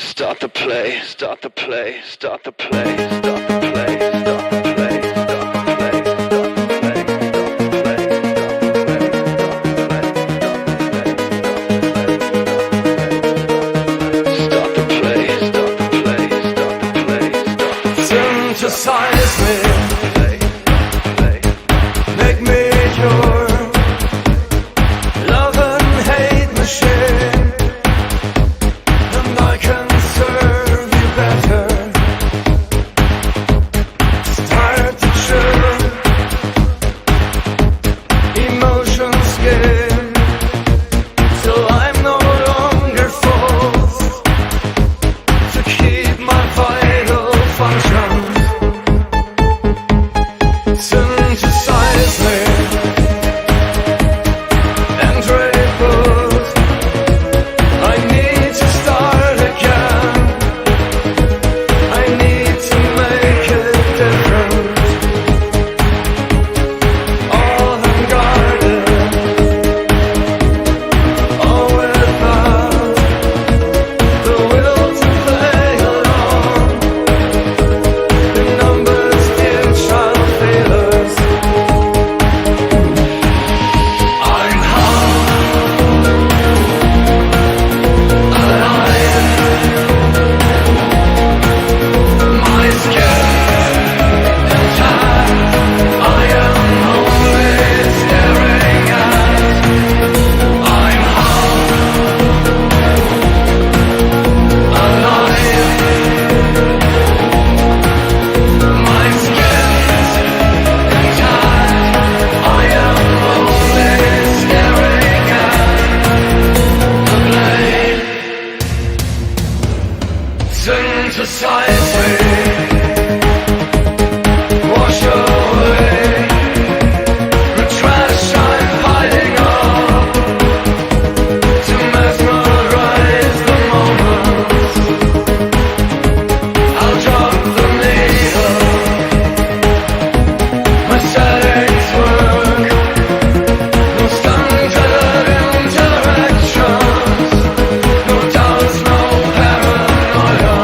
Start the play, start the play, start the play, start the play, start the play, start the play, start the play, start the play, start the play, start the play, start the play, synthesize me, make me your love and hate machine. I can serve you better. Start to chill. Emotions skin. Till I'm no longer forced to keep my vital functions. Synthesize me and drape us. I need to start again. I need to make a difference. All unguarded, all without the will to play along. The numbers, dear child feelers. I'm my skin intact. I am only staring at. I'm alive. My skin intact. I am only staring at the blade. Synthesize me, wash away the trash I'm piling up to mesmerize the moments. I'll drop the needle, my settings work, no stunted interactions, no doubts, no paranoia.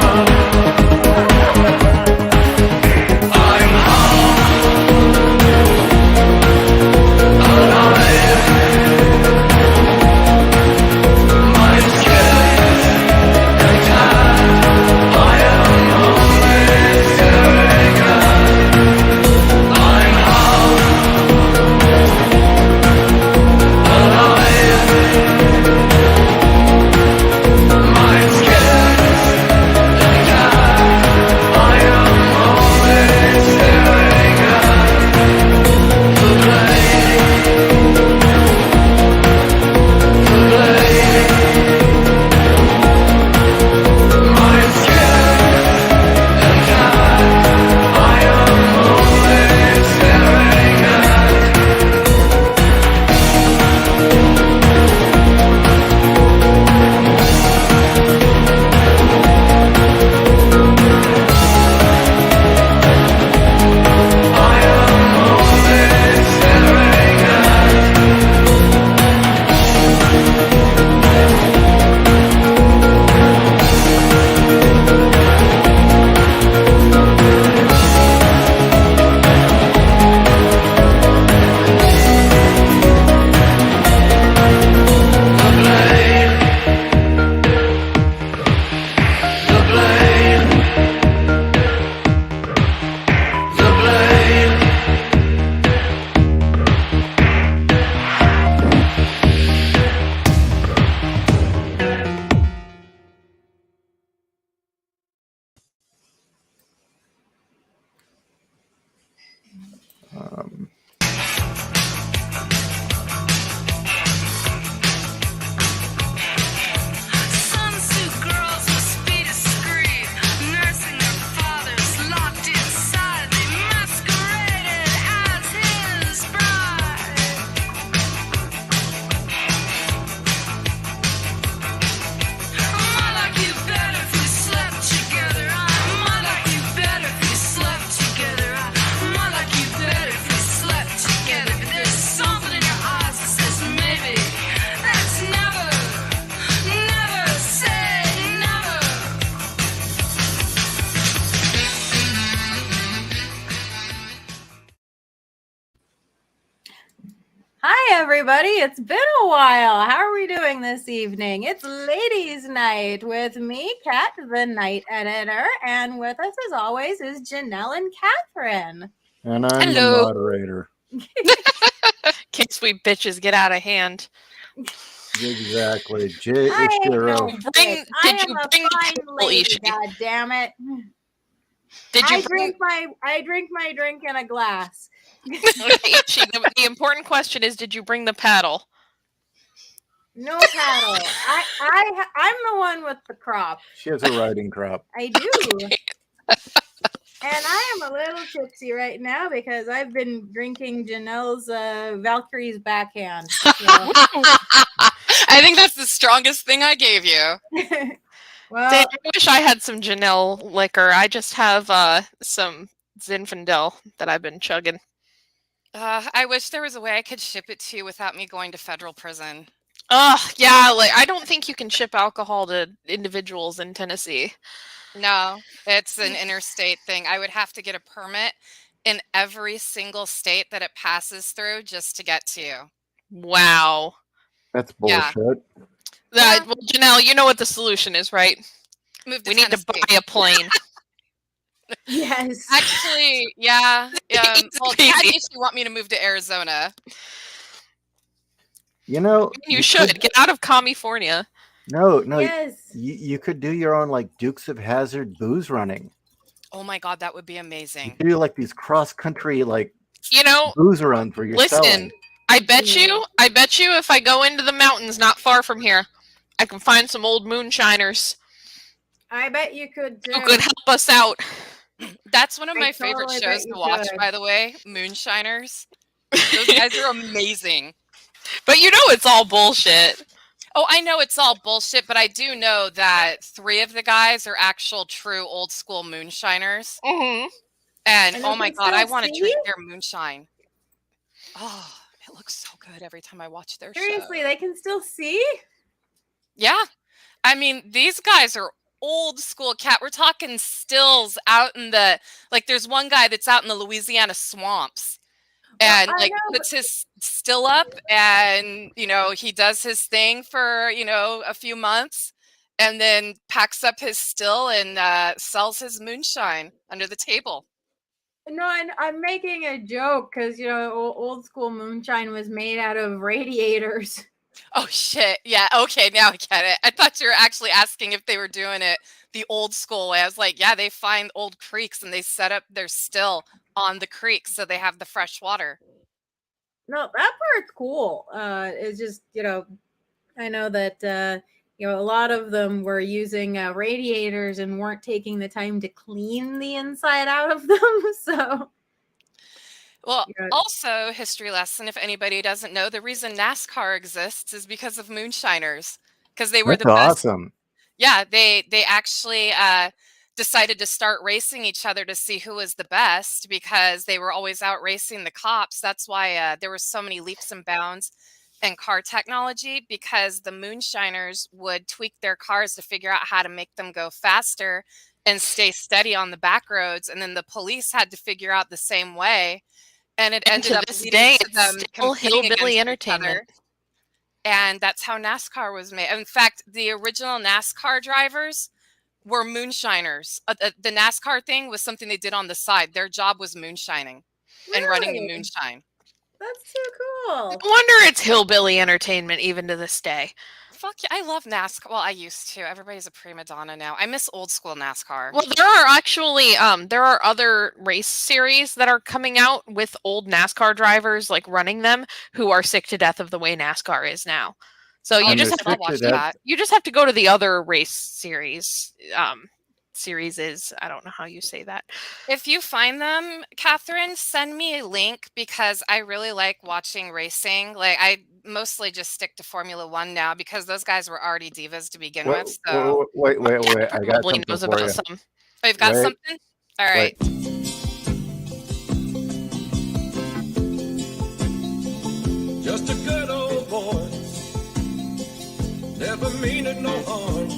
Hi, everybody. It's been a while. How are we doing this evening? It's Ladies' Night with me, Kat, the night editor, and with us, as always, is Janelle and Catherine. And I'm the Hello. moderator. Can't we bitches get out of hand? Exactly. I ain't no J.Ishiro. bitch. I Did am you a bring the fine table, lady. Ishi? God damn it! Did you I bring drink my drink in a glass. Ishi? The important question is, did you bring the paddle? No paddle. I'm the one with the crop. She has a riding crop. I do. And I am a little tipsy right now because I've been drinking Janelle's Valkyrie's backhand. So. I think that's the strongest thing I gave you. Well, Dang, I wish I had some Janelle liquor. I just have some Zinfandel that I've been chugging. I wish there was a way I could ship it to you without me going to federal prison. Yeah, like I don't think you can ship alcohol to individuals in Tennessee. No, it's an interstate thing. I would have to get a permit in every single state that it passes through just to get to you. Wow. That's Yeah. bullshit. Yeah. Well, Janelle, you know what the solution is, right? Move to We need to Tennessee. buy a plane. yes. Actually, yeah. Easy Well, peasy. Kat used to want me to move to Arizona. You know, You should get out of California. No, Yes. you could do your own like Dukes of Hazzard booze running. Oh my God, that would be You amazing. could do like these cross country like You know, booze runs where you're listen, selling. I bet you if I go into the mountains not far from here, I can find some old moonshiners I bet you could too. who could help us out. That's one of I my favorite totally bet shows you to watch, could. by the way. Moonshiners. Those guys are amazing. But you know it's all bullshit. Oh, I know it's all bullshit, but I do know that 3 of the guys are actual true old school moonshiners. Mm-hmm. And And oh they my can God, I still want to see? drink their moonshine. Oh, it looks so good every time I watch their Seriously, show. they can still see? Yeah. I mean, these guys are old school cat. We're talking stills out in the, like, there's one guy that's out in the Louisiana swamps. And I like know, puts his still up and he does his thing for a few months and then packs up his still and sells his moonshine under the table. No, I'm making a joke because old school moonshine was made out of radiators. Oh shit, yeah, okay, now I get it. I thought you were actually asking if they were doing it the old school way. I was like, yeah, they find old creeks and they set up their still on the creek so they have the fresh water. No, that part's cool. It's just I know that a lot of them were using radiators and weren't taking the time to clean the inside out of them. So, Well, Yeah. also history lesson, if anybody doesn't know, the reason NASCAR exists is because of moonshiners, because they were That's the best. awesome. Yeah, they actually decided to start racing each other to see who was the best because they were always out racing the cops. That's why there were so many leaps and bounds in car technology, because the moonshiners would tweak their cars to figure out how to make them go faster and stay steady on the back roads. And then the police had to figure out the same way. And it ended to up this leading day, to it's them still competing hillbilly against each entertainment. other. And that's how NASCAR was made. In fact, the original NASCAR drivers were moonshiners. The NASCAR thing was something they did on the side. Their job was moonshining and running the Really? moonshine. That's too cool. No wonder it's hillbilly entertainment even to this day. Fuck yeah, I love NASCAR. Well, I used to. Everybody's a prima donna now. I miss old school NASCAR. Well, there are actually there are other race series that are coming out with old NASCAR drivers like running them who are sick to death of the way NASCAR is now. So you And just they're have I'll sick watch to death. that. you just have to go to the other race series. Series is, I don't know how you say that. If you find them, Catherine, send me a link because I really like watching racing. Like I mostly just stick to Formula One now because those guys were already divas to begin Wait, with. So wait. I got Probably something knows for about you. some. oh, you've got Wait. something? All right. Just a good old boy, never meaning no harm.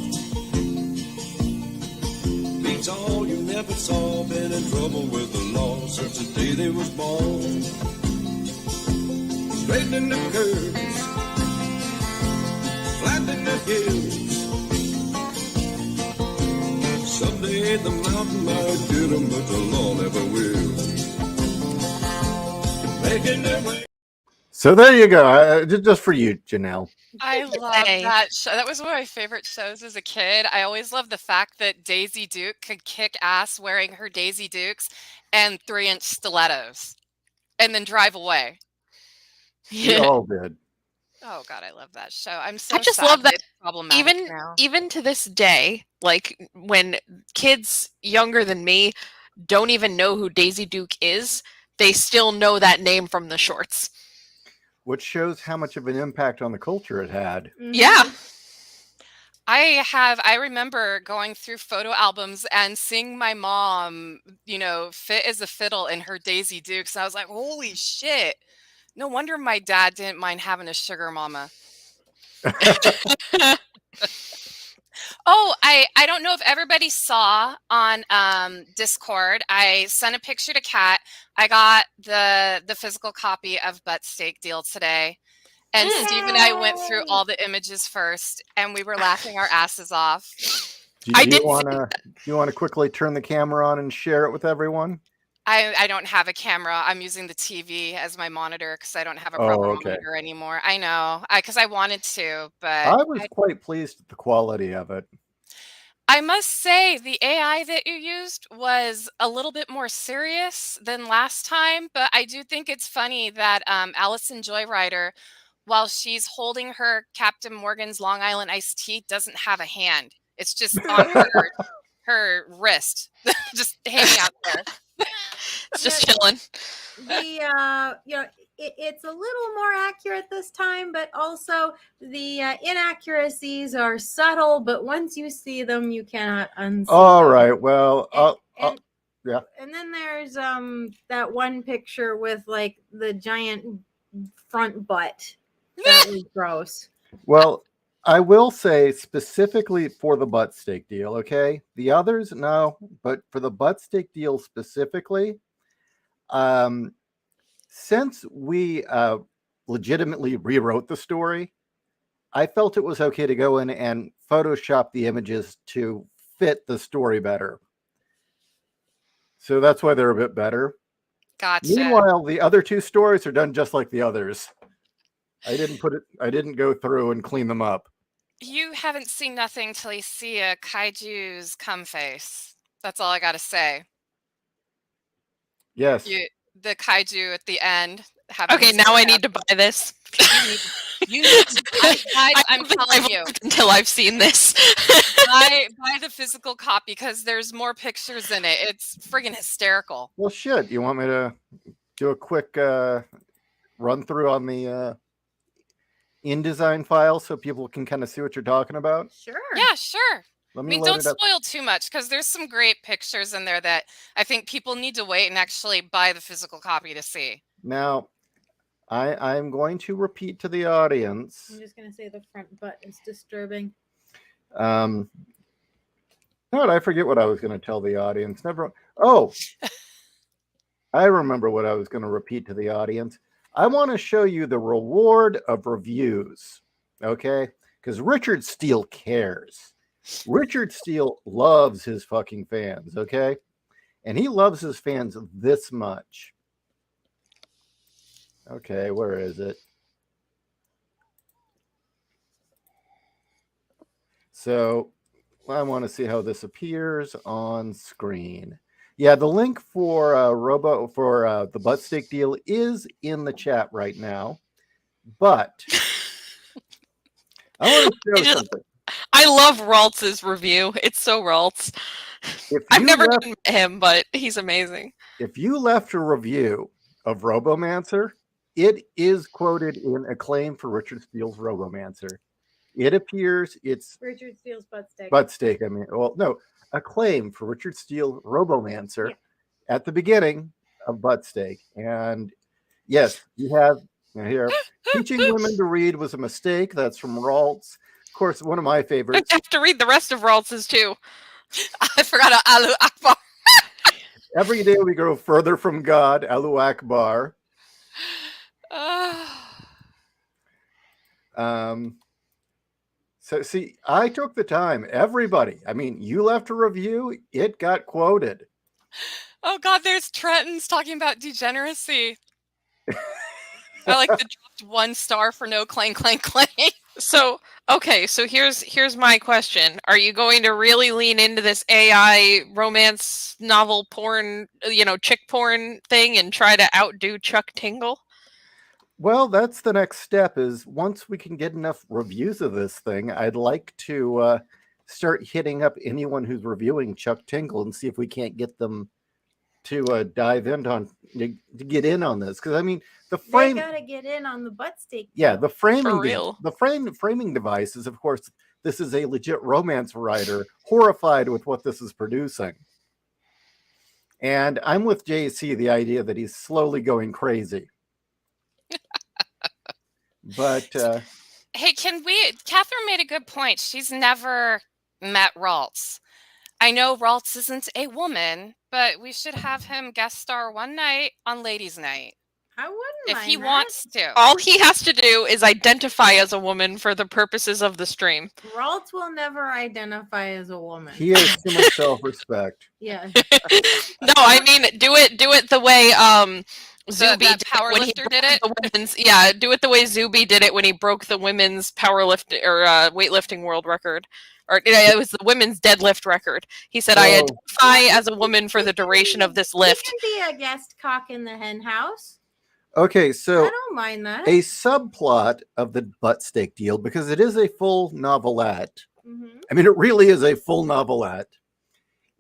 Beats all you never saw, been in trouble with the law since the day they was born. straightening the curves, flattening the hills. Someday the mountain might get 'em, but the law never will. Making their way. So there you go. Just for you, Janelle. I love Hey. that show. That was one of my favorite shows as a kid. I always loved the fact that Daisy Duke could kick ass wearing her Daisy Dukes and 3-inch stilettos and then drive away. We all did. Oh God, I love that show. I'm so just sad love that it's problematic even now. even to this day, like when kids younger than me don't even know who Daisy Duke is, they still know that name from the shorts. Which shows how much of an impact on the culture it had. Yeah. I remember going through photo albums and seeing my mom, fit as a fiddle in her Daisy Dukes. And I was like, holy shit. No wonder my dad didn't mind having a sugar mama. Oh, I don't know if everybody saw on Discord. I sent a picture to Kat. I got the physical copy of Buttsteak Deal today. And Steve and I went through all the images first, and we were laughing our asses off. Do I you did want to quickly turn the camera on and share it with everyone? I don't have a camera. I'm using the TV as my monitor because I don't have a proper monitor anymore. I know, because I wanted to, but I was quite pleased with the quality of it. I must say the AI that you used was a little bit more serious than last time, but I do think it's funny that Allison Joyrider, while she's holding her Captain Morgan's Long Island iced tea, doesn't have a hand. It's just on her wrist, just hanging out there. It's just chilling. It's a little more accurate this time, but also the inaccuracies are subtle, but once you see them, you cannot unsee All them. right. Well, yeah. And then there's that one picture with like the giant front butt. That was gross. Well, I will say specifically for the Buttsteak Deal, okay? The others, no, but for the Buttsteak Deal specifically, since we legitimately rewrote the story, I felt it was okay to go in and Photoshop the images to fit the story better. So that's why they're a bit better. Gotcha. Meanwhile, the other two stories are done just like the others. I didn't go through and clean them up. You haven't seen nothing till you see a kaiju's cum face. That's all I gotta say. Yes. The kaiju at the end. Okay, now I need to buy this. You need to. I'm telling you. Until I've seen this. buy the physical copy because there's more pictures in it. It's friggin' hysterical. Well, shit. You want me to do a quick run through on the InDesign file so people can kind of see what you're talking about? Sure. Yeah, sure. Let me I mean, don't spoil too much because there's some great pictures in there that I think people need to wait and actually buy the physical copy to see. Now, I'm going to repeat to the audience. I'm just going to say the front butt is disturbing. No, I forget what I was going to tell the audience. Oh, I remember what I was going to repeat to the audience. I want to show you the reward of reviews, okay? Because Richard Steele cares. Richard Steele loves his fucking fans, okay? And he loves his fans this much. Okay, where is it? So I want to see how this appears on screen. Yeah, the link for the Buttsteak Deal is in the chat right now. But I want to show something. I love Raltz's review. It's so Raltz. I've never met him, but he's amazing. If you left a review of Robomancer, it is quoted in Acclaim for Richard Steele's Robomancer. It appears it's Richard Steele's Buttsteak. Buttsteak, I mean, well, no, Acclaim for Richard Steele Robomancer at the beginning of Buttsteak. And yes, you have here, teaching women to read was a mistake. That's from Raltz. Of course, one of my favorites. I have to read the rest of Raltz's too. I forgot Alu Akbar. Every day we grow further from God, Alu Akbar. So see, I took the time. Everybody, I mean, you left a review, it got quoted. Oh God, there's Trenton's talking about degeneracy. I like the dropped 1 star for no clang clang clang. So okay, so here's my question: are you going to really lean into this AI romance novel porn, chick porn thing, and try to outdo Chuck Tingle? Well, that's the next step. Is once we can get enough reviews of this thing, I'd like to start hitting up anyone who's reviewing Chuck Tingle and see if we can't get them to dive in on to get in on this. Because I mean, the frame. They gotta get in on the Buttsteak. Yeah, the framing. For real. The framing device is, of course, this is a legit romance writer horrified with what this is producing. And I'm with JC, the idea that he's slowly going crazy. But Hey, Catherine made a good point. She's never met Raltz. I know Raltz isn't a woman, but we should have him guest star one night on Ladies' Night. I wouldn't If mind he that. wants to. All he has to do is identify as a woman for the purposes of the stream. Raltz will never identify as a woman. he has too much self-respect. Yeah. No, I mean do it the way Zuby that did powerlifter did it? the do it the way Zuby did it when he broke the women's powerlift or weightlifting world record. Or it was the women's deadlift record. He said, "I Oh. identify as a woman for the duration of this lift." He can be a guest cock in the hen house. Okay, I so don't mind that. a subplot of the Buttsteak deal, because it is a full novelette. Mhm. I mean, it really is a full novelette.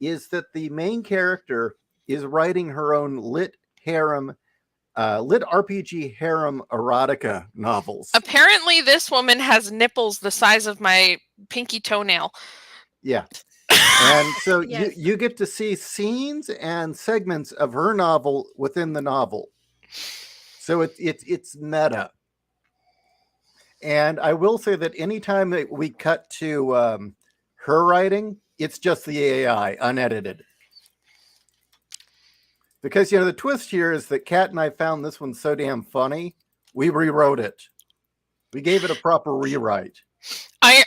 Is that the main character is writing her own lit RPG harem erotica novels. Apparently, this woman has nipples the size of my pinky toenail. Yeah. And so Yes. you get to see scenes and segments of her novel within the novel. So it's meta. And I will say that anytime that we cut to her writing, it's just the AI, unedited. Because, the twist here is that Kat and I found this one so damn funny, we rewrote it. We gave it a proper rewrite.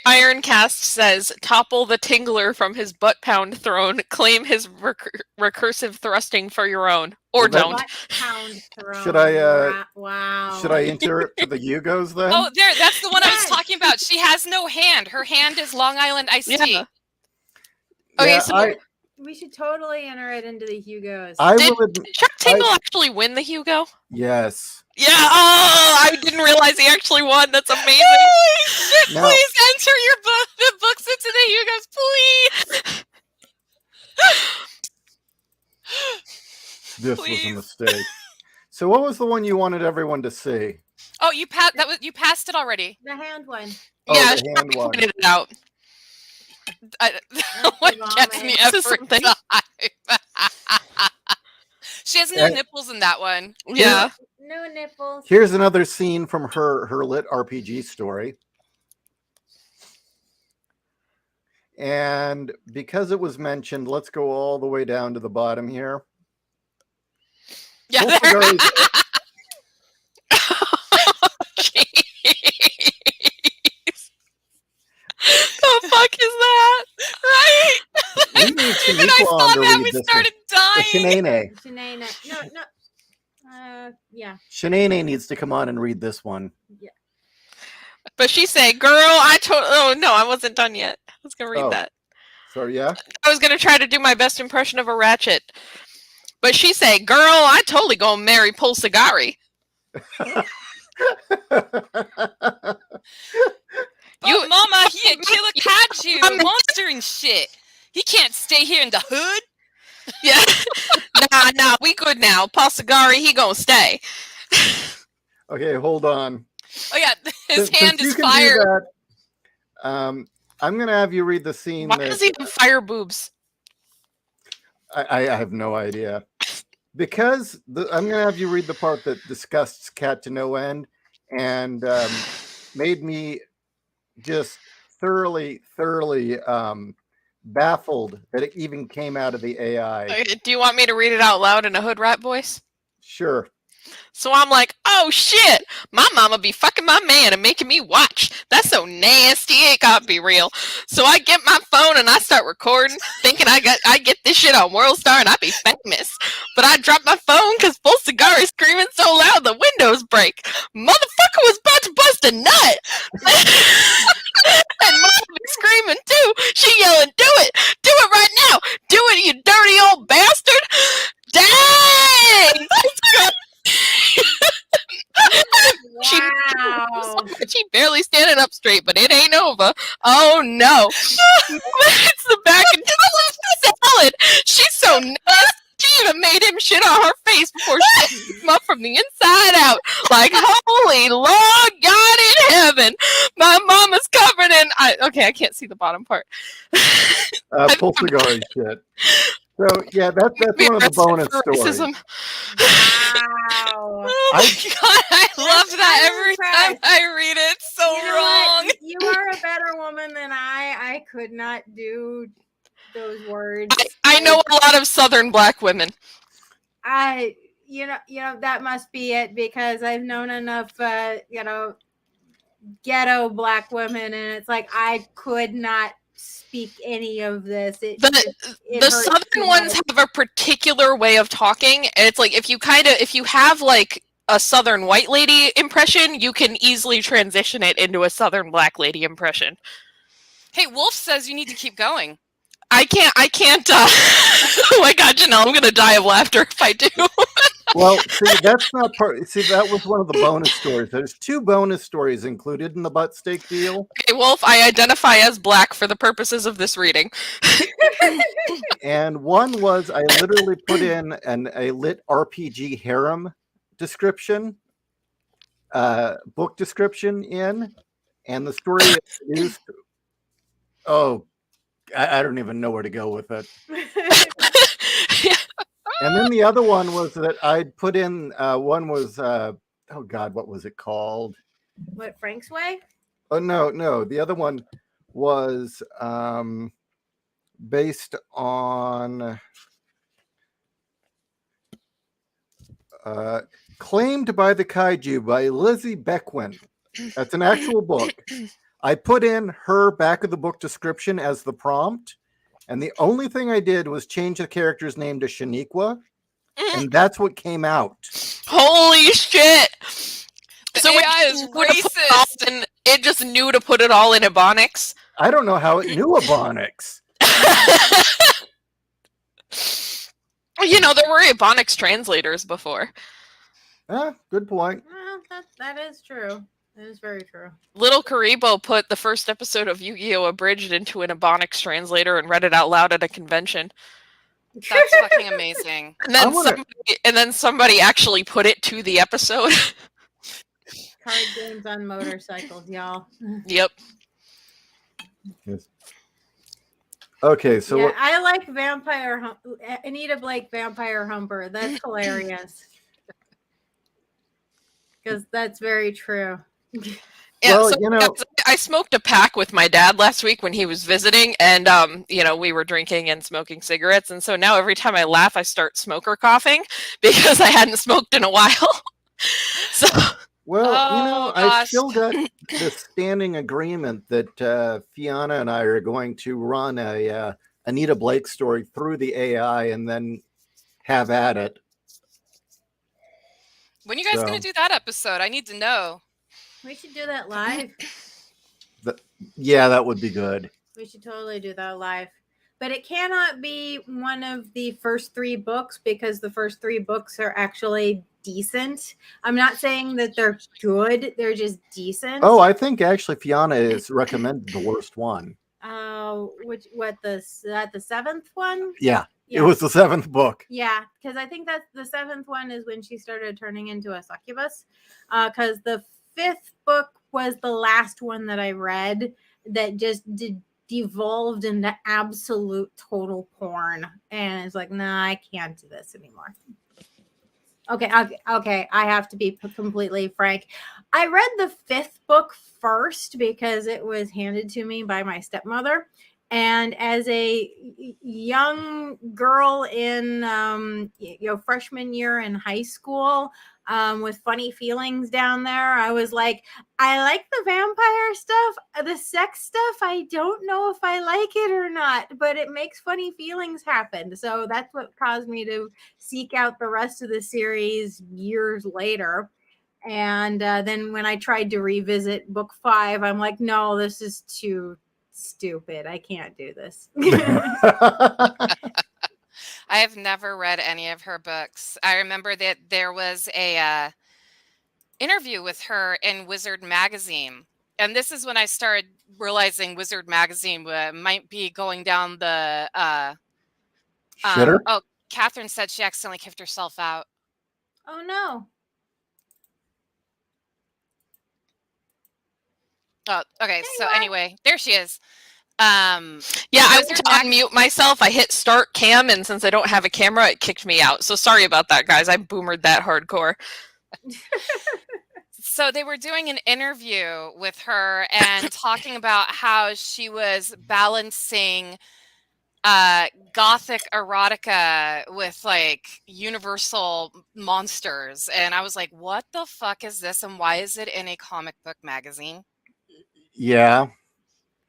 Ironcast says, "Topple the Tingler from his butt pound throne. Claim his recursive thrusting for your own, or Well, that- don't." Butt pound throne. Should I, Wow. Should I enter it to the Yugos then? Oh, that's the one I was Yes. talking about. She has no hand. Her hand is Long Island iced tea. Yeah. Okay, Yeah, so We should totally enter it into the Hugos. did Chuck Tingle actually win the Hugo? Yes. Yeah. Oh, I didn't realize he actually won. That's amazing. Now- Please enter the books into the Hugos, please. This Please. was a mistake. So what was the one you wanted everyone to see? Oh, you passed it already. The hand one. Oh, Yeah, the she hand one. pointed it out. What gets me This is every something. time. She has no And- nipples in that one. Yeah. No nipples. Here's another scene from her lit RPG story. And because it was mentioned, let's go all the way down to the bottom here. Yeah, Full there. cigars- Jeez. The fuck is that? Right? we need some Even I equal saw on to that, read we this started one. dying. Shanae. No. Yeah. Shanae needs to come on and read this one. But she said, "Girl, oh no, I wasn't done yet. I was gonna read Oh. that. So yeah. I was gonna try to do my best impression of a ratchet." But she said, "Girl, I totally gonna marry Pulsagari." But Mama, he a killer kaiju, I'm- a monster and shit. He can't stay here in the hood. Yeah. Nah, we good now. Pulsagari, he gonna stay. Okay, hold on. Oh yeah, his Since hand you is can do fire. that, I'm gonna have you read the scene. Why that does he have fire boobs? I have no idea. Because I'm gonna have you read the part that disgusts Kat to no end and made me just thoroughly baffled that it even came out of the AI. Do you want me to read it out loud in a hood rat voice? Sure. So I'm like, oh shit, my mama be fucking my man and making me watch. That's so nasty, it can't be real. So I get my phone and I start recording, thinking I get this shit on World Star and I be famous. But I drop my phone because Full Cigar is screaming so loud the windows break. Motherfucker was about to bust a nut. And mama be screaming too. She yelling, do it right now. Do it, you dirty old bastard. Dang! Wow. She barely standing up straight, but it ain't over. Oh no. It's the back and salad. She's so nasty. She even made him shit on her face before she picked him up from the inside out. Like, holy Lord God in heaven. My mama's covered in I can't see the bottom part. Full Cigar and shit. So yeah, that's one of the bonus stories. Wow. Oh my god, I love that every time impressed. I read it. It's so You know wrong. what? You are a better woman than I. I could not do those words. I know a lot of Southern black women. You know that must be it, because I've known enough ghetto black women, and it's like I could not speak any of this. It The Southern ones have a particular way of talking. And it's like if you have like a Southern white lady impression, you can easily transition it into a Southern black lady impression. Hey, Wolf says you need to keep going. I can't oh my god, Janelle, I'm gonna die of laughter if I do. Well, see, that's not part. See, that was one of the bonus stories. There's 2 bonus stories included in the Buttsteak deal. Okay, Wolf, I identify as black for the purposes of this reading. And one was I literally put in a lit RPG harem description, book description in, and the story is oh, I don't even know where to go with it. And then the other one was that I'd put in, one was, oh God, what was it called? What, Frank's Way? Oh, no. The other one was based on Claimed by the Kaiju by Lizzie Beckwin. That's an actual book. I put in her back of the book description as the prompt. And the only thing I did was change the character's name to Shaniqua, and that's what came out. Holy shit! The AI is racist. And it just knew to put it all in Ebonics. I don't know how it knew Ebonics. You know, there were Ebonics translators before. Good point. Well, that is true. That is very true. Little Karibo put the first episode of Yu-Gi-Oh! Abridged into an Ebonics translator and read it out loud at a convention. That's fucking amazing. And then somebody actually put it to the episode. Card games on motorcycles, y'all. Yep. Yes. Okay, so yeah, I like Anita Blake Vampire Humper. That's hilarious. Because that's very true. Yeah, well, so I smoked a pack with my dad last week when he was visiting, and we were drinking and smoking cigarettes, and so now every time I laugh, I start smoker coughing because I hadn't smoked in a while. So, well, I still got the standing agreement that Fiona and I are going to run a Anita Blake story through the AI and then have at it. When are you guys going to do that episode? I need to know. We should do that live. Yeah, that would be good. We should totally do that live. But it cannot be one of the first 3 books because the first 3 books are actually decent. I'm not saying that they're good. They're just decent. Oh, I think actually Fiona is recommended the worst one. The 7th one? Yeah. It was the 7th book. Yeah, because I think that the 7th one is when she started turning into a succubus. Because the 5th book was the last one that I read that just devolved into absolute total porn. And it's like, nah, I can't do this anymore. Okay. I have to be completely frank. I read the 5th book first because it was handed to me by my stepmother. And as a young girl in freshman year in high school, with Funny Feelings down there. I was like, I like the vampire stuff. The sex stuff, I don't know if I like it or not, but it makes funny feelings happen. So that's what caused me to seek out the rest of the series years later. And then when I tried to revisit book 5, I'm like, no, this is too stupid. I can't do this. I have never read any of her books. I remember that there was a interview with her in Wizard magazine, and this is when I started realizing Wizard magazine might be going down the Shitter? oh, Catherine said she accidentally kicked herself out. Oh no. Oh, okay. So you are. anyway, there she is. Yeah, I went Wizard to unmute myself. I hit start cam, and since I don't have a camera, it kicked me out. So sorry about that, guys. I boomered that hardcore. So they were doing an interview with her and talking about how she was balancing gothic erotica with like universal monsters, and I was like, what the fuck is this, and why is it in a comic book magazine? Yeah.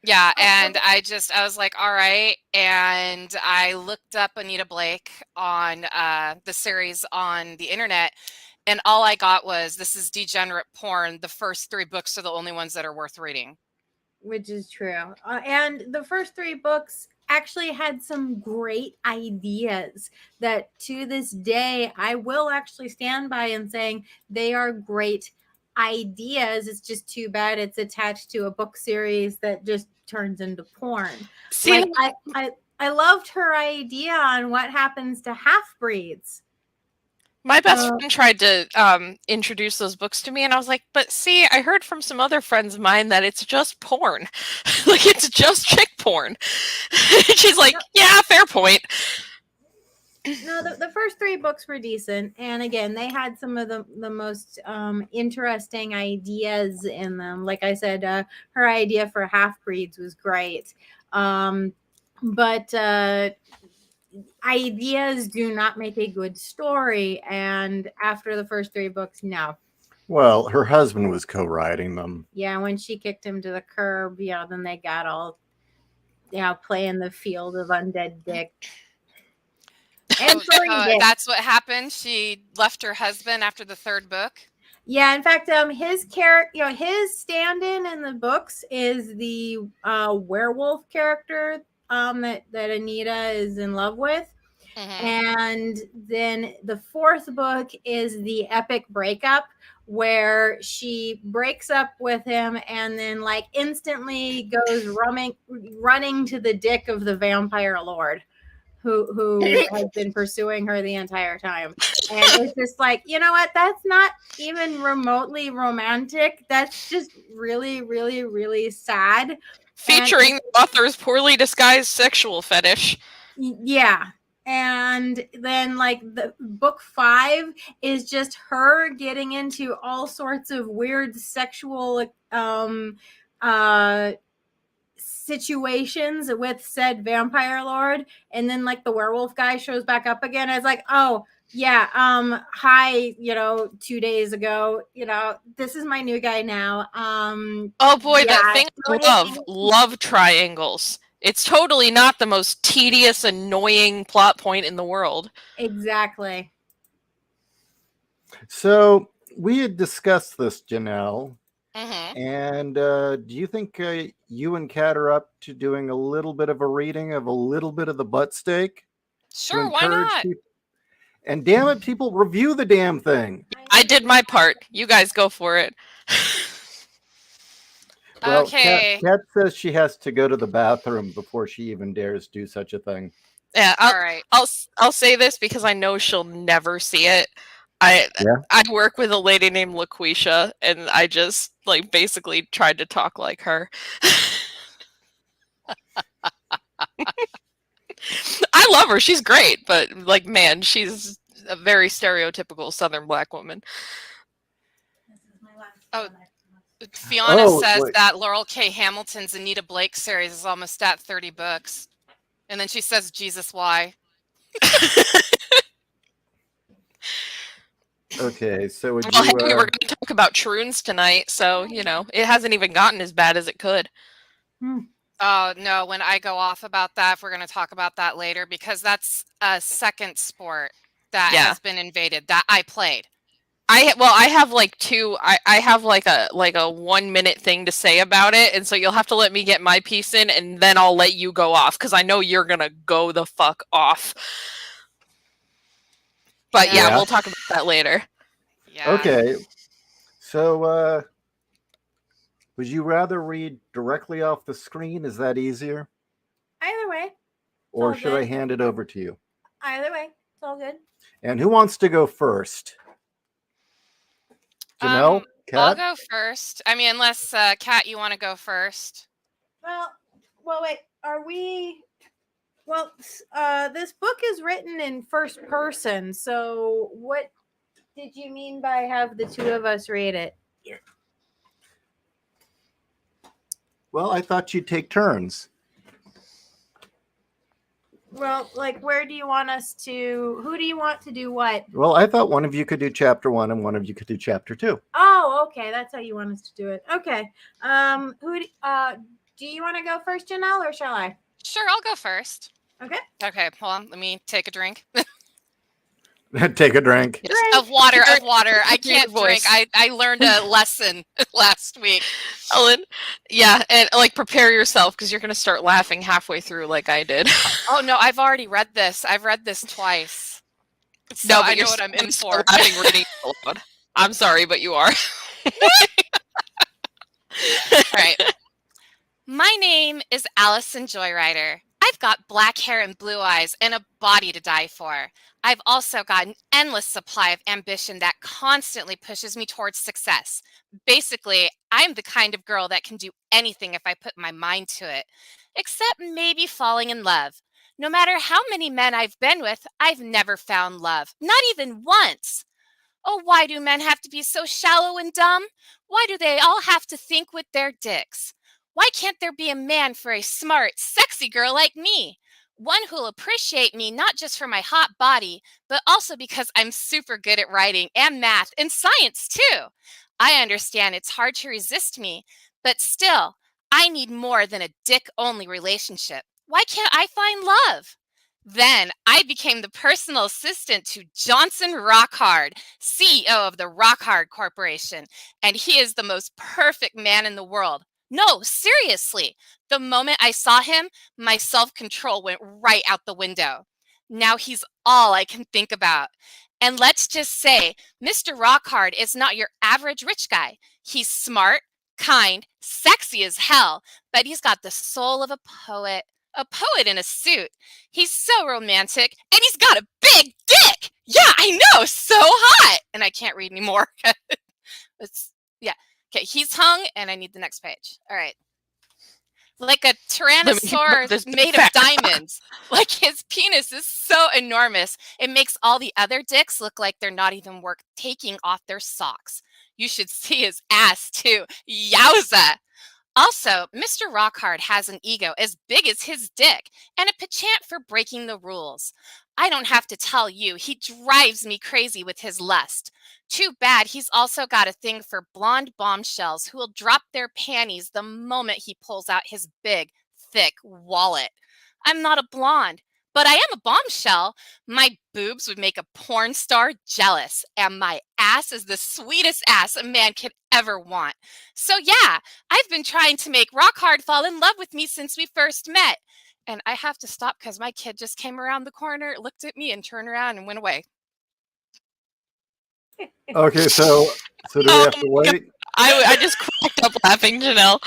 Yeah, and I was like, all right. And I looked up Anita Blake on the series on the internet, and all I got was, this is degenerate porn. The first 3 books are the only ones that are worth reading. Which is true. And the first 3 books actually had some great ideas that to this day I will actually stand by and saying they are great ideas. It's just too bad it's attached to a book series that just turns into porn. See, Like I loved her idea on what happens to half breeds. my best friend tried to introduce those books to me, and I was like, but see, I heard from some other friends of mine that it's just porn. Like, it's just chick porn. She's like, yeah, fair point. No, the first 3 books were decent, and again, they had some of the most interesting ideas in them. Like I said, her idea for half breeds was great, but ideas do not make a good story. And after the first 3 books, no. Well, her husband was co-writing them. Yeah, when she kicked him to the curb, then they got all playing the field of undead dick. And that's what happened. She left her husband after the 3rd book. Yeah, in fact, his character, his stand-in in the books is the werewolf character that Anita is in love with. Mm-hmm. And then the 4th book is the epic breakup, where she breaks up with him and then like instantly goes running to the dick of the vampire lord who has been pursuing her the entire time. And it's just like, you know what? That's not even remotely romantic. That's just really, really, really sad. Featuring the author's poorly disguised sexual fetish. Yeah. And then like the book 5 is just her getting into all sorts of weird sexual situations with said vampire lord, and then like the werewolf guy shows back up again. I was like, oh yeah, hi, 2 days ago, this is my new guy now. Oh boy, that thing I love triangles. It's totally not the most tedious, annoying plot point in the world. Exactly. So we had discussed this, Janelle. Mm-hmm. And do you think you and Kat are up to doing a little bit of a reading of a little bit of the Buttsteak? Sure, why not? People? And damn it, people, review the damn thing. I did my part. You guys go for it. Well, okay. Kat says she has to go to the bathroom before she even dares do such a thing. Yeah, All right. I'll say this because I know she'll never see it. I work with a lady named LaQuisha, and I just like basically tried to talk like her. I love her. She's great, but like, man, she's a very stereotypical Southern Black woman. Oh, Fiona says wait. that Laurel K. Hamilton's Anita Blake series is almost at 30 books. And then she says, Jesus, why? Okay, so would Well, you? hey, we're going to talk about troons tonight, so it hasn't even gotten as bad as it could. Oh, no, when I go off about that, if we're going to talk about that later, because that's a second sport that Yeah. has been invaded that I played. I have like two. I have like a 1 minute thing to say about it, and so you'll have to let me get my piece in, and then I'll let you go off because I know you're gonna go the fuck off. But yeah, Yeah. we'll talk about that later. Yeah. Okay, so would you rather read directly off the screen? Is that easier, Either way, or all should I good. hand it over to you? either way, it's all good. And who wants to go first? Janelle, I'll Kat? go first. I mean, unless Kat, you want to go first. Well, wait. Are we? Well, this book is written in first person. So, what did you mean by have the two of us read it? Well, I thought you'd take turns. Well, like, where do you want us to? Who do you want to do what? Well, I thought one of you could do chapter 1 and one of you could do chapter 2. Oh, okay. That's how you want us to do it. Okay. Do you want to go first, Janelle, or shall I? Sure, I'll go first. Okay. Okay, hold on. Let me take a drink. Take a drink. Of water. Your- I your can't voice. drink. I learned a lesson last week. Ellen, yeah, and like prepare yourself because you're gonna start laughing halfway through, like I did. Oh no, I've already read this. I've read this twice. So No, but I you're know what I'm in still for. laughing reading it aloud. I'm sorry, but you are. All right. My name is Allison Joyrider. I've got black hair and blue eyes and a body to die for. I've also got an endless supply of ambition that constantly pushes me towards success. Basically, I'm the kind of girl that can do anything if I put my mind to it, except maybe falling in love. No matter how many men I've been with, I've never found love, not even once. Oh, why do men have to be so shallow and dumb? Why do they all have to think with their dicks? Why can't there be a man for a smart, sexy girl like me? One who'll appreciate me not just for my hot body, but also because I'm super good at writing and math and science too. I understand it's hard to resist me, but still, I need more than a dick-only relationship. Why can't I find love? Then I became the personal assistant to Johnson Rockhard, CEO of the Rockhard Corporation, and he is the most perfect man in the world. No, seriously. The moment I saw him, my self-control went right out the window. Now he's all I can think about. And let's just say, Mr. Rockhard is not your average rich guy. He's smart, kind, sexy as hell, but he's got the soul of a poet in a suit. He's so romantic, and he's got a big dick. Yeah, I know, so hot. And I can't read anymore. Okay, he's hung, and I need the next page. All right. Like a tyrannosaurus made of diamonds. Like his penis is so enormous, it makes all the other dicks look like they're not even worth taking off their socks. You should see his ass, too. Yowza! Also, Mr. Rockhard has an ego as big as his dick and a penchant for breaking the rules. I don't have to tell you, he drives me crazy with his lust. Too bad he's also got a thing for blonde bombshells who will drop their panties the moment he pulls out his big, thick wallet. I'm not a blonde, but I am a bombshell. My boobs would make a porn star jealous, and my ass is the sweetest ass a man could ever want. So yeah, I've been trying to make Rockhard fall in love with me since we first met. And I have to stop because my kid just came around the corner, looked at me, and turned around and went away. Okay, so do we have to wait? I just cracked up laughing, Janelle.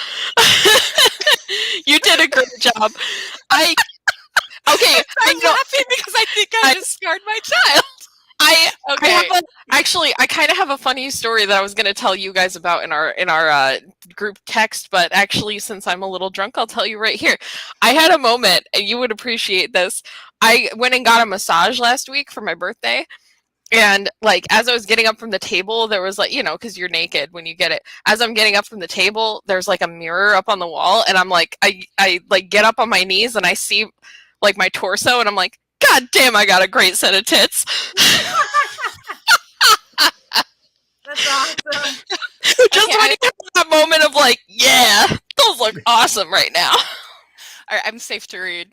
You did a great job. I'm laughing because I think I just scarred my child. I kind of have a funny story that I was going to tell you guys about in our group text, but actually, since I'm a little drunk, I'll tell you right here. I had a moment, and you would appreciate this. I went and got a massage last week for my birthday. And like as I was getting up from the table, there was like, because you're naked when you get it. As I'm getting up from the table, there's like a mirror up on the wall, and I'm like, I like get up on my knees and I see like my torso, and I'm like, God damn, I got a great set of tits. awesome. Just Okay, when you have that moment of like, yeah, those look awesome right now. All right, I'm safe to read.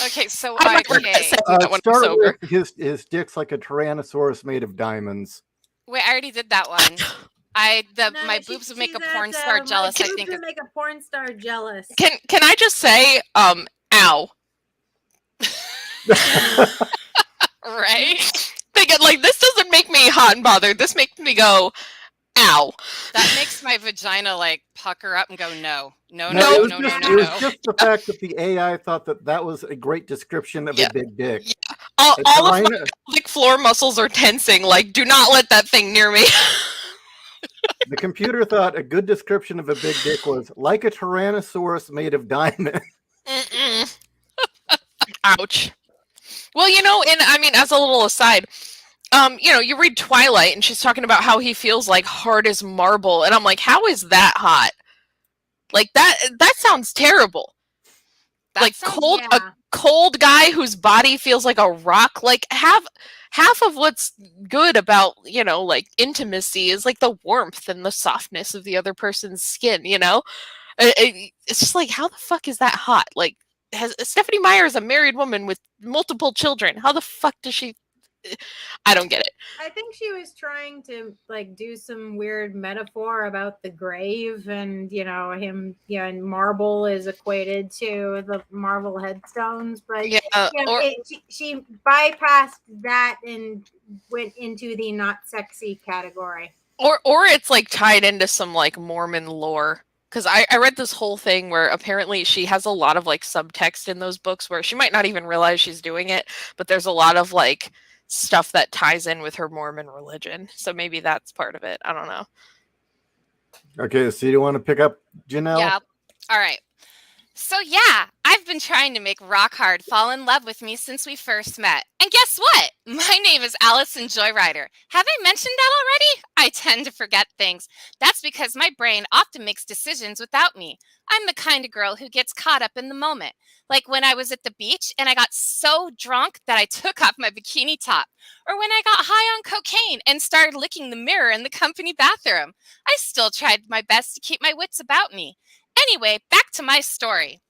Okay, so I might regret okay. saying that when I'm Start sober. with his dick's like a Tyrannosaurus made of diamonds. Wait, I already did that one. My boobs would make a porn star jealous. My I boobs think would make a porn star jealous. Can I just say, ow. right. Thinking like this doesn't make me hot and bothered. This makes me go, ow. That makes my vagina like pucker up and go no, no, No, no, it no, was no, just, no, it was no. just the fact that the AI thought that that was a great description of Yeah. a big dick. All A of my Tyranno- pelvic floor muscles are tensing. Like, do not let that thing near me. the computer thought a good description of a big dick was like a Tyrannosaurus made of diamond. Mm-mm. Ouch. Well, and I mean, as a little aside, you read Twilight and she's talking about how he feels like hard as marble, and I'm like, how is that hot? Like that sounds terrible. That Like sounds a cold guy whose body feels like a rock. Like half of what's good about like intimacy is like the warmth and the softness of the other person's skin. It's just like, how the fuck is that hot? Like, Stephanie Meyer is a married woman with multiple children. How the fuck does she? I don't get it. I think she was trying to like do some weird metaphor about the grave, and him. Yeah, and marble is equated to the marble headstones, but Yeah, or she bypassed that and went into the not sexy category. or it's like tied into some like Mormon lore. Because I read this whole thing where apparently she has a lot of like subtext in those books where she might not even realize she's doing it, but there's a lot of like stuff that ties in with her Mormon religion. So maybe that's part of it. I don't know. Okay, so you want to pick up Janelle? Yeah. All right. So yeah, I've been trying to make Rock Hard fall in love with me since we first met. And guess what? My name is Allison Joyrider. Have I mentioned that already? I tend to forget things. That's because my brain often makes decisions without me. I'm the kind of girl who gets caught up in the moment. Like when I was at the beach and I got so drunk that I took off my bikini top. Or when I got high on cocaine and started licking the mirror in the company bathroom. I still tried my best to keep my wits about me. Anyway, back to my story.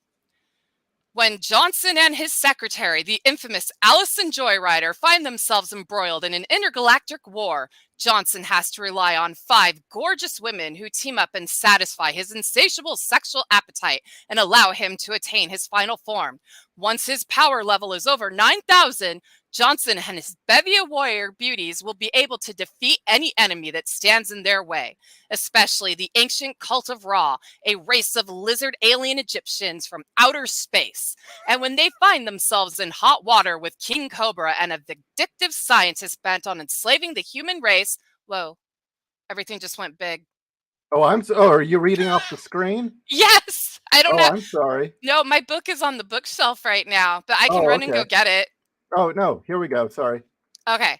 When Johnson and his secretary, the infamous Allison Joyrider, find themselves embroiled in an intergalactic war, Johnson has to rely on 5 gorgeous women who team up and satisfy his insatiable sexual appetite and allow him to attain his final form. Once his power level is over 9,000, Johnson and his bevy of warrior beauties will be able to defeat any enemy that stands in their way, especially the ancient cult of Ra, a race of lizard alien Egyptians from outer space. And when they find themselves in hot water with King Cobra and a vindictive scientist bent on enslaving the human race, whoa, everything just went big. Oh, are you reading off the screen? Yes, I don't Oh, know. I'm sorry. No, my book is on the bookshelf right now, but I can run and go get it. Oh, no, here we go. Sorry. Okay,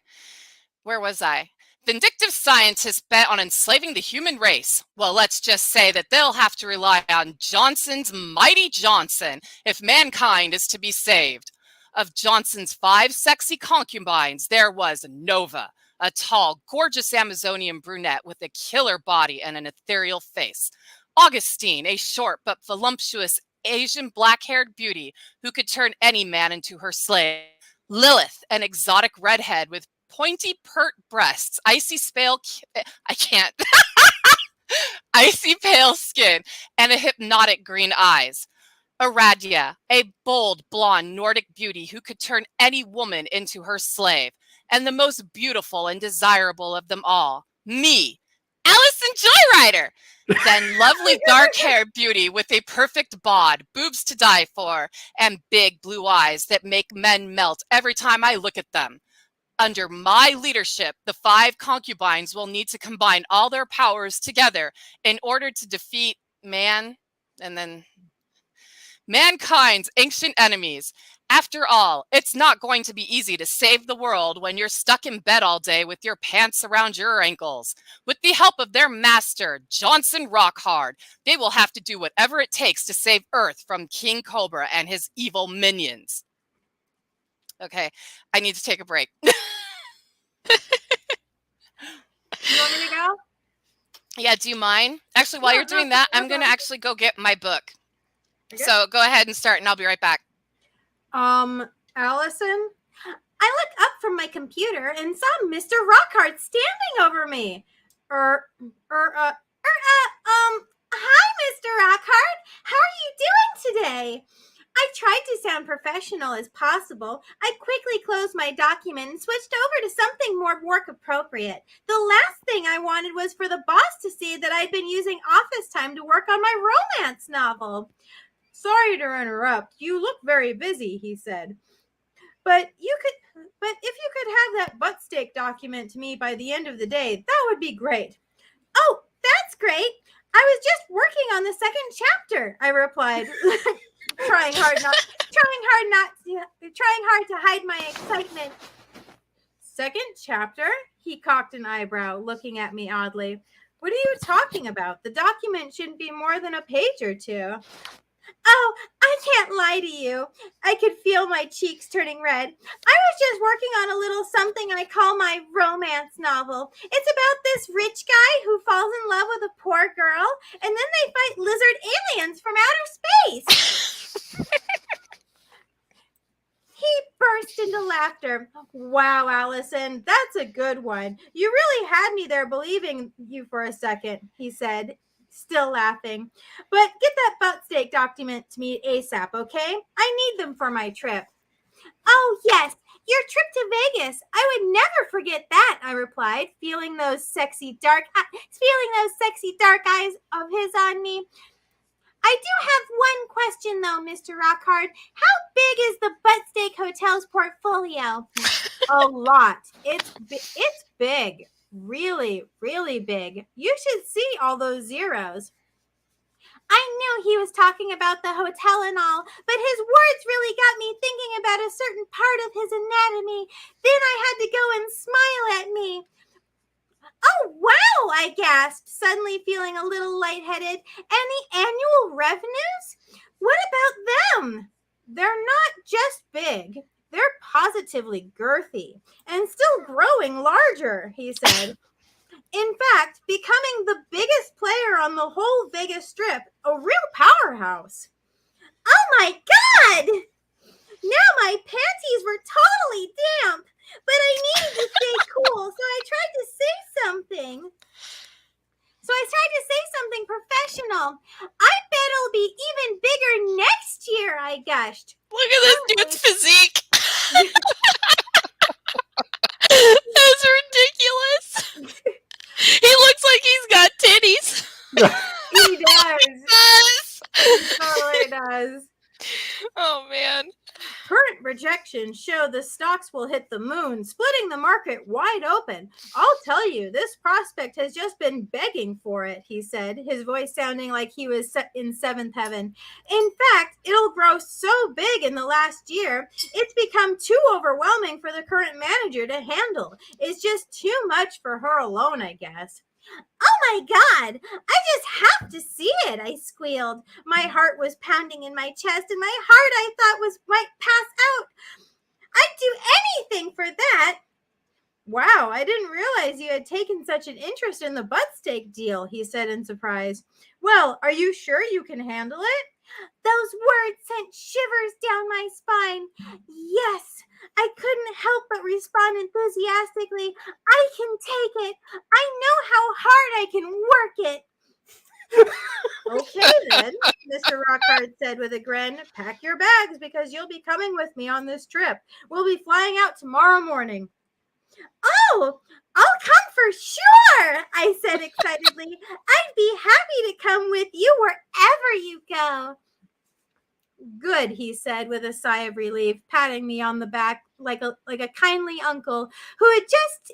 where was I? Vindictive scientists bent on enslaving the human race. Well, let's just say that they'll have to rely on Johnson's mighty Johnson if mankind is to be saved. Of Johnson's 5 sexy concubines, there was Nova, a tall, gorgeous Amazonian brunette with a killer body and an ethereal face. Augustine, a short but voluptuous Asian black-haired beauty who could turn any man into her slave. Lilith, an exotic redhead with pointy pert breasts, icy pale icy pale skin, and a hypnotic green eyes. Aradia, a bold blonde Nordic beauty who could turn any woman into her slave. And the most beautiful and desirable of them all, me, Allison Joyrider. Then lovely dark-haired beauty with a perfect bod, boobs to die for, and big blue eyes that make men melt every time I look at them. Under my leadership, the 5 concubines will need to combine all their powers together in order to defeat mankind's ancient enemies. After all, it's not going to be easy to save the world when you're stuck in bed all day with your pants around your ankles. With the help of their master, Johnson Rockhard, they will have to do whatever it takes to save Earth from King Cobra and his evil minions. Okay, I need to take a break. You want me to go? Yeah, do you mind? Actually, while No, you're doing no, that, no I'm going to problem. actually go get my book. Okay. So go ahead and start, and I'll be right back. Allison, I looked up from my computer and saw Mr. Rockhart standing over me. Hi, Mr. Rockhart. How are you doing today? I tried to sound professional as possible. I quickly closed my document and switched over to something more work appropriate. The last thing I wanted was for the boss to see that I'd been using office time to work on my romance novel. Sorry to interrupt. You look very busy, he said. But if you could have that Buttsteak document to me by the end of the day, that would be great. Oh, that's great. I was just working on the second chapter, I replied, trying hard to hide my excitement. Second chapter? He cocked an eyebrow, looking at me oddly. What are you talking about? The document shouldn't be more than a page or two. Oh, I can't lie to you. I could feel my cheeks turning red. I was just working on a little something I call my romance novel. It's about this rich guy who falls in love with a poor girl, and then they fight lizard aliens from outer space. He burst into laughter. Wow, Allison, that's a good one. You really had me there believing you for a second, he said, still laughing. But get that Buttsteak document to me ASAP, okay? I need them for my trip. Oh, yes, your trip to Vegas. I would never forget that, I replied, feeling those sexy dark eyes of his on me. I do have one question, though, Mr. Rockhart. How big is the Buttsteak Hotel's portfolio? A lot. It's big. Really, really big. You should see all those zeros. I knew he was talking about the hotel and all, but his words really got me thinking about a certain part of his anatomy. Then I had to go and smile at me. Oh, wow, I gasped, suddenly feeling a little lightheaded. And the annual revenues? What about them? They're not just big. They're positively girthy and still growing larger, he said. In fact, becoming the biggest player on the whole Vegas Strip, a real powerhouse. Oh my God! Now my panties were totally damp, but I needed to stay cool, so I tried to say something. Professional. I bet it'll be even bigger next year, I gushed. Look at this dude's physique. That's ridiculous. He looks like he's got titties. He does. Yes. He totally does. Oh, man. Current projections show the stocks will hit the moon, splitting the market wide open. I'll tell you, this prospect has just been begging for it, he said, his voice sounding like he was in seventh heaven. In fact, it'll grow so big in the last year, it's become too overwhelming for the current manager to handle. It's just too much for her alone, I guess. Oh my God, I just have to see it, I squealed. My heart was pounding in my chest, and my heart I thought might pass out. I'd do anything for that. Wow, I didn't realize you had taken such an interest in the Buttsteak deal, he said in surprise. Well, are you sure you can handle it? Those words sent shivers down my spine. Yes, I couldn't help but respond enthusiastically. I can take it. I know how hard I can work it. Okay, then, Mr. Rockhart said with a grin. Pack your bags because you'll be coming with me on this trip. We'll be flying out tomorrow morning. Oh, I'll come for sure, I said excitedly. I'd be happy to come with you wherever you go. Good, he said with a sigh of relief, patting me on the back like a kindly uncle who had just...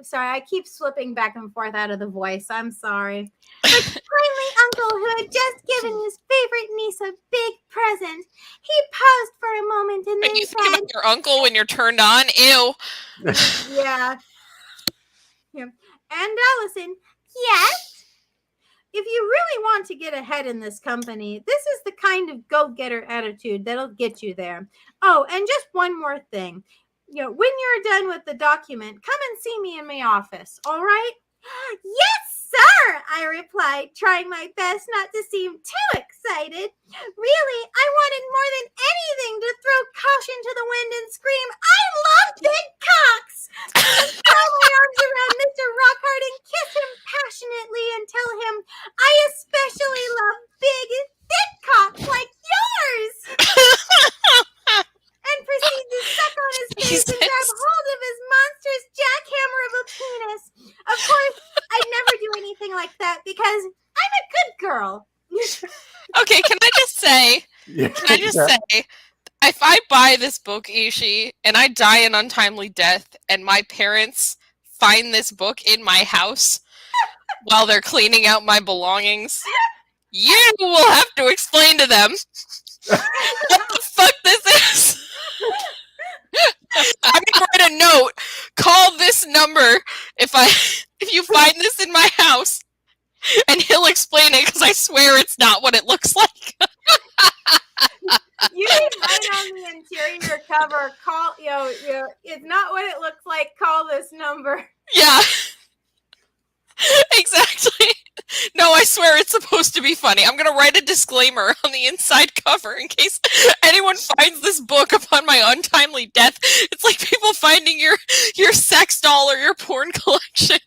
Sorry, I keep slipping back and forth out of the voice. I'm sorry. Like a kindly uncle who had just given his favorite niece a big present. He paused for a moment and then You think said... about your uncle when you're turned on? Ew. Yeah. And Allison, yes? If you really want to get ahead in this company, this is the kind of go-getter attitude that'll get you there. Oh, and just one more thing. When you're done with the document, come and see me in my office, all right? Yes, sir, I replied, trying my best not to seem too excited. Really, I wanted more than anything to throw caution to the wind and scream, I love big cocks! Throw my arms around Mr. Rockhart and kiss him passionately and tell him, I especially love big, thick cocks like yours! And proceed to suck on his face and grab hold of his monstrous jackhammer of a penis. Of course, I'd never do anything like that because I'm a good girl. Okay, can I just say, if I buy this book, Ishi, and I die an untimely death, and my parents find this book in my house while they're cleaning out my belongings, you will have to explain to them what the fuck this is. I'm gonna write a note. Call this number if you find this in my house, and he'll explain it because I swear it's not what it looks like. You need mine on the interior cover. Call it's not what it looks like. Call this number. Yeah. Exactly. No, I swear it's supposed to be funny. I'm going to write a disclaimer on the inside cover in case anyone finds this book upon my untimely death. It's like people finding your sex doll or your porn collection.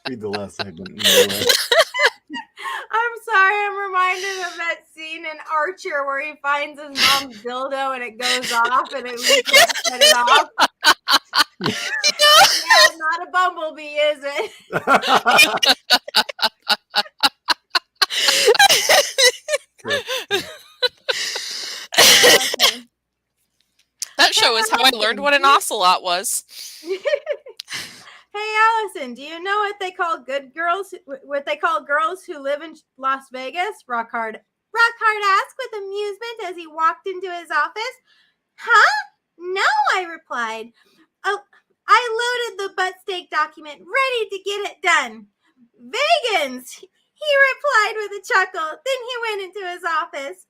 Read the last segment. I'm sorry, I'm reminded of that scene in Archer where he finds his mom's dildo and it goes off and it can't set it off. Yeah, not a bumblebee, is it? That show is how I learned what an ocelot was. Hey, Allison, do you know what they call girls who live in Las Vegas? Rockhart asked with amusement as he walked into his office. Huh? No, I replied. Oh, I loaded the Buttsteak document, ready to get it done. Vegans, he replied with a chuckle. Then he went into his office.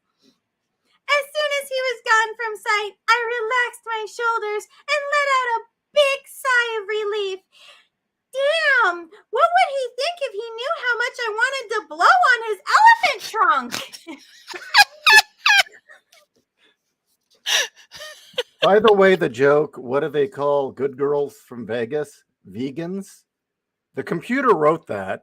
As soon as he was gone from sight, I relaxed my shoulders and let out a big sigh of relief. Damn, what would he think if he knew how much I wanted to blow on his elephant trunk? By the way, the joke, what do they call good girls from Vegas? Vegans? The computer wrote that.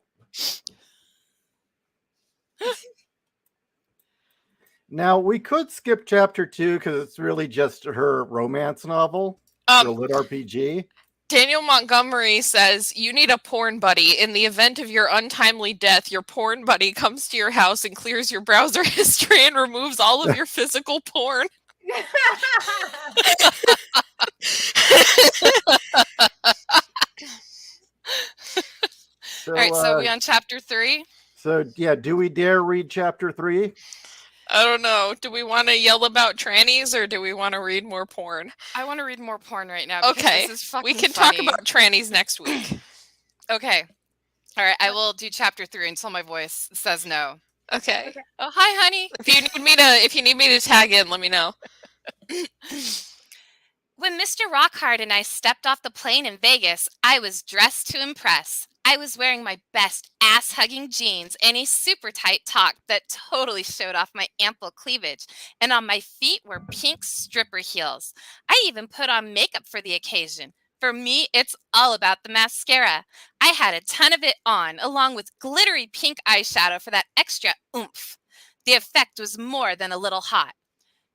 Now, we could skip chapter 2 because it's really just her romance novel, her lit RPG. Daniel Montgomery says, you need a porn buddy. In the event of your untimely death, your porn buddy comes to your house and clears your browser history and removes all of your physical porn. All right, so we on chapter 3? So, yeah, do we dare read chapter 3? I don't know. Do we want to yell about trannies or do we want to read more porn? I want to read more porn right now. Okay, this is fucking we can funny. talk about trannies next week. Okay. All right, I will do chapter 3 until my voice says no. Okay. Oh, hi, honey. If you need me to tag in, let me know. When Mr. Rockhart and I stepped off the plane in Vegas, I was dressed to impress. I was wearing my best ass-hugging jeans and a super tight top that totally showed off my ample cleavage, and on my feet were pink stripper heels. I even put on makeup for the occasion. For me, it's all about the mascara. I had a ton of it on, along with glittery pink eyeshadow for that extra oomph. The effect was more than a little hot.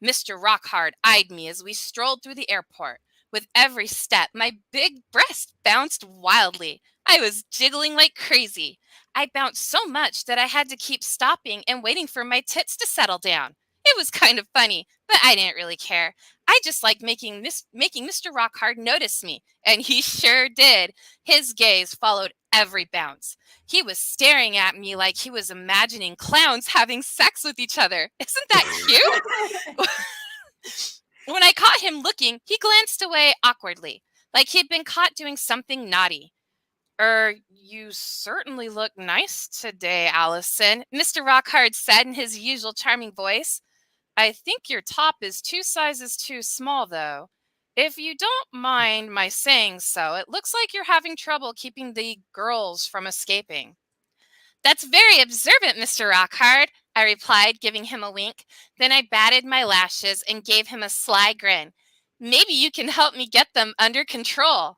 Mr. Rockhart eyed me as we strolled through the airport. With every step, my big breast bounced wildly. I was jiggling like crazy. I bounced so much that I had to keep stopping and waiting for my tits to settle down. It was kind of funny, but I didn't really care. I just liked making Mr. Rockhart notice me, and he sure did. His gaze followed every bounce. He was staring at me like he was imagining clowns having sex with each other. Isn't that cute? When I caught him looking, he glanced away awkwardly, like he'd been caught doing something naughty. You certainly look nice today, Allison, Mr. Rockhart said in his usual charming voice. I think your top is 2 sizes too small, though. If you don't mind my saying so, it looks like you're having trouble keeping the girls from escaping. That's very observant, Mr. Rockhard, I replied, giving him a wink. Then I batted my lashes and gave him a sly grin. Maybe you can help me get them under control.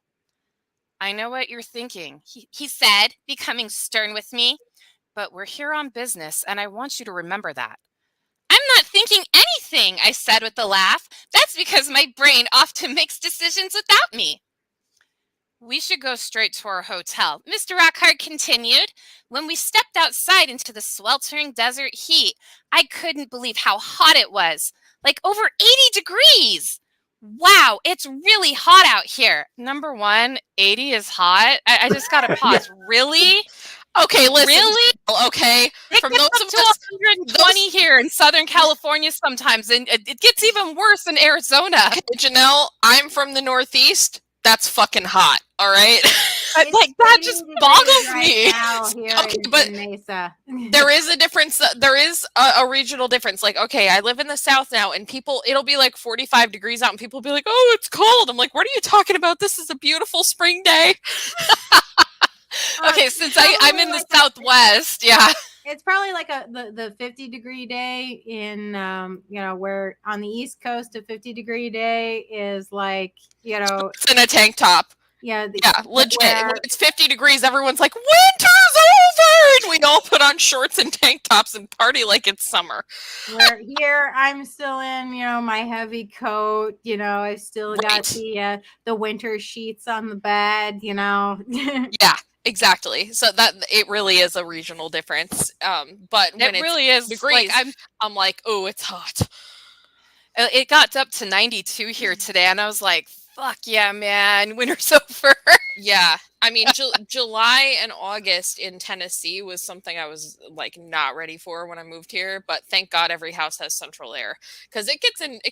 I know what you're thinking, he said, becoming stern with me. But we're here on business, and I want you to remember that. I'm not thinking anything, I said with a laugh. That's because my brain often makes decisions without me. We should go straight to our hotel, Mr. Rockhart continued. When we stepped outside into the sweltering desert heat, I couldn't believe how hot it was. Like over 80 degrees. Wow, it's really hot out here. Number one, 80 is hot. I just got to pause. Really? Okay, listen. Really? Okay, It from gets those up of to us, 120 here in Southern California sometimes, and it gets even worse in Arizona. Janelle, I'm from the Northeast. That's fucking hot. All right. Like that just boggles me. Now here Okay, in but Mesa. There is a difference. There is a regional difference. Like, okay, I live in the South now, and it'll be like 45 degrees out, and people will be like, "Oh, it's cold." I'm like, "What are you talking about? This is a beautiful spring day." Okay, since I'm in the Southwest, yeah. It's probably like the 50-degree day in where on the East Coast a 50-degree day is like It's in a tank top. yeah Legit. where- When it's 50 degrees, everyone's like, "Winter's over!" And we all put on shorts and tank tops and party like it's summer. Where here I'm still in my heavy coat. I still got Right. the winter sheets on the bed. Yeah. Exactly. So that it really is a regional difference. But when It really is. degrees, Like I'm like, oh, it's hot. it got up to 92 here today, and I was like, "Fuck yeah, man! Winter's over." Yeah. I mean, July and August in Tennessee was something I was like not ready for when I moved here. But thank God every house has central air, because it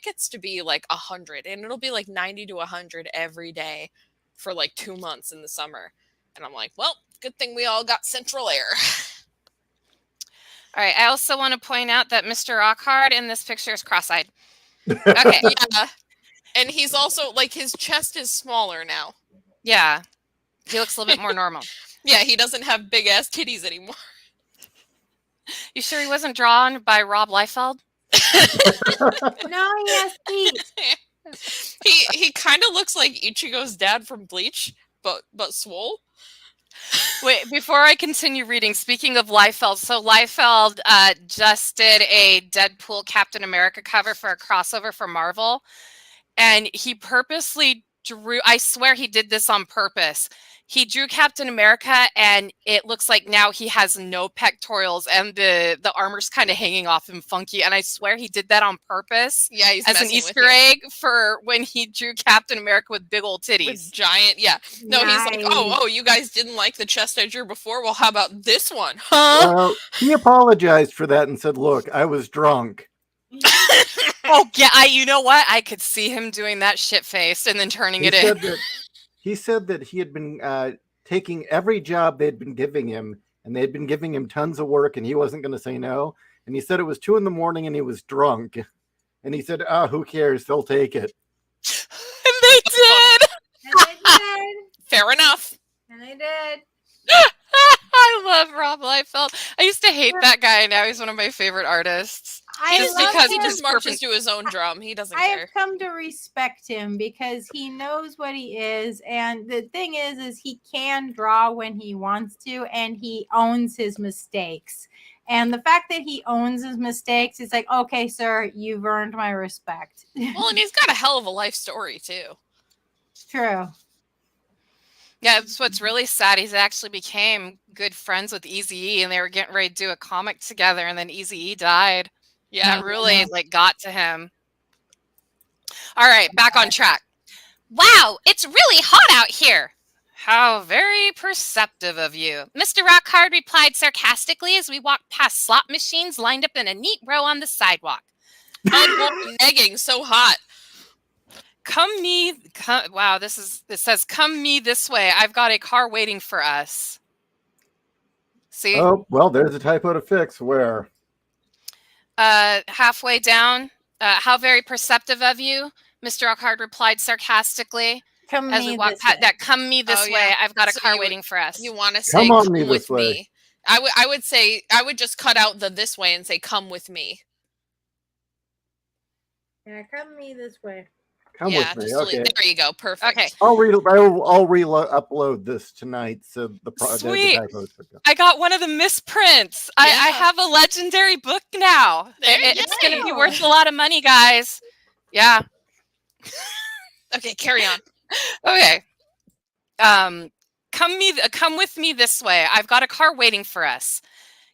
gets to be like 100, and it'll be like 90 to 100 every day for like 2 months in the summer. And I'm like, well, good thing we all got central air. All right. I also want to point out that Mr. Rockhard in this picture is cross-eyed. Okay. Yeah. And he's also like his chest is smaller now. Yeah. He looks a little bit more normal. Yeah, he doesn't have big ass titties anymore. You sure he wasn't drawn by Rob Liefeld? No, he has feet. He kind of looks like Ichigo's dad from Bleach, but swole. Wait, before I continue reading, speaking of Liefeld, so Liefeld just did a Deadpool Captain America cover for a crossover for Marvel, and he purposely drew, I swear he did this on purpose. He drew Captain America, and it looks like now he has no pectorals, and the armor's kind of hanging off him funky, and I swear he did that on purpose. Yeah, he's as an messing with Easter you. egg for when he drew Captain America with big old titties. With giant, yeah. No, he's like, oh, you guys didn't like the chest I drew before? Well, how about this one? Huh? Well, he apologized for that and said, "Look, I was drunk." Oh yeah, you know what? I could see him doing that shit face and then turning He it in. said that he said that he had been taking every job they'd been giving him, and they'd been giving him tons of work, and he wasn't going to say no. And he said it was 2 a.m. and he was drunk, and he said, who cares? They'll take it." And they did. And they did. Fair enough. And they did. I love Rob Liefeld. I used to hate that guy, and now he's one of my favorite artists. I Just love because he him. just marches perfect. to his own drum. He doesn't I care. have come to respect him because he knows what he is, and the thing is he can draw when he wants to, and he owns his mistakes. And the fact that he owns his mistakes, it's like, okay, sir, you've earned my respect. Well, and he's got a hell of a life story too. It's true. Yeah, that's what's really sad. He's actually became good friends with Eazy-E, and they were getting ready to do a comic together, and then Eazy-E died. Yeah, That really got to him. All right, back on track. Wow, it's really hot out here. How very perceptive of you, Mr. Rockhard replied sarcastically as we walked past slot machines lined up in a neat row on the sidewalk. Negging, so hot. Wow, it says come me this way. I've got a car waiting for us. See? Oh, well, there's a typo to fix. Where? Halfway down. How very perceptive of you. Mr. Rockhard replied sarcastically Come as we me walked this past. way. That come me this Oh, way. yeah. I've got a So car you- waiting for us. You want to say Come on come me with this way. me. I would say I would just cut out the this way and say come with me. Yeah, come me this way. Come yeah, with me. just Okay. there you go. Perfect. Okay. I'll upload this tonight so the Sweet. typos are gone. I got one of the misprints. I Yeah. have a legendary book now. There you It's going to be go. worth a lot of money, guys. Yeah. Okay, carry on. Okay. Come with me this way. I've got a car waiting for us.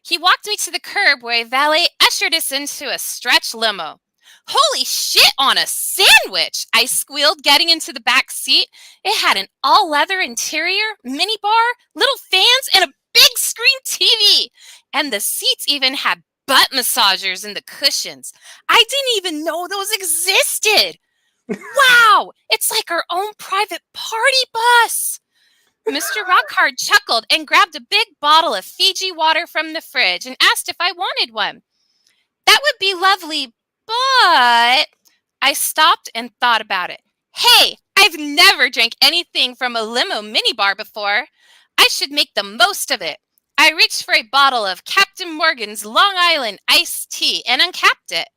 He walked me to the curb where a valet ushered us into a stretch limo. Holy shit on a sandwich! I squealed, getting into the back seat. It had an all-leather interior, minibar, little fans, and a big screen TV. And the seats even had butt massagers in the cushions. I didn't even know those existed. Wow! It's like our own private party bus. Mr. Rockhard chuckled and grabbed a big bottle of Fiji water from the fridge and asked if I wanted one. That would be lovely, but I stopped and thought about it. Hey, I've never drank anything from a limo minibar before. I should make the most of it. I reached for a bottle of Captain Morgan's Long Island iced tea and uncapped it.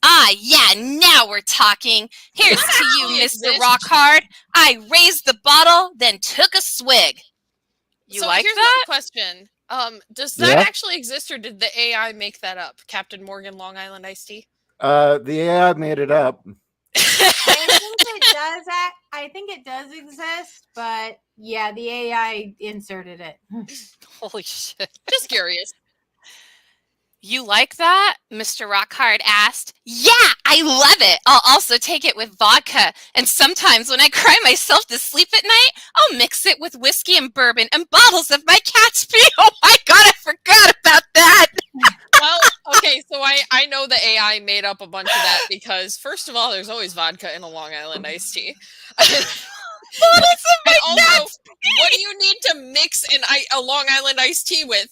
Ah, yeah, now we're talking. Here's to you, Really Mr. exist? Rockhard. I raised the bottle, then took a swig. You so like here's that? my question. Does that Yeah. actually exist, or did the AI make that up? Captain Morgan Long Island iced tea? The AI made it up. I think it does exist, but yeah, the AI inserted it. Holy shit. Just curious. You like that? Mr. Rockhard asked. Yeah, I love it. I'll also take it with vodka. And sometimes when I cry myself to sleep at night, I'll mix it with whiskey and bourbon and bottles of my cat's pee. Oh my God, I forgot about that. Well, okay, so I know the AI made up a bunch of that because, first of all, there's always vodka in a Long Island iced tea. And also, what do you need to mix a Long Island iced tea with?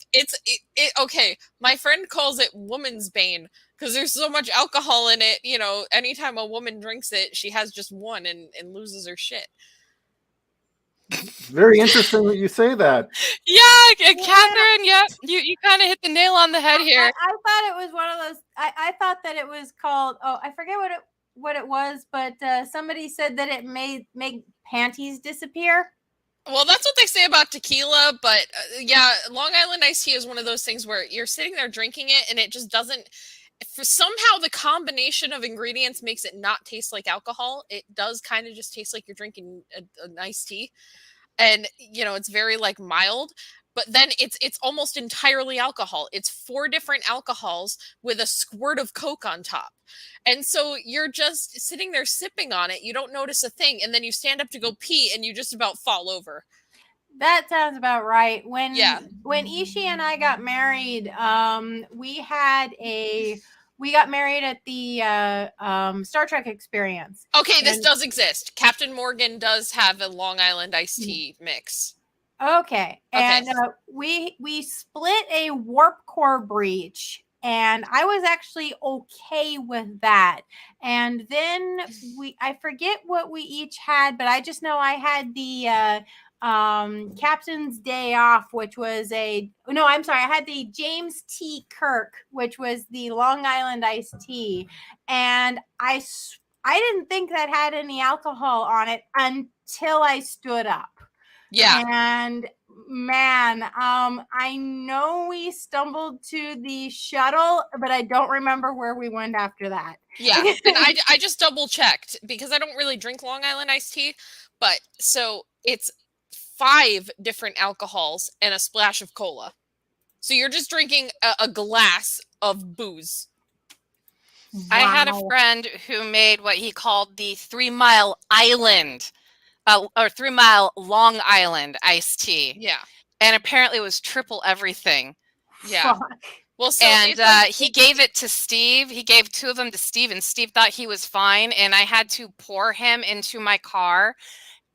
Okay. My friend calls it woman's bane because there's so much alcohol in it. You know, anytime a woman drinks it, she has just one and loses her shit. Very interesting that you say that. Yeah, Catherine, yeah, you kind of hit the nail on the head here. I thought it was one of those. I thought that it was called. Oh, I forget what it was, but somebody said that it make panties disappear. Well, that's what they say about tequila, but yeah, Long Island iced tea is one of those things where you're sitting there drinking it and it just doesn't. For somehow the combination of ingredients makes it not taste like alcohol. It does kind of just taste like you're drinking an iced tea, and you know it's very like mild. But then it's almost entirely alcohol. It's 4 different alcohols with a squirt of Coke on top. And so you're just sitting there sipping on it. You don't notice a thing. And then you stand up to go pee and you just about fall over. That sounds about right. When Yeah. Ishii and I got married, we got married at the Star Trek experience. Okay, this And- does exist. Captain Morgan does have a Long Island iced tea mix. Okay. And we split a warp core breach, and I was actually okay with that. And then I forget what we each had, but I just know I had the Captain's Day Off, which was I had the James T. Kirk, which was the Long Island iced tea, and I didn't think that had any alcohol on it until I stood up. Yeah. And man, I know we stumbled to the shuttle, but I don't remember where we went after that. Yeah. And I just double checked because I don't really drink Long Island iced tea. But so it's 5 different alcohols and a splash of cola. So you're just drinking a glass of booze. I had a friend who made what he called the 3 Mile Island. Or 3 Mile Long Island iced tea. Yeah. And apparently it was triple everything. Yeah. Well, so he gave it to Steve. He gave 2 of them to Steve, and Steve thought he was fine. And I had to pour him into my car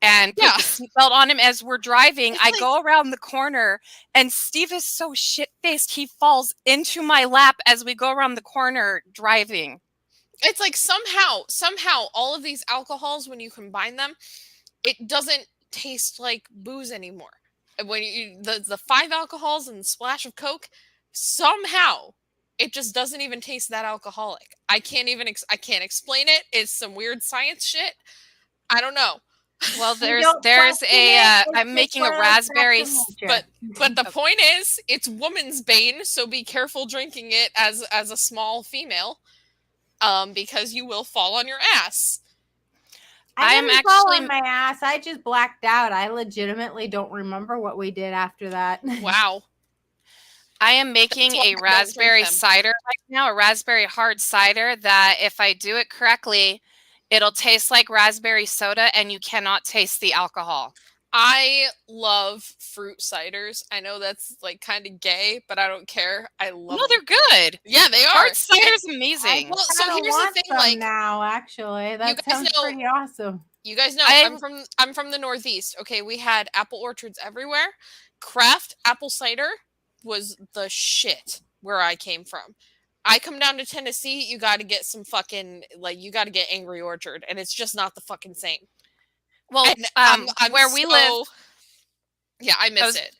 and put the seatbelt on him as we're driving. I go around the corner, and Steve is so shit-faced. He falls into my lap as we go around the corner driving. It's like somehow all of these alcohols, when you combine them, it doesn't taste like booze anymore. When you the 5 alcohols and splash of Coke, somehow it just doesn't even taste that alcoholic. I can't even I can't explain it. It's some weird science shit. I don't know. Well, You there's don't there's question a it. It's I'm just making one a of those facts raspberry of But nature. the point is, it's woman's bane, so be careful drinking it as a small female, because you will fall on your ass. I I'm didn't fall actually on my ass. I just blacked out. I legitimately don't remember what we did after that. Wow. I am making why I a don't drink raspberry them. cider right now, a raspberry hard cider that if I do it correctly, it'll taste like raspberry soda and you cannot taste the alcohol. I love fruit ciders. I know that's like kind of gay, but I don't care. I love No, them. they're good. Yeah, they are. Hard cider's I amazing. Well, so kind of here's the want thing, some like, now. Actually, that guys sounds know- pretty awesome. You guys know I- I'm from the Northeast. Okay, we had apple orchards everywhere. Craft apple cider was the shit where I came from. I come down to Tennessee, you got to get some fucking, like, you got to get Angry Orchard, and it's just not the fucking same. Well, And I'm where we live, yeah, I miss it.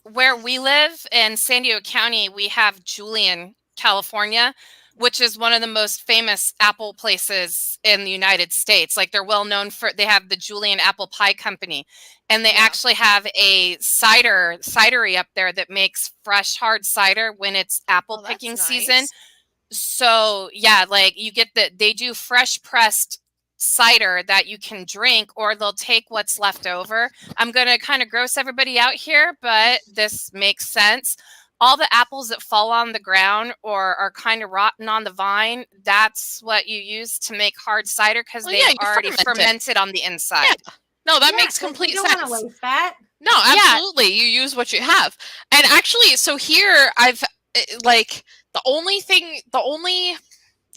where we live in San Diego County, we have Julian, California, which is one of the most famous apple places in the United States. Like they're well known for, they have the Julian Apple Pie Company, and they Yeah. actually have a cidery up there that makes fresh hard cider when it's apple Oh, that's picking nice. season. So yeah, like you get they do fresh pressed cider that you can drink, or they'll take what's left over. I'm going to kind of gross everybody out here, but this makes sense. All the apples that fall on the ground or are kind of rotten on the vine, that's what you use to make hard cider because Well, they've yeah, you already ferment it. fermented on the inside. Yeah. No, that Yeah, makes 'cause complete you don't sense. want to waste that. No, absolutely. You use what you have. And actually, so here I've like the only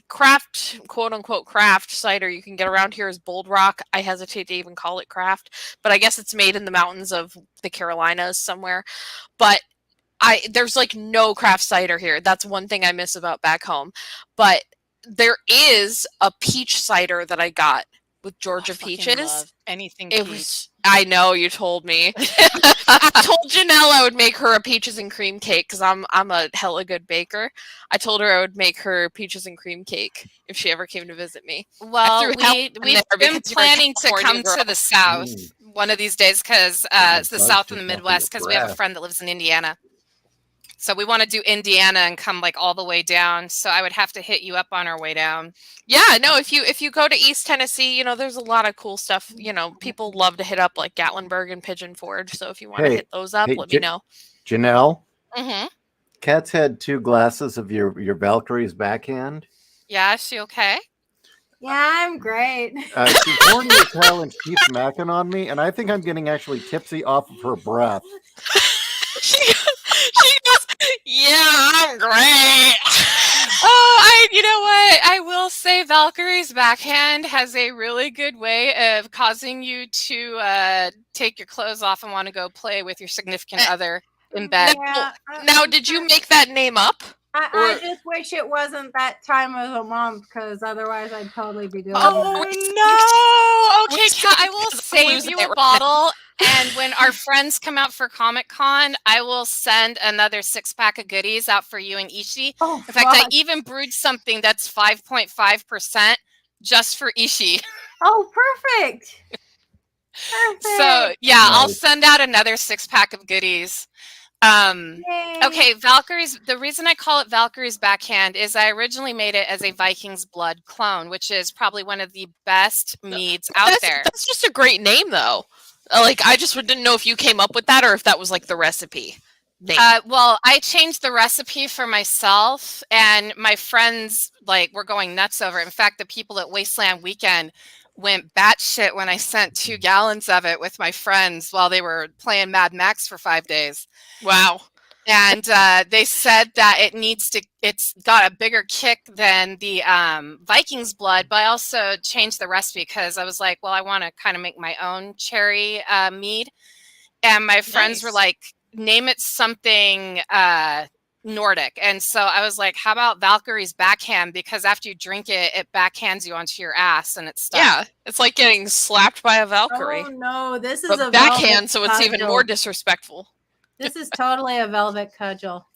craft, quote unquote craft cider you can get around here is Bold Rock. I hesitate to even call it craft, but I guess it's made in the mountains of the Carolinas somewhere. But there's like no craft cider here. That's one thing I miss about back home. But there is a peach cider that I got with Georgia peaches. Anything It peach. was, I know, you told me. I told Janelle I would make her a peaches and cream cake because I'm a hella good baker. I told her I would make her peaches and cream cake if she ever came to visit me. Well, hell we've in been there because you're a planning to California come to girl. the South Mm. one of these days because Yeah, it's the buzz South and the just off of Midwest your because we have a breath. friend that lives in Indiana. So we want to do Indiana and come like all the way down. So I would have to hit you up on our way down. Yeah, no, if you go to East Tennessee, there's a lot of cool stuff. People love to hit up like Gatlinburg and Pigeon Forge. So if you want to hit those up, let me know. Janelle, Mm-hmm. Kat's had 2 glasses of your Valkyrie's backhand. Yeah, is she okay? Yeah, I'm great. She's horny as hell and keeps macking on me, and I think I'm getting actually tipsy off of her breath. she goes, yeah, I'm great. Oh, you know what? I will say Valkyrie's backhand has a really good way of causing you to take your clothes off and want to go play with your significant other in bed. Yeah, Now, did you make that name up? I just wish it wasn't that time of the month because otherwise I'd totally be doing Oh that. no! Okay, Kat, I will save losing you it a right bottle, and when our friends come out for Comic Con, I will send another 6-pack of goodies out for you and Ishi. Oh, In fact, I fuck. even brewed something that's 5.5% just for Ishi. Oh, perfect. Perfect. So yeah, I'll Nice. send out another 6-pack of goodies. Yay. Okay, Valkyrie's, the reason I call it Valkyrie's backhand is I originally made it as a Viking's Blood clone, which is probably one of the best meads out there. That's just a great name, though. Like, I just didn't know if you came up with that or if that was like the recipe name. Well, I changed the recipe for myself, and my friends were going nuts over it. In fact, the people at Wasteland Weekend went batshit when I sent 2 gallons of it with my friends while they were playing Mad Max for 5 days. Wow. And they said that it's got a bigger kick than the Viking's Blood, but I also changed the recipe because I was like, well, I want to kind of make my own cherry mead. And my friends were Nice. like, name it something Nordic. And so I was like, how about Valkyrie's backhand? Because after you drink it, it backhands you onto your ass and it's stuck. Yeah, it's like getting slapped by a Valkyrie. Oh no, this is But a backhand, velvet so it's even cudgel. more disrespectful. This is totally a velvet cudgel.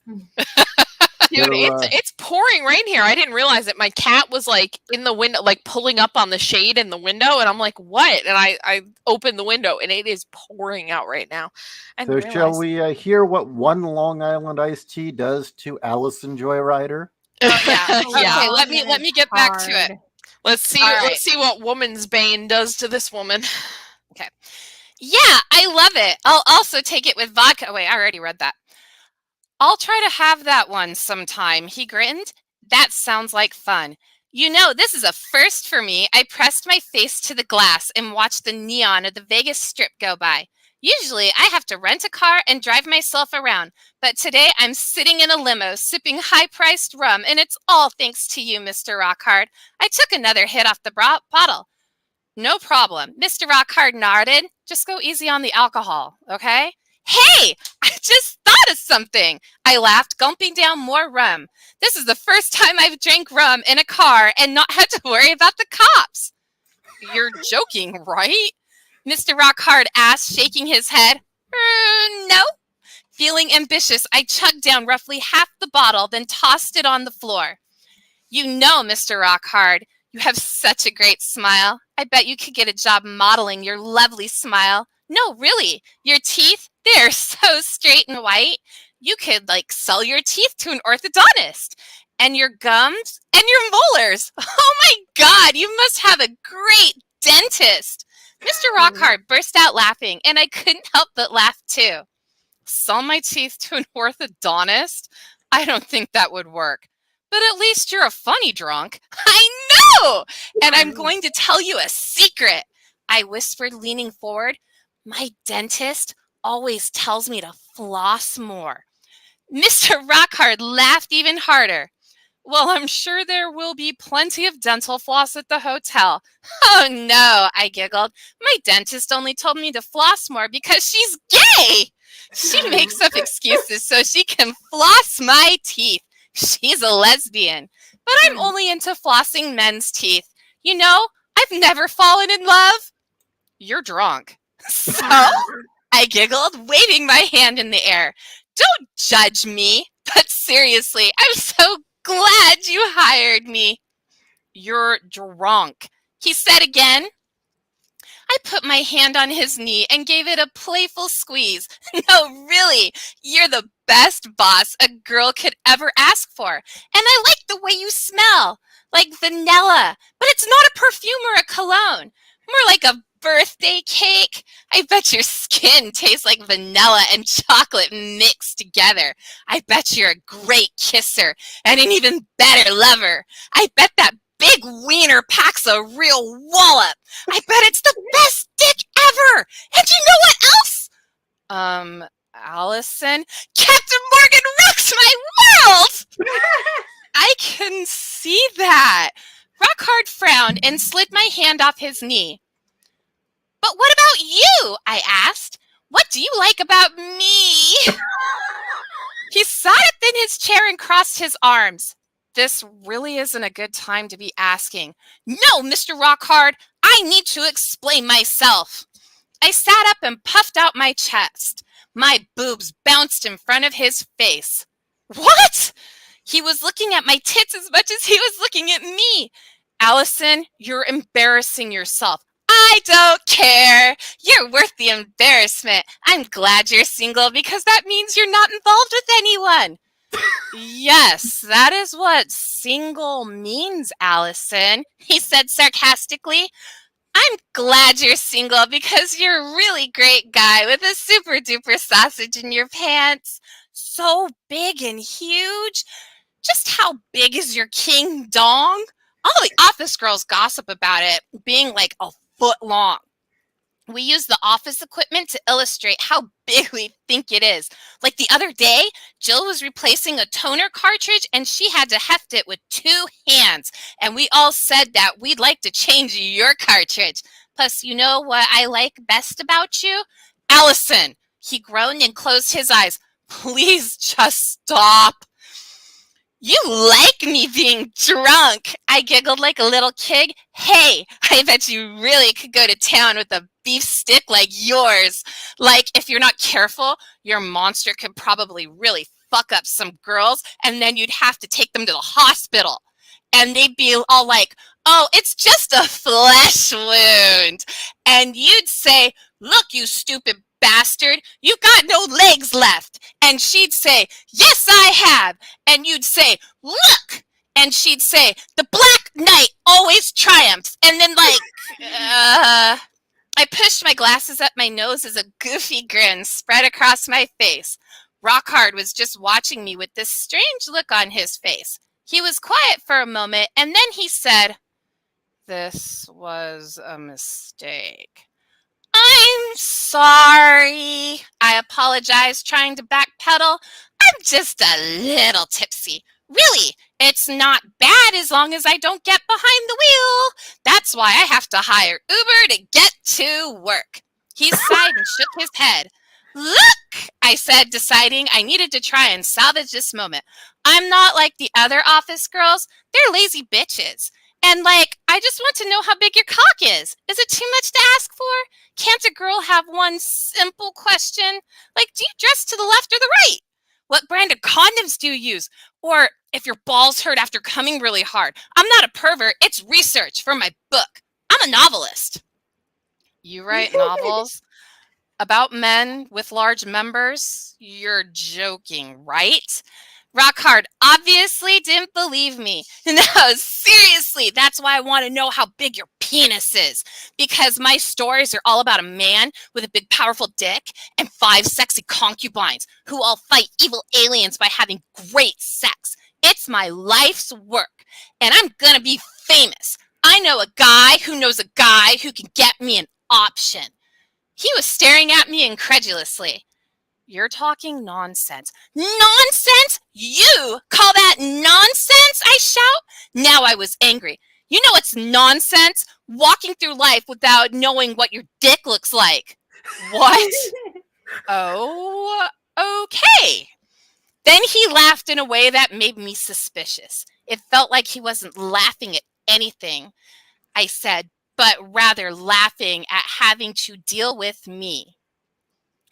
Dude, So, it's pouring rain here. I didn't realize it. My cat was like in the window, like pulling up on the shade in the window, and I'm like, "What?" And I opened the window, and it is pouring out right now. I So didn't shall realize. we hear what one Long Island iced tea does to Allison Joyrider? Yeah. Yeah. Okay, let me get back to it. Let's see. All right. Let's see what woman's bane does to this woman. Yeah, I love it. I'll also take it with vodka. Oh, wait, I already read that. I'll try to have that one sometime. He grinned. That sounds like fun. You know, this is a first for me. I pressed my face to the glass and watched the neon of the Vegas Strip go by. Usually, I have to rent a car and drive myself around, but today I'm sitting in a limo sipping high-priced rum, and it's all thanks to you, Mr. Rockhard. I took another hit off the bottle. No problem. Mr. Rockhard nodded. Just go easy on the alcohol, okay? Hey, I just thought of something. I laughed, gulping down more rum. This is the first time I've drank rum in a car and not had to worry about the cops. You're joking, right? Mr. Rockhard asked, shaking his head. No. Feeling ambitious, I chugged down roughly half the bottle, then tossed it on the floor. You know, Mr. Rockhard, you have such a great smile. I bet you could get a job modeling your lovely smile. No, really, your teeth, they're so straight and white. You could like sell your teeth to an orthodontist. And your gums and your molars. Oh my God, you must have a great dentist. Mr. Rockhard burst out laughing, and I couldn't help but laugh too. Sell my teeth to an orthodontist? I don't think that would work. But at least you're a funny drunk. I know! And I'm going to tell you a secret. I whispered, leaning forward. My dentist always tells me to floss more. Mr. Rockhard laughed even harder. Well, I'm sure there will be plenty of dental floss at the hotel. Oh no, I giggled. My dentist only told me to floss more because she's gay. She makes up excuses so she can floss my teeth. She's a lesbian. But I'm only into flossing men's teeth. You know, I've never fallen in love. You're drunk. So, I giggled, waving my hand in the air. Don't judge me. But seriously, I'm so glad you hired me. You're drunk, he said again. I put my hand on his knee and gave it a playful squeeze. No, really, you're the best boss a girl could ever ask for. And I like the way you smell, like vanilla. But it's not a perfume or a cologne. More like a birthday cake. I bet your skin tastes like vanilla and chocolate mixed together. I bet you're a great kisser and an even better lover. I bet that big wiener packs a real wallop. I bet it's the best dick ever. And you know what else? Allison, Captain Morgan rocks my world. I can see that. Rockhard frowned and slid my hand off his knee. But what about you? I asked. What do you like about me? He sat up in his chair and crossed his arms. This really isn't a good time to be asking. No, Mr. Rockhard, I need to explain myself. I sat up and puffed out my chest. My boobs bounced in front of his face. What? He was looking at my tits as much as he was looking at me. Allison, you're embarrassing yourself. I don't care. You're worth the embarrassment. I'm glad you're single because that means you're not involved with anyone. Yes, that is what single means, Allison, he said sarcastically. I'm glad you're single because you're a really great guy with a super duper sausage in your pants. So big and huge. Just how big is your king dong? All the office girls gossip about it being like a foot long. We use the office equipment to illustrate how big we think it is. Like the other day, Jill was replacing a toner cartridge and she had to heft it with 2 hands. And we all said that we'd like to change your cartridge. Plus, you know what I like best about you? Allison, he groaned and closed his eyes. Please just stop. You like me being drunk. I giggled like a little kid. Hey, I bet you really could go to town with a beef stick like yours. Like, if you're not careful, your monster could probably really fuck up some girls, and then you'd have to take them to the hospital. And they'd be all like, oh, it's just a flesh wound. And you'd say, look, you stupid bastard, you got no legs left. And she'd say, yes, I have. And you'd say, look. And she'd say, the Black Knight always triumphs. And then, like, I pushed my glasses up my nose as a goofy grin spread across my face. Rockhard was just watching me with this strange look on his face. He was quiet for a moment, and then he said, this was a mistake. I'm sorry. I apologized, trying to backpedal. I'm just a little tipsy. Really, it's not bad as long as I don't get behind the wheel. That's why I have to hire Uber to get to work. He sighed and shook his head. Look, I said, deciding I needed to try and salvage this moment. I'm not like the other office girls. They're lazy bitches. And, like, I just want to know how big your cock is. Is it too much to ask for? Can't a girl have one simple question? Like, do you dress to the left or the right? What brand of condoms do you use? Or if your balls hurt after coming really hard. I'm not a pervert. It's research for my book. I'm a novelist. You write novels about men with large members? You're joking, right? Rockhard obviously didn't believe me. No, seriously, that's why I want to know how big your penis is. Because my stories are all about a man with a big, powerful dick and 5 sexy concubines who all fight evil aliens by having great sex. It's my life's work, and I'm gonna be famous. I know a guy who knows a guy who can get me an option. He was staring at me incredulously. You're talking nonsense. Nonsense? You call that nonsense? I shout. Now I was angry. You know what's nonsense? Walking through life without knowing what your dick looks like. What? Oh, okay. Then he laughed in a way that made me suspicious. It felt like he wasn't laughing at anything I said, but rather laughing at having to deal with me.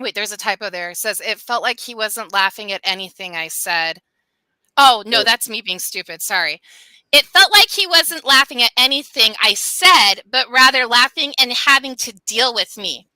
Wait, there's a typo there. It says, it felt like he wasn't laughing at anything I said. Oh, no, that's me being stupid. Sorry. It felt like he wasn't laughing at anything I said, but rather laughing and having to deal with me.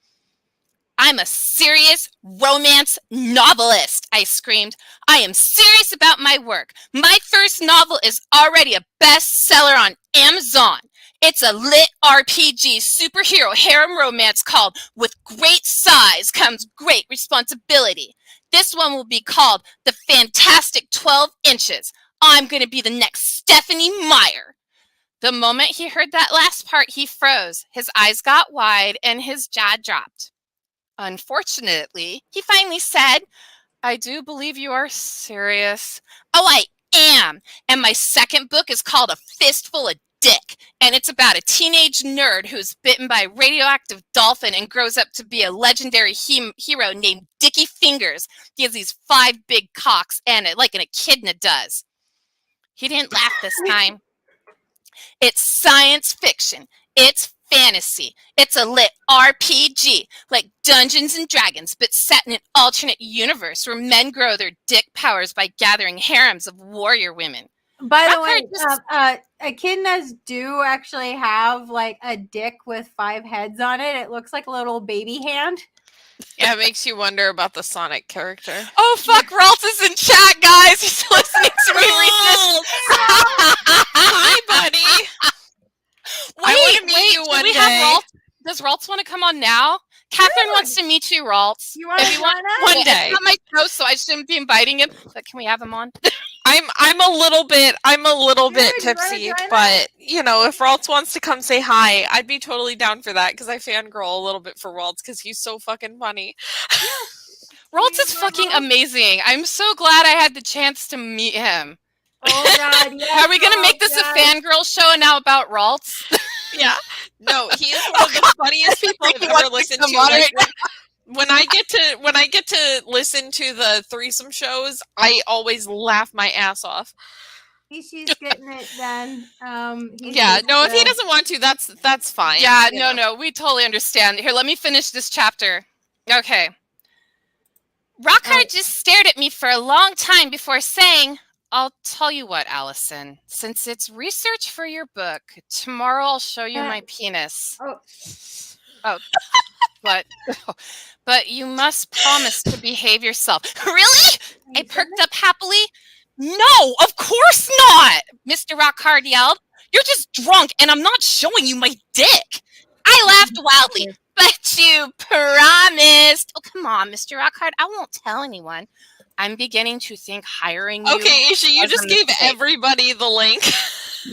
I'm a serious romance novelist, I screamed. I am serious about my work. My first novel is already a bestseller on Amazon. It's a lit RPG superhero harem romance called With Great Size Comes Great Responsibility. This one will be called The Fantastic 12 Inches. I'm going to be the next Stephanie Meyer. The moment he heard that last part, he froze. His eyes got wide and his jaw dropped. Unfortunately, he finally said, I do believe you are serious. Oh, I am. And my second book is called A Fistful of Dick. And it's about a teenage nerd who's bitten by a radioactive dolphin and grows up to be a legendary hero named Dickie Fingers. He has these 5 big cocks and like an echidna does. He didn't laugh this time. It's science fiction. It's fantasy. It's a lit RPG, like Dungeons and Dragons, but set in an alternate universe where men grow their dick powers by gathering harems of warrior women. By the way, echidnas do actually have like a dick with 5 heads on it. It looks like a little baby hand. Yeah, it makes you wonder about the Sonic character. Oh, fuck, Ralt is in chat, guys. He's listening to me read this. Hi, buddy. I want to meet you one day. Have Ralt? Does Raltz want to come on now? Catherine wants to meet you, Raltz. You want to one day? It's not my show, so I shouldn't be inviting him. But can we have him on? I'm a little bit tipsy, but you know, if Raltz wants to come say hi, I'd be totally down for that because I fangirl a little bit for Raltz because he's so fucking funny. Raltz is fucking amazing. I'm so glad I had the chance to meet him. Oh God! Yes, are we gonna make this a fangirl show now about Raltz? Yeah. No, he is one of the funniest people I've ever listened to. Like, when I get to listen to the threesome shows, I always laugh my ass off. She's getting it done. Yeah, no, if he doesn't want to, that's fine. Yeah, you know. no, we totally understand. Here, let me finish this chapter. Okay. Rockhart just stared at me for a long time before saying, I'll tell you what, Allison. Since it's research for your book, tomorrow I'll show you my penis. Oh, but you must promise to behave yourself. Really? I perked up happily. No, of course not, Mr. Rockhart yelled. You're just drunk and I'm not showing you my dick. I laughed wildly. But you promised. Oh, come on, Mr. Rockhart. I won't tell anyone. I'm beginning to think hiring you. Okay, Isha, you just gave everybody the link.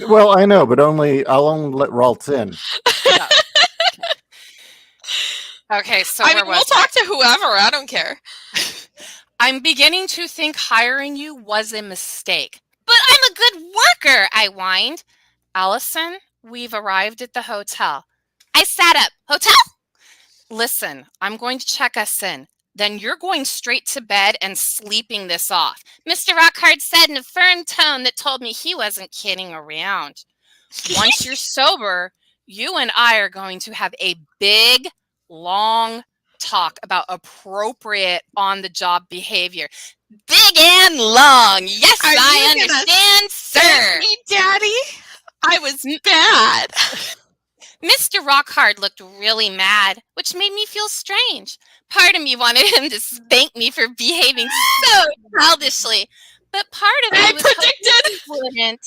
Well, I know, but I'll only let Raltz in. Okay, so I mean, we'll talk to whoever. I don't care. I'm beginning to think hiring you was a mistake. But I'm a good worker, I whined. Allison, we've arrived at the hotel. I sat up. Hotel? Listen, I'm going to check us in. Then you're going straight to bed and sleeping this off, Mr. Rockhart said in a firm tone that told me he wasn't kidding around. Once you're sober, you and I are going to have a big, long talk about appropriate on-the-job behavior. Big and long. Yes, I understand, sir. Me, Daddy? I was bad. Mr. Rockhart looked really mad, which made me feel strange. Part of me wanted him to spank me for behaving so childishly, but part of me was hoping he wouldn't.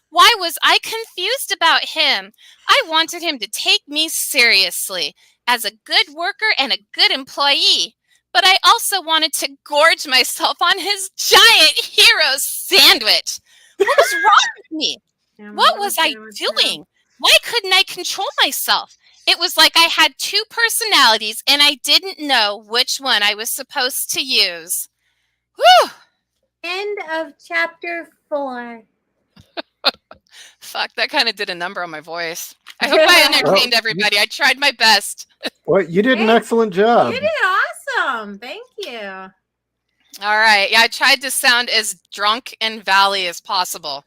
Why was I confused about him? I wanted him to take me seriously as a good worker and a good employee, but I also wanted to gorge myself on his giant hero sandwich. What was wrong with me? What was I doing? Why couldn't I control myself? It was like I had two personalities and I didn't know which one I was supposed to use. Whew! End of chapter 4. Fuck, that kind of did a number on my voice. I hope I entertained everybody. I tried my best. Well, you did an excellent job. You did awesome. Thank you. All right. Yeah, I tried to sound as drunk and valley as possible.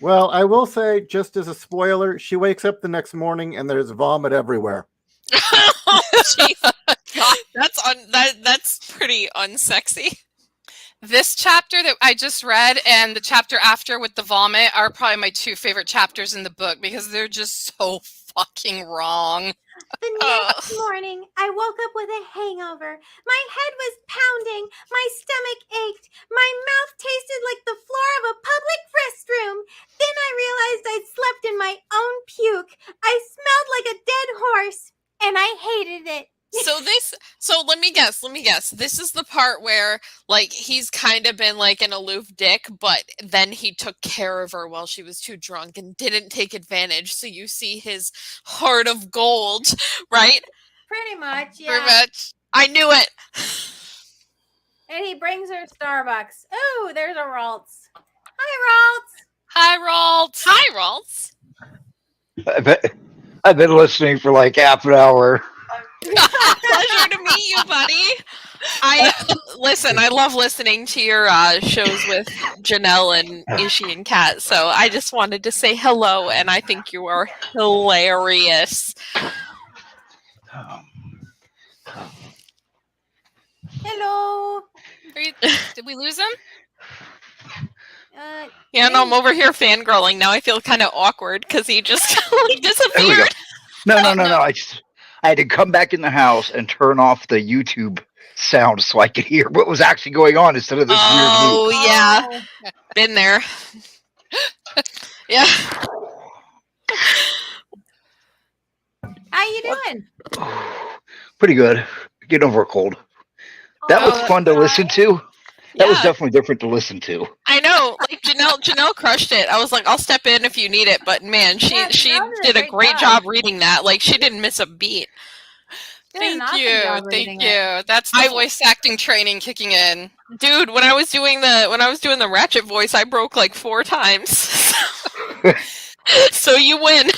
Well, I will say, just as a spoiler, she wakes up the next morning and there's vomit everywhere. Oh, jeez. God, that's pretty unsexy. This chapter that I just read and the chapter after with the vomit are probably my two favorite chapters in the book because they're just so fucking wrong. The next morning, I woke up with a hangover. My head was pounding. My stomach ached. My mouth tasted like the floor of a public restroom. Then I realized I'd slept in my own puke. I smelled like a dead horse, and I hated it. So let me guess. This is the part where, like, he's kind of been like an aloof dick, but then he took care of her while she was too drunk and didn't take advantage. So you see his heart of gold, right? Pretty much, yeah. Pretty much. I knew it. And he brings her Starbucks. Oh, there's a Raltz. Hi, Raltz. Hi, Raltz. Hi, Raltz. I've been listening for like half an hour. Pleasure to meet you, buddy. I love listening to your shows with Janelle and Ishi and Kat, so I just wanted to say hello, and I think you are hilarious. Hello. Did we lose him? Yeah, no, I'm over here fangirling. Now I feel kind of awkward because he just like, There we go. disappeared. No. I had to come back in the house and turn off the YouTube sound so I could hear what was actually going on instead of this weird loop. Oh, yeah. Been there. Yeah. How you doing? Pretty good. Getting over a cold. That was fun to listen to. That was definitely different to listen to. I know. Like Janelle crushed it. I was like, I'll step in if you need it, but man, she did a great job reading that. Like, she didn't miss a beat. Thank you. That's the voice acting training kicking in. Dude, when I was doing the Ratchet voice, I broke like 4 times. So you win.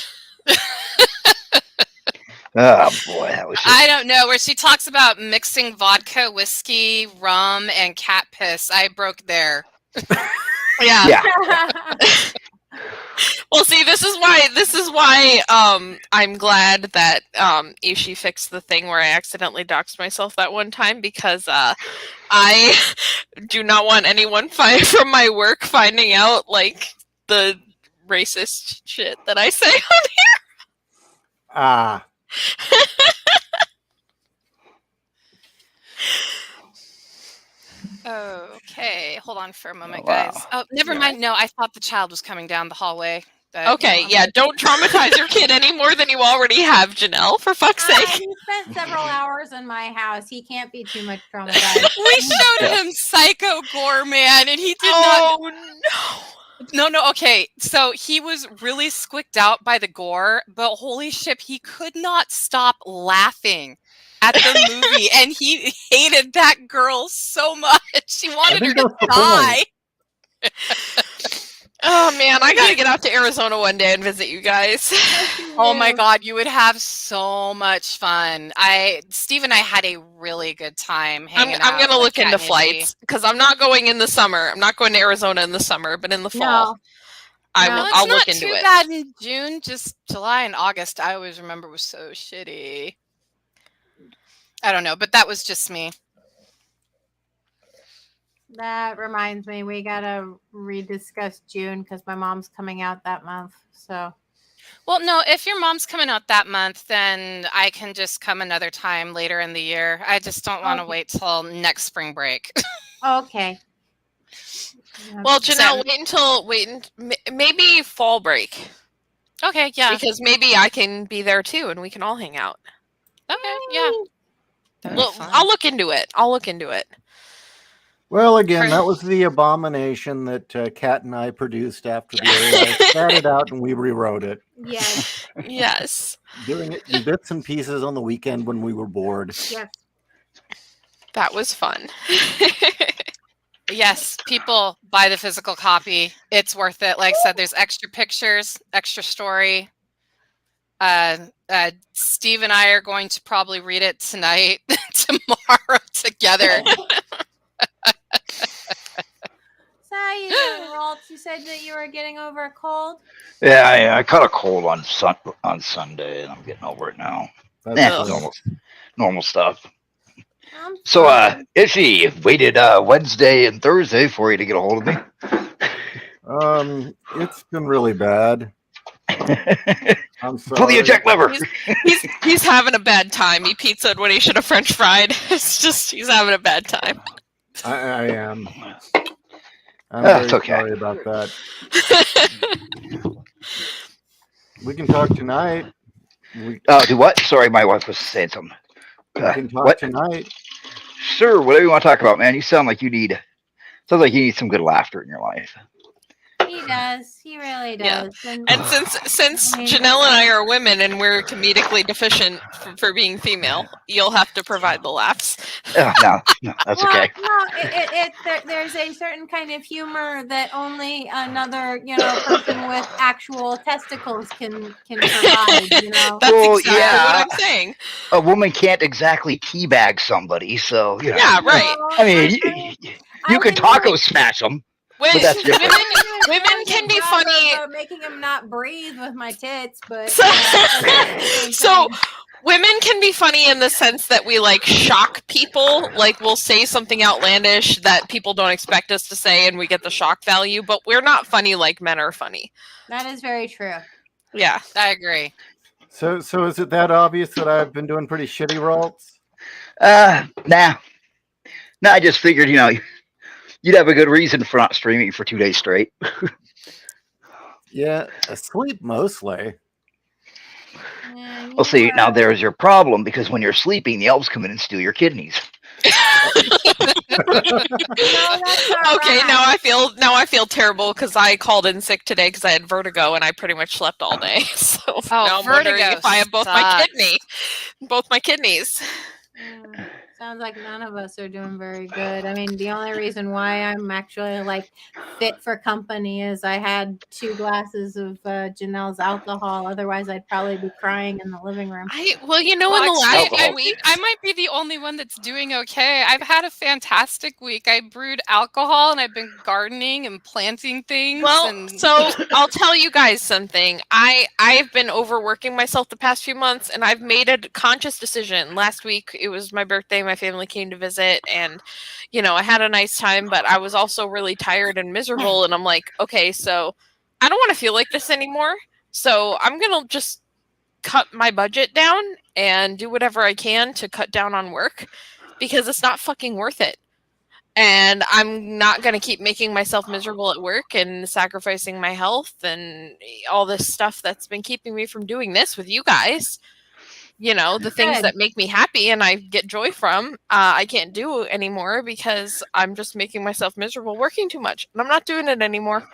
Oh boy, that was just I don't know, where she talks about mixing vodka, whiskey, rum, and cat piss. I broke there. Yeah. yeah. Well, see, this is why I'm glad that Ishi fixed the thing where I accidentally doxed myself that one time, because I do not want anyone from my work finding out like the racist shit that I say. Ah, Okay, hold on for a moment, Oh, wow. guys. Oh, never mind. No, I thought the child was coming down the hallway. But, Okay, yeah, don't traumatize your kid any more than you already have, Janelle, for fuck's sake. He spent several hours in my house. He can't be too much traumatized. We showed him Psycho Gore Man, and he did not. No. Okay, so he was really squicked out by the gore, but holy shit, he could not stop laughing at the movie, and he hated that girl so much. He wanted her to die. Oh man, I gotta get out to Arizona one day and visit you guys. Oh my god, you would have so much fun. Steve and I had a really good time hanging out. I'm gonna with look Kat into and flights, because I'm not going in the summer. I'm not going to Arizona in the summer, but in the fall, I'll look into it. It's not too bad in June, just July and August. I always remember was so shitty. I don't know, but that was just me. That reminds me, we gotta rediscuss June because my mom's coming out that month. So, Well, no, if your mom's coming out that month, then I can just come another time later in the year. I just don't want to wait till next spring break. okay. Well, Janelle, maybe fall break. Okay, yeah. Because maybe I can be there too, and we can all hang out. Okay, yeah. Well, I'll look into it. well, again, that was the abomination that Kat and I produced after the AI spat it out and we rewrote it. Yes. Yes. Doing it in bits and pieces on the weekend when we were bored. Yes. That was fun. Yes, people buy the physical copy. It's worth it. Like I said, there's extra pictures, extra story. Steve and I are going to probably read it tonight, tomorrow together. So how you doing, Waltz? You said that you were getting over a cold? Yeah, I caught a cold on Sunday, and I'm getting over it now. That's Normal stuff. So, Ishi waited Wednesday and Thursday for you to get a hold of me. It's been really bad. I'm sorry. Pull the eject lever. He's having a bad time. He pizzaed when he should have French fried. It's just he's having a bad time. I am. I'm very sorry about that. We can talk tonight. Do what? Sorry, my wife was saying something. We can talk tonight. Sure, whatever you want to talk about, man. You sound like you need some good laughter in your life. He does. He really does. Yeah. And since Janelle and I are women and we're comedically deficient for being female, you'll have to provide the laughs. No, that's okay. No, there's a certain kind of humor that only another, person with actual testicles can provide. That's exactly what I'm saying. A woman can't exactly teabag somebody, so Yeah, right. I mean, you can taco smash them. Women can be funny. Making him not breathe with my tits, but so women can be funny in the sense that we shock people. Like we'll say something outlandish that people don't expect us to say, and we get the shock value. But we're not funny like men are funny. That is very true. Yeah, I agree. So is it that obvious that I've been doing pretty shitty roles? Nah. I just figured, you'd have a good reason for not streaming for 2 days straight. Yeah, asleep mostly. Well, see, now there's your problem, because when you're sleeping, the elves come in and steal your kidneys. Okay, now I feel terrible because I called in sick today because I had vertigo and I pretty much slept all day. So now I'm wondering if I have both my kidneys. So Sounds like none of us are doing very good. I mean, the only reason why I'm actually like fit for company is I had 2 glasses of Janelle's alcohol. Otherwise, I'd probably be crying in the living room. Well, you know, in the Well, last actually, Alcohol. I might be the only one that's doing okay. I've had a fantastic week. I brewed alcohol and I've been gardening and planting things. Well, and so I'll tell you guys something. I've been overworking myself the past few months, and I've made a conscious decision. Last week it was my birthday, my family came to visit, and I had a nice time, but I was also really tired and miserable, and I'm like, okay, so I don't want to feel like this anymore. So I'm going to just cut my budget down and do whatever I can to cut down on work because it's not fucking worth it. And I'm not going to keep making myself miserable at work and sacrificing my health and all this stuff that's been keeping me from doing this with you guys. The things Good. that make me happy and I get joy from, I can't do anymore because I'm just making myself miserable working too much. And I'm not doing it anymore.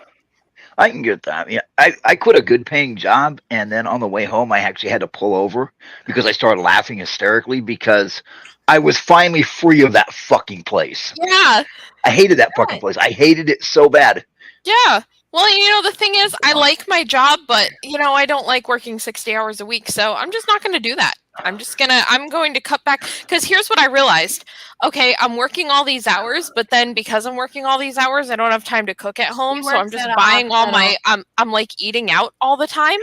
I can get that. Yeah, I quit a good paying job, and then on the way home, I actually had to pull over because I started laughing hysterically because I was finally free of that fucking place. Yeah. I hated that fucking place. I hated it so bad. Yeah. Well, the thing is, I like my job, but, I don't like working 60 hours a week. So I'm just not going to do that. I'm going to cut back because here's what I realized. Okay, I'm working all these hours, but then because I'm working all these hours, I don't have time to cook at home. So I'm just buying I'm like eating out all the time.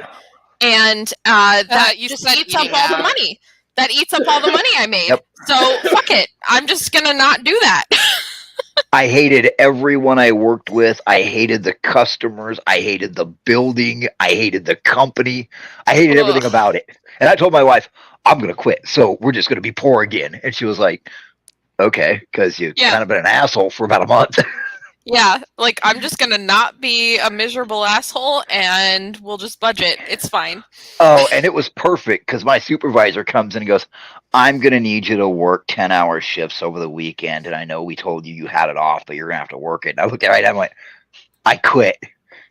And that you just said eats up eating all the out. money. That eats up all the money I made. Yep. So fuck it. I'm just going to not do that. I hated everyone I worked with. I hated the customers. I hated the building. I hated the company. I hated everything about it. And I told my wife, I'm going to quit. So we're just going to be poor again. And she was like, okay, because you've kind of been an asshole for about a month. Yeah, like I'm just going to not be a miserable asshole and we'll just budget. It's fine. Oh, and it was perfect because my supervisor comes in and goes, I'm going to need you to work 10-hour shifts over the weekend. And I know we told you had it off, but you're going to have to work it. And I looked at it, I'm like, I quit.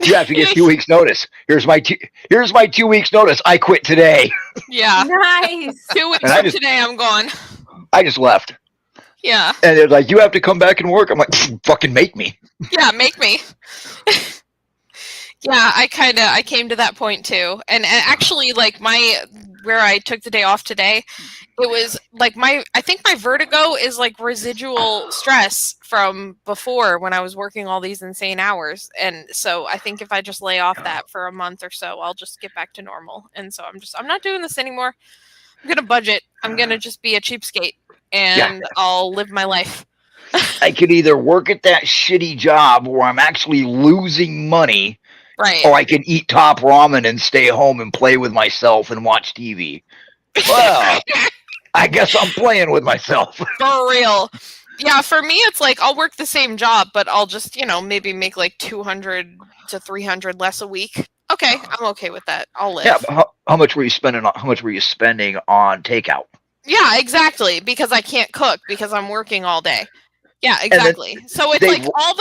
You have to get 2 weeks notice. Here's my 2 weeks notice. I quit today. Yeah. Nice. 2 weeks from today, I'm gone. I just left. Yeah. And they're like, you have to come back and work. I'm like, fucking make me. Yeah, make me. Yeah, I came to that point too. And actually, like where I took the day off today, it was like I think my vertigo is like residual stress from before when I was working all these insane hours. And so I think if I just lay off that for a month or so, I'll just get back to normal. And so I'm not doing this anymore. I'm going to budget. I'm going to just be a cheapskate and I'll live my life. I could either work at that shitty job where I'm actually losing money, right? Or I can eat top ramen and stay home and play with myself and watch TV. Well, I guess I'm playing with myself. For real. Yeah, for me, it's like I'll work the same job, but I'll just, maybe make like 200 to 300 less a week. Okay, I'm okay with that. I'll live. Yeah, but how much were you spending on? How much were you spending on takeout? Yeah, exactly. Because I can't cook because I'm working all day. Yeah, exactly. So it's like all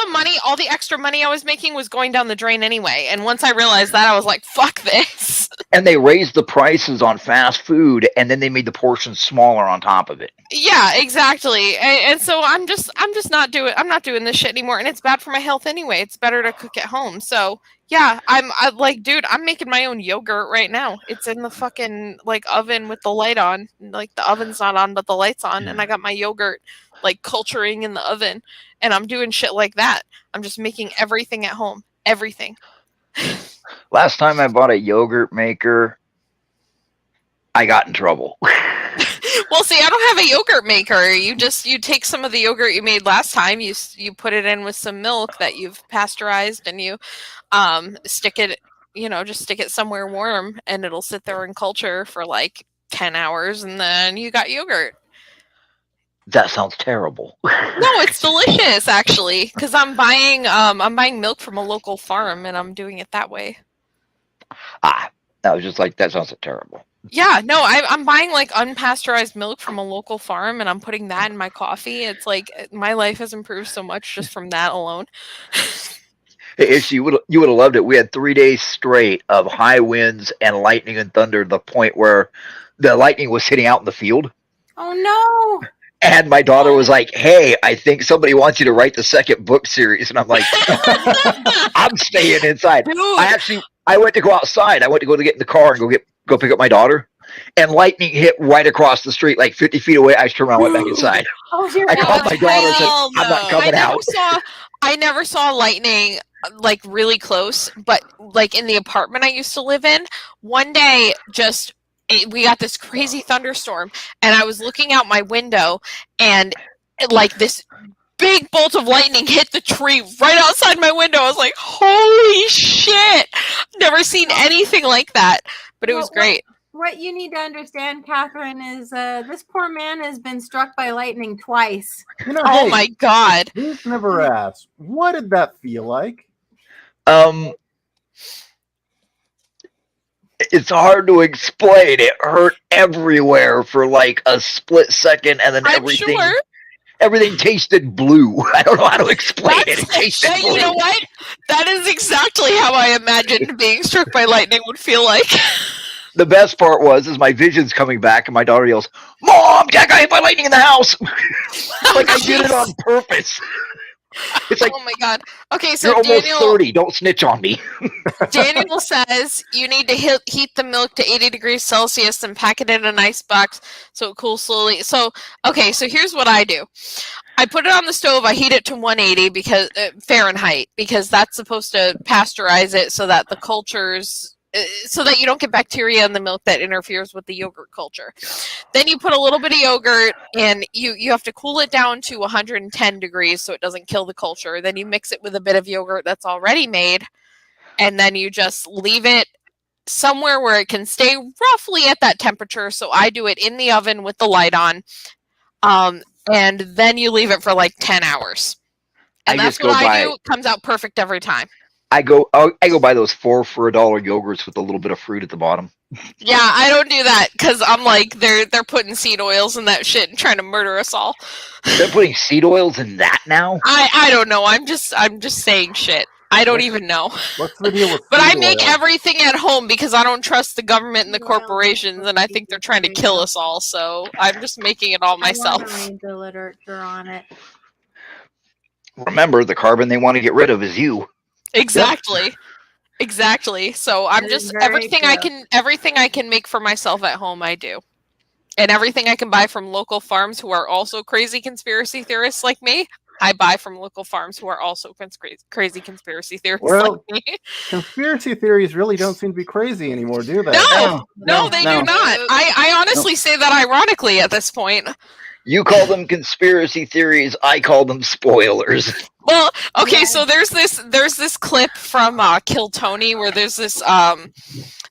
the extra money I was making was going down the drain anyway. And once I realized that, I was like, fuck this. And they raised the prices on fast food, and then they made the portions smaller on top of it. Yeah, exactly. And so I'm just not doing this shit anymore. And it's bad for my health anyway. It's better to cook at home. So yeah, I'm like, dude, I'm making my own yogurt right now. It's in the fucking like oven with the light on. Like the oven's not on, but the light's on. And I got my yogurt like culturing in the oven. And I'm doing shit like that. I'm just making everything at home. Everything. Last time I bought a yogurt maker, I got in trouble. Well, see, I don't have a yogurt maker. You take some of the yogurt you made last time, you put it in with some milk that you've pasteurized, and you stick it, just stick it somewhere warm, and it'll sit there and culture for like 10 hours, and then you got yogurt. That sounds terrible. No, it's delicious actually, because I'm buying milk from a local farm, and I'm doing it that way. I was just like, that sounds terrible. Yeah, no, I'm buying like unpasteurized milk from a local farm, and I'm putting that in my coffee. It's like my life has improved so much just from that alone. If you would have loved it. We had 3 days straight of high winds and lightning and thunder to the point where the lightning was hitting out in the field. Oh no! And my daughter was like, "Hey, I think somebody wants you to write the second book series." And I'm like, "I'm staying inside." Dude. I went to go outside. I went to get in the car and go pick up my daughter. And lightning hit right across the street, like 50 feet away. I just turned around and went back inside. Oh, dear I called God. my daughter and said, Hell "I'm not no. coming out." I never saw lightning like really close, but like in the apartment I used to live in, one day we got this crazy thunderstorm, and I was looking out my window, and like this big bolt of lightning hit the tree right outside my window. I was like, holy shit! Never seen anything like that, but it was great. What you need to understand, Catherine, is this poor man has been struck by lightning twice. Oh my God. Who's never asked, what did that feel like? It's hard to explain. It hurt everywhere for like a split second, and then everything tasted blue. I don't know how to explain it. It tasted blue. You know what? That is exactly how I imagined being struck by lightning would feel like. The best part is my vision's coming back, and my daughter yells, "Mom, Dad got hit by lightning in the house!" Like I did it on purpose. It's like, oh my God. Okay, so you're almost Daniel, 30. Don't snitch on me. Daniel says you need to heat the milk to 80 degrees Celsius and pack it in an ice box so it cools slowly. So, okay, so here's what I do. I put it on the stove. I heat it to 180 because Fahrenheit, because that's supposed to pasteurize it so that the cultures, so that you don't get bacteria in the milk that interferes with the yogurt culture. Then you put a little bit of yogurt, and you have to cool it down to 110 degrees so it doesn't kill the culture. Then you mix it with a bit of yogurt that's already made, and then you just leave it somewhere where it can stay roughly at that temperature. So I do it in the oven with the light on, and then you leave it for like 10 hours. And that's what I do. It comes out perfect every time. I go buy those 4 for $1 yogurts with a little bit of fruit at the bottom. Yeah, I don't do that because I'm like they're putting seed oils in that shit and trying to murder us all. They're putting seed oils in that now? I don't know. I'm just saying shit. I don't even know. What's the deal with But I seed make oil? everything at home because I don't trust the government and the corporations, and I think they're trying to kill us all. So I'm just making it all myself. I want to read the literature on it. Remember, the carbon they want to get rid of is you. Exactly. Exactly. So I'm That just is very everything I can make for myself at home I do. And everything I can buy from local farms who are also crazy conspiracy theorists like me, I buy from local farms who are also crazy conspiracy theorists like me. Conspiracy theories really don't seem to be crazy anymore, do they? No, they do not. I honestly say that ironically at this point. You call them conspiracy theories. I call them spoilers. Well, okay, so there's this clip from Kill Tony where there's this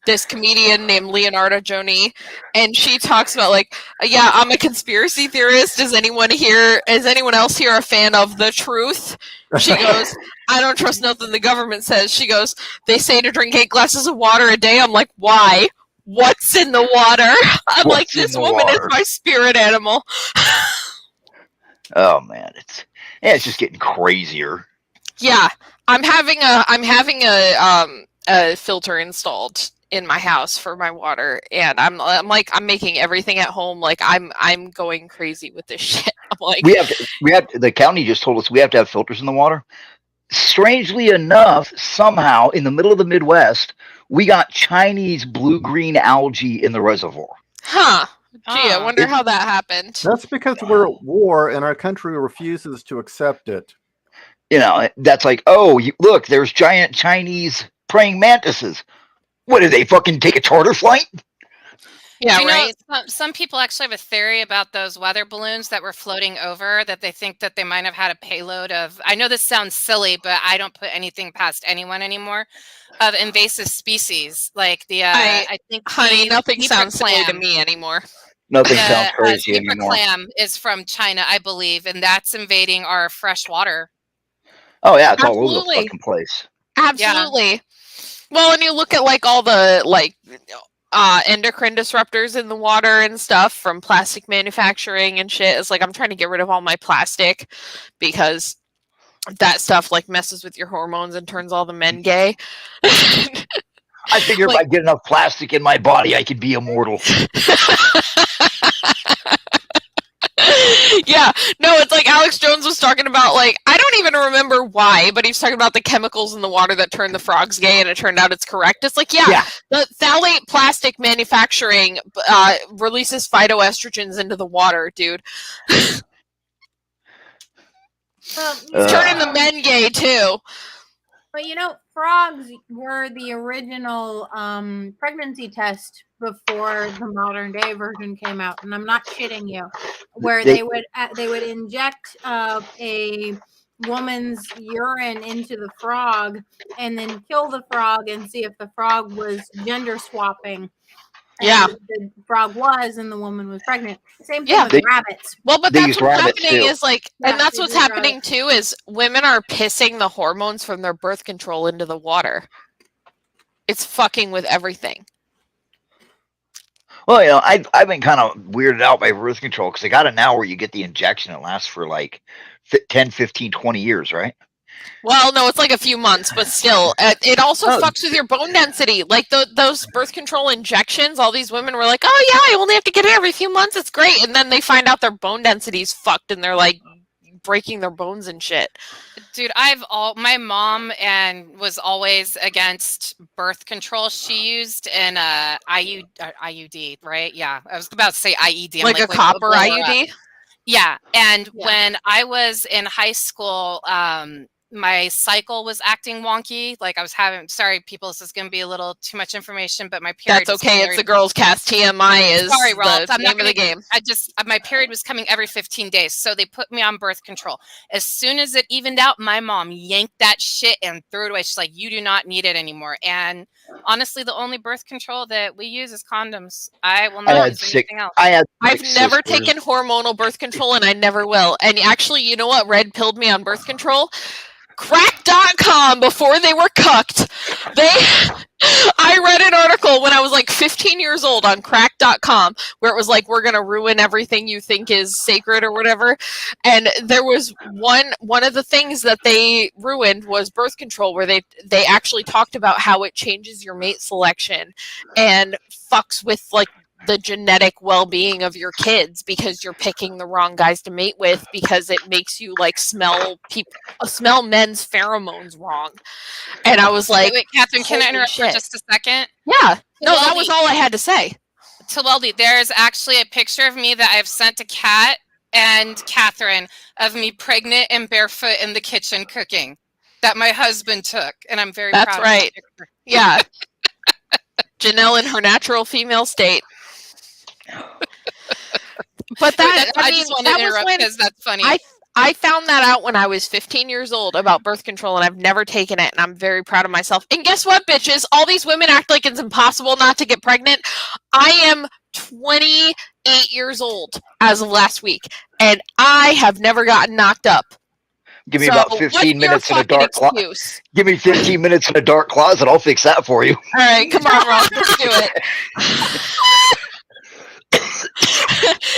this comedian named Leonardo Joni, and she talks about like, yeah, I'm a conspiracy theorist. Is anyone else here a fan of the truth? She goes, I don't trust nothing the government says. She goes, they say to drink 8 glasses of water a day. I'm like, why? What's in the water? I'm like, this woman is my spirit animal. Oh man, it's just getting crazier. Yeah, I'm having a filter installed in my house for my water, and I'm making everything at home. Like I'm going crazy with this shit. I'm like, we have the county just told us we have to have filters in the water. Strangely enough, somehow in the middle of the Midwest, we got Chinese blue-green algae in the reservoir. Huh. Gee, I wonder how that happened. That's because we're at war and our country refuses to accept it. You know, that's like, oh, look, there's giant Chinese praying mantises. What, did they fucking take a charter flight? Yeah, you right. know, some people actually have a theory about those weather balloons that were floating over, that they think that they might have had a payload of, I know this sounds silly, but I don't put anything past anyone anymore, of invasive species. Like I think honey, nothing zebra sounds silly to clam. me anymore. Nothing sounds crazy zebra anymore. clam is from China, I believe, and that's invading our fresh water. Oh yeah, it's all over the fucking place. Absolutely. Yeah. Well, and you look at like all the endocrine disruptors in the water and stuff from plastic manufacturing and shit. It's like I'm trying to get rid of all my plastic because that stuff like messes with your hormones and turns all the men gay. I figure if I get enough plastic in my body, I could be immortal. Yeah, no, it's like Alex Jones was talking about, like, I don't even remember why, but he's talking about the chemicals in the water that turn the frogs gay, and it turned out it's correct. It's like, yeah. The phthalate plastic manufacturing releases phytoestrogens into the water, dude. It's turning the men gay, too. But frogs were the original pregnancy test before the modern day version came out, and I'm not shitting you. Where they would inject a woman's urine into the frog and then kill the frog and see if the frog was gender swapping. Yeah, the frog was, and the woman was pregnant. Same thing with rabbits. Well, but that's what's happening too. is like, and that's what's happening too is women are pissing the hormones from their birth control into the water. It's fucking with everything. Well, I've been kind of weirded out by birth control because they got it now where you get the injection. It lasts for like 10, 15, 20 years, right? Well, no, it's like a few months, but still, it also fucks with your bone density. Like those birth control injections, all these women were like, "Oh yeah, I only have to get it every few months. It's great." And then they find out their bone density's fucked, and they're like breaking their bones and shit. Dude, my mom was always against birth control. She used an IUD, right? Yeah, I was about to say IED. Like a copper IUD. Yeah, and when I was in high school, my cycle was acting wonky. Like I was having, sorry people, this is going to be a little too much information, but my period. That's okay. It's the girls' cast. TMI is sorry, Ralph. the name of the game. My period was coming every 15 days, so they put me on birth control. As soon as it evened out, my mom yanked that shit and threw it away. She's like, "You do not need it anymore." And honestly, the only birth control that we use is condoms. I will not use anything else. I've never taken hormonal birth control, and I never will. And actually, you know what red pilled me on birth control? Crack.com before they were cucked. I read an article when I was like 15 years old on crack.com where it was like, we're going to ruin everything you think is sacred or whatever. And there was one of the things that they ruined was birth control, where they actually talked about how it changes your mate selection and fucks with like the genetic well-being of your kids because you're picking the wrong guys to mate with because it makes you like smell men's pheromones wrong. And I was like, wait, Catherine, can I interrupt for just a second? Yeah. No, that was all I had to say. Tawaldi, there's actually a picture of me that I've sent to Kat and Catherine of me pregnant and barefoot in the kitchen cooking that my husband took. And I'm very proud of that picture. Yeah. Janelle in her natural female state. But I just want to interrupt because that's funny. I found that out when I was 15 years old about birth control, and I've never taken it, and I'm very proud of myself. And guess what, bitches? All these women act like it's impossible not to get pregnant. I am 28 years old as of last week, and I have never gotten knocked up. Give me about 15 minutes in a dark closet. Give me 15 minutes in a dark closet. I'll fix that for you. All right, come on, Ross. Let's do it.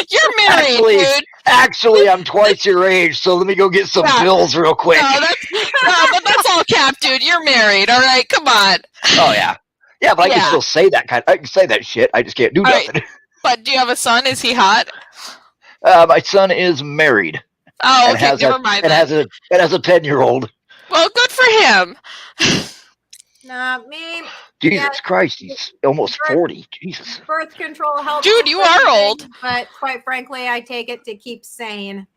You're married, dude. Actually, I'm twice your age, so let me go get some pills real quick. But that's all cap, dude. You're married, all right? Come on. Oh, yeah. Yeah, but I can still say that I can say that shit. I just can't do nothing. Right. But do you have a son? Is he hot? My son is married. Oh, okay. Never mind. And has a 10-year-old. Well, good for him. Not me. Jesus Christ, he's almost 40. Jesus. Birth control helps. Dude, you are old. But quite frankly, I take it to keep sane.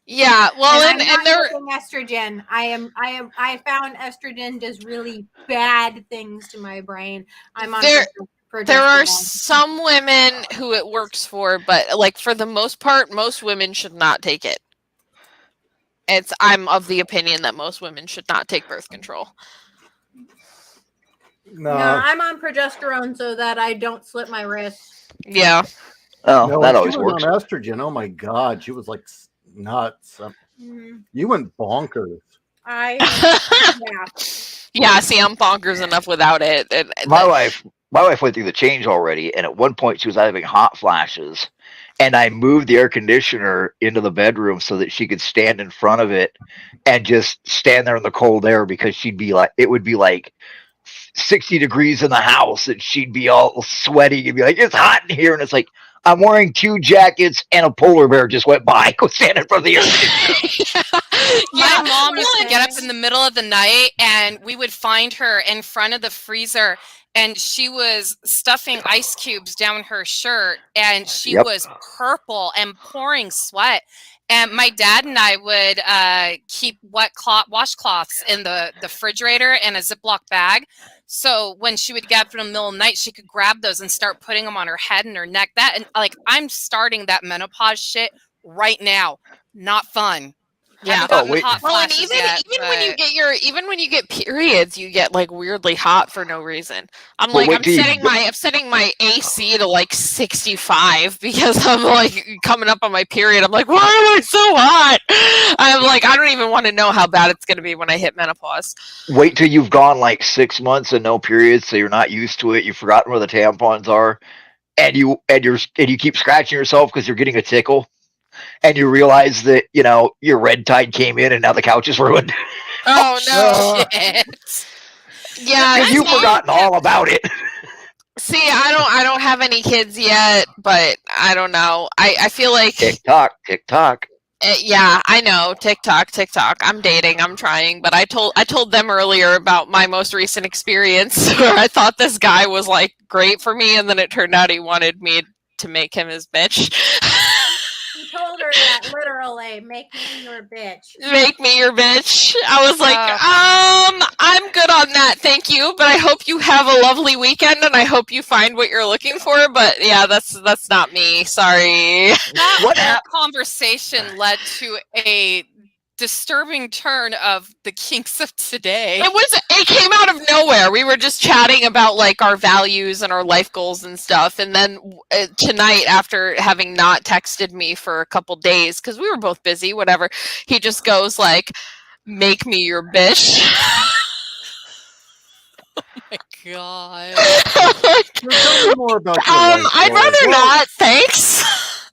Yeah, well, and they're estrogen. I found estrogen does really bad things to my brain. I'm on there are some women who it works for, but like for the most part, most women should not take it. I'm of the opinion that most women should not take birth control. No, I'm on progesterone so that I don't slip my wrist. Yeah. Oh, no, that always works. On estrogen, oh my God, she was like nuts. You went bonkers. Yeah. See, I'm bonkers enough without it. My wife went through the change already, and at one point she was having hot flashes, and I moved the air conditioner into the bedroom so that she could stand in front of it and just stand there in the cold air because it would be like 60 degrees in the house and she'd be all sweaty and be like, it's hot in here. And it's like, I'm wearing 2 jackets and a polar bear just went by. Go stand in front of the air conditioner. My mom used to get up Nice. in the middle of the night and we would find her in front of the freezer and she was stuffing ice cubes down her shirt and she Yep. was purple and pouring sweat. And my dad and I would keep washcloths in the refrigerator in a Ziploc bag. So when she would get up in the middle of the night, she could grab those and start putting them on her head and her neck. That and like I'm starting that menopause shit right now. Not fun. Yeah. Haven't gotten wait. hot Well, and flashes even yet, even when you get periods, you get like weirdly hot for no reason. I'm Well, like wait I'm till you setting my AC to like 65 because I'm like coming up on my period. I'm like, why am I so hot? I'm like, I don't even want to know how bad it's gonna be when I hit menopause. Wait till you've gone like 6 months and no periods, so you're not used to it. You've forgotten where the tampons are, and you keep scratching yourself because you're getting a tickle, and you realize that your red tide came in and now the couch is ruined Oh no. shit. Yeah, because you've forgotten all about it. see, I don't have any kids yet, but I don't know. I feel like Tick tock. yeah, I know. TikTok. I'm dating. I'm trying, but I told them earlier about my most recent experience where I thought this guy was like great for me, and then it turned out he wanted me to make him his bitch. He told her that literally, make me your bitch. Make me your bitch. I was like, I'm good on that, thank you. But I hope you have a lovely weekend, and I hope you find what you're looking for. But yeah, that's not me. Sorry. That conversation led to a disturbing turn of the kinks of today. It came out of nowhere. We were just chatting about like our values and our life goals and stuff, and then tonight, after having not texted me for a couple days because we were both busy, whatever, he just goes like, make me your bitch. My God. So tell me more about your life I'd goals. rather Well, not, thanks.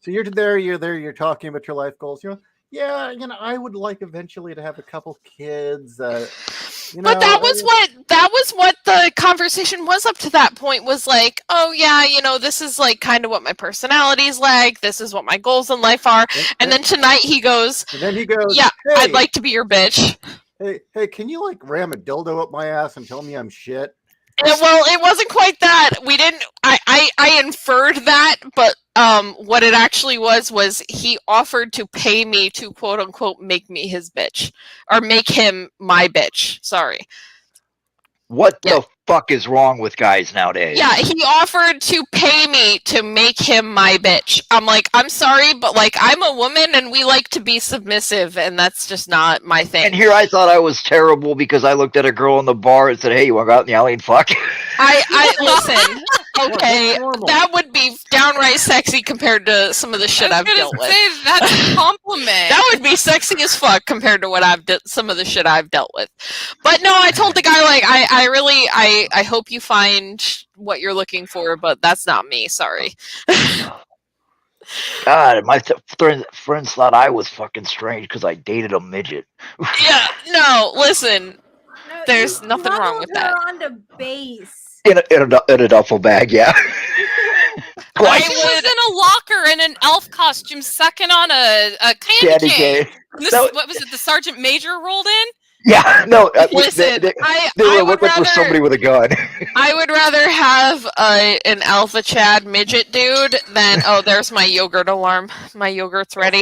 So you're there, you're talking about your life goals. Yeah, I would like eventually to have a couple kids. But that was what the conversation was up to that point, was like, oh yeah, this is like kind of what my personality's like, this is what my goals in life are. And then tonight he goes, and then he goes, yeah, hey, I'd like to be your bitch. Hey, can you like ram a dildo up my ass and tell me I'm shit? Yeah, well, it wasn't quite that. We didn't. I inferred that, but what it actually was he offered to pay me to quote unquote make me his bitch, or make him my bitch. Sorry. What the fuck is wrong with guys nowadays? Yeah, he offered to pay me to make him my bitch. I'm like, I'm sorry, but like I'm a woman and we like to be submissive, and that's just not my thing. And here I thought I was terrible because I looked at a girl in the bar and said, "Hey, you want to go out in the alley and fuck?" I listen. Okay, That's normal. that would be downright sexy compared to some of the shit I've dealt with. That's a compliment. That would be sexy as fuck compared to what some of the shit I've dealt with. But no, I told the guy like I hope you find what you're looking for, but that's not me. Sorry. God, my friends thought I was fucking strange because I dated a midget. Yeah, no, listen. No, There's you nothing wrong with smuggled that. her onto base. In a duffel bag, yeah. I was in a locker in an elf costume sucking on a candy cane. What was it? The sergeant major rolled in? Yeah, no. Listen, they I were would looking for rather- somebody with a gun. I would rather have an alpha Chad midget dude than there's my yogurt alarm. My yogurt's ready.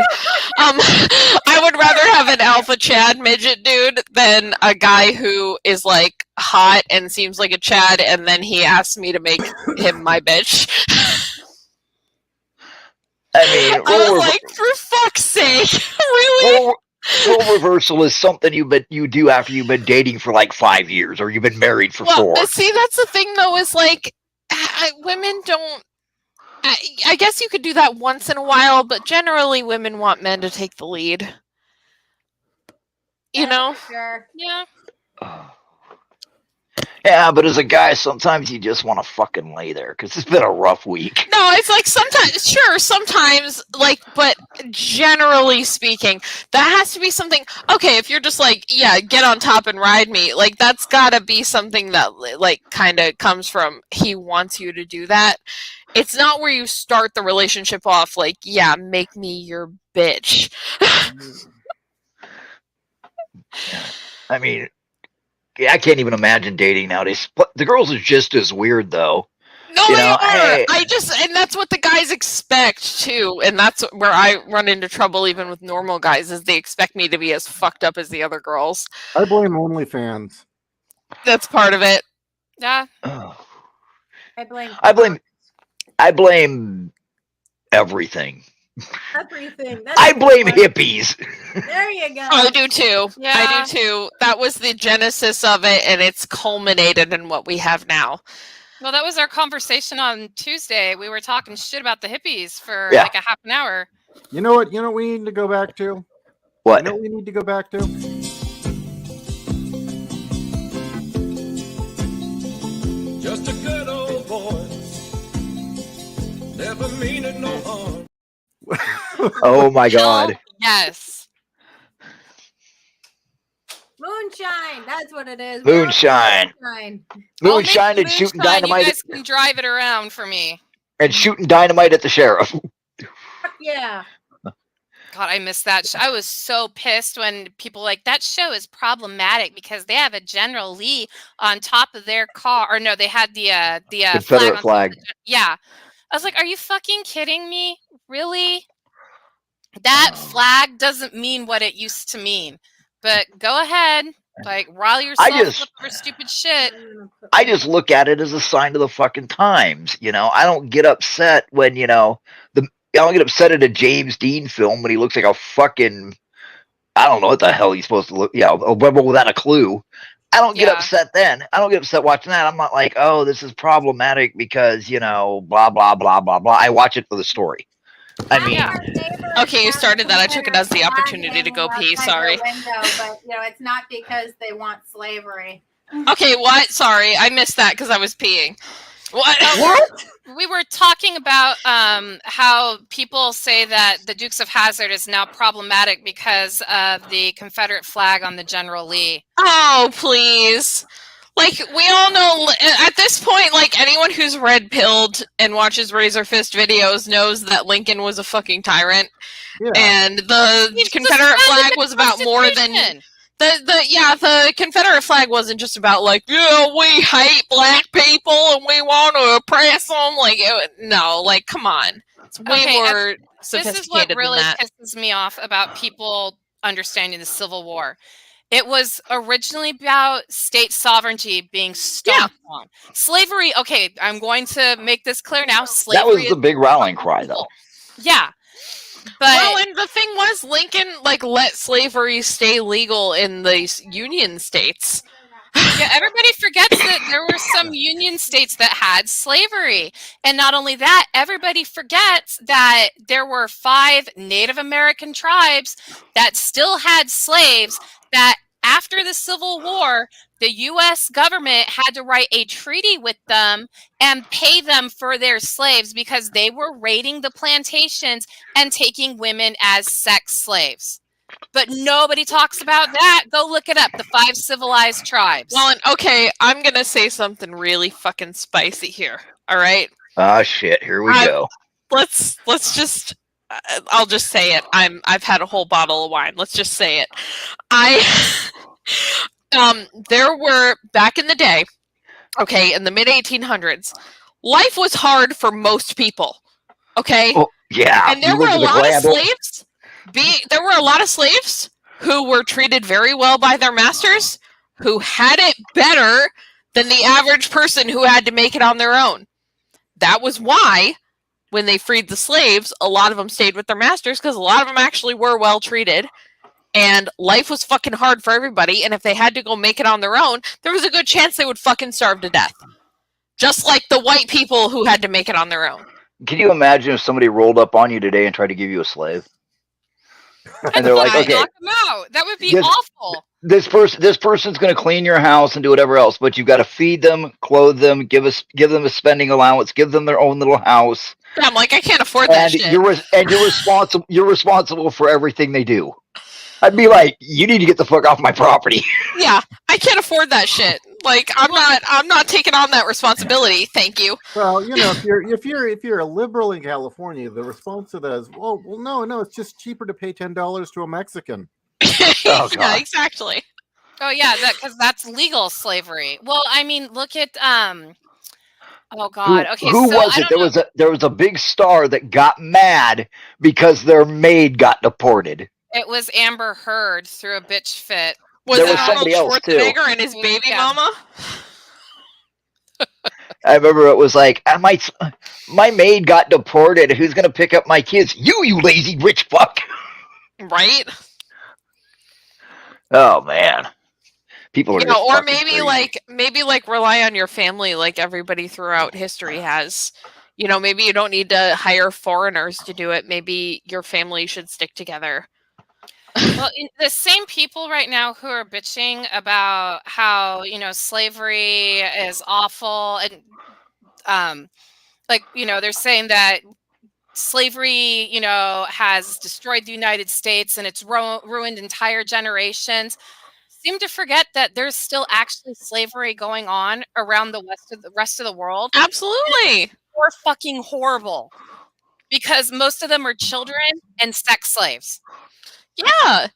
I would rather have an alpha Chad midget dude than a guy who is like hot and seems like a Chad, and then he asks me to make him my bitch. I mean, I was like, for fuck's sake, really? Role reversal is something you do after you've been dating for like 5 years, or you've been married for 4. Well, see, that's the thing, though, is like, women don't. I guess you could do that once in a while, but generally, women want men to take the lead. You know? Sure. Yeah. Yeah, but as a guy, sometimes you just want to fucking lay there because it's been a rough week. No, it's like sometimes, like, but generally speaking, that has to be something. Okay, if you're just like, yeah, get on top and ride me, like, that's gotta be something that, like, kind of comes from he wants you to do that. It's not where you start the relationship off like, yeah, make me your bitch. I mean, yeah, I can't even imagine dating nowadays. But the girls are just as weird, though. No, You they know, are. hey. And that's what the guys expect too. And that's where I run into trouble even with normal guys, is they expect me to be as fucked up as the other girls. I blame OnlyFans. That's part of it. Yeah. I blame I blame everything. everything. I blame hippies. There you go. I do too. Yeah. I do too. That was the genesis of it, and it's culminated in what we have now. Well, that was our conversation on Tuesday. We were talking shit about the hippies for Yeah. like a half an hour. You know what? You know what we need to go back to? What? You know what we need to go back to? Just a good old boy. Never meaning no harm. Oh my God. Yes. Moonshine. That's what it is. Moonshine. Moonshine. I'll make Moonshine the and shooting moonshine. dynamite You guys can drive it around for me. and shooting dynamite at the sheriff. Fuck yeah. God, I missed that. I was so pissed when people were like, that show is problematic because they have a General Lee on top of their car. Or no, they had the Confederate flag. Yeah. I was like, are you fucking kidding me? Really? That flag doesn't mean what it used to mean. But go ahead. Like, rile yourself up over stupid shit. I just look at it as a sign of the fucking times. You know, I don't get upset when, you know, I don't get upset at a James Dean film when he looks like a fucking, I don't know what the hell he's supposed to look, a rebel without a clue. I don't get upset then. I don't get upset watching that. I'm not like, oh, this is problematic because, you know, blah, blah, blah, blah, blah. I watch it for the story. I mean, Okay, you started that. I took it as the opportunity to go pee. Sorry. But it's not because they want slavery. Okay, what? Sorry, I missed that because I was peeing. What? We were talking about how people say that the Dukes of Hazzard is now problematic because of the Confederate flag on the General Lee. Oh, please. Like, we all know, at this point, like, anyone who's red-pilled and watches Razor Fist videos knows that Lincoln was a fucking tyrant. Yeah. And the Confederate flag was about more than... The Confederate flag wasn't just about, like, yeah, we hate black people and we want to oppress them. Like, no, like, come on. It's way more sophisticated This is what really than that. pisses me off about people understanding the Civil War. It was originally about state sovereignty being stomped on. Slavery, okay, I'm going to make this clear now. Slavery that was the big rallying cry, though. Yeah. But Well, and the thing was, Lincoln, like, let slavery stay legal in the Union states. yeah, everybody forgets that there were some Union states that had slavery. And not only that, everybody forgets that there were 5 Native American tribes that still had slaves, that after the Civil War, the U.S. government had to write a treaty with them and pay them for their slaves because they were raiding the plantations and taking women as sex slaves. But nobody talks about that. Go look it up. The 5 civilized tribes. Well, and okay, I'm gonna say something really fucking spicy here. All right, Ah, shit. Here we go. let's just. I'll just say it. I've had a whole bottle of wine. Let's just say it. There were back in the day. Okay, in the mid 1800s, life was hard for most people. Okay, Oh, yeah. and there You were look a at the lot of grand- slaves. There were a lot of slaves who were treated very well by their masters, who had it better than the average person who had to make it on their own. That was why, when they freed the slaves, a lot of them stayed with their masters, because a lot of them actually were well treated. And life was fucking hard for everybody. And if they had to go make it on their own, there was a good chance they would fucking starve to death. Just like the white people who had to make it on their own. Can you imagine if somebody rolled up on you today and tried to give you a slave? And they're like, okay, knock them out. That would be Yes. awful. this person's going to clean your house and do whatever else, but you've got to feed them, clothe them, give them a spending allowance, give them their own little house, Yeah, I'm like, I can't afford that and shit. you're responsible for everything they do. I'd be like, you need to get the fuck off my property. Yeah, I can't afford that shit. Like, I'm not taking on that responsibility. Thank you. Well, you know, if you're a liberal in California, the response to that is, well, no, it's just cheaper to pay $10 to a Mexican. Oh, Yeah, God. exactly. Oh yeah, because that's legal slavery. Well, I mean, look at oh God. Okay, Who so was I it? don't know. There was a big star that got mad because their maid got deported. It was Amber Heard through a bitch fit. Was There it was Arnold somebody else, too. Schwarzenegger and his baby Yeah. mama? I remember it was like, my maid got deported. Who's gonna pick up my kids? You lazy rich fuck. Right? Oh man, people are You know, just or fucking maybe like rely on your family like everybody throughout history has. You know, maybe you don't need to hire foreigners to do it. Maybe your family should stick together. Well, the same people right now who are bitching about how, slavery is awful and like, they're saying that slavery, has destroyed the United States and it's ruined entire generations, seem to forget that there's still actually slavery going on around the rest of the world. Absolutely. More fucking horrible because most of them are children and sex slaves. Yeah.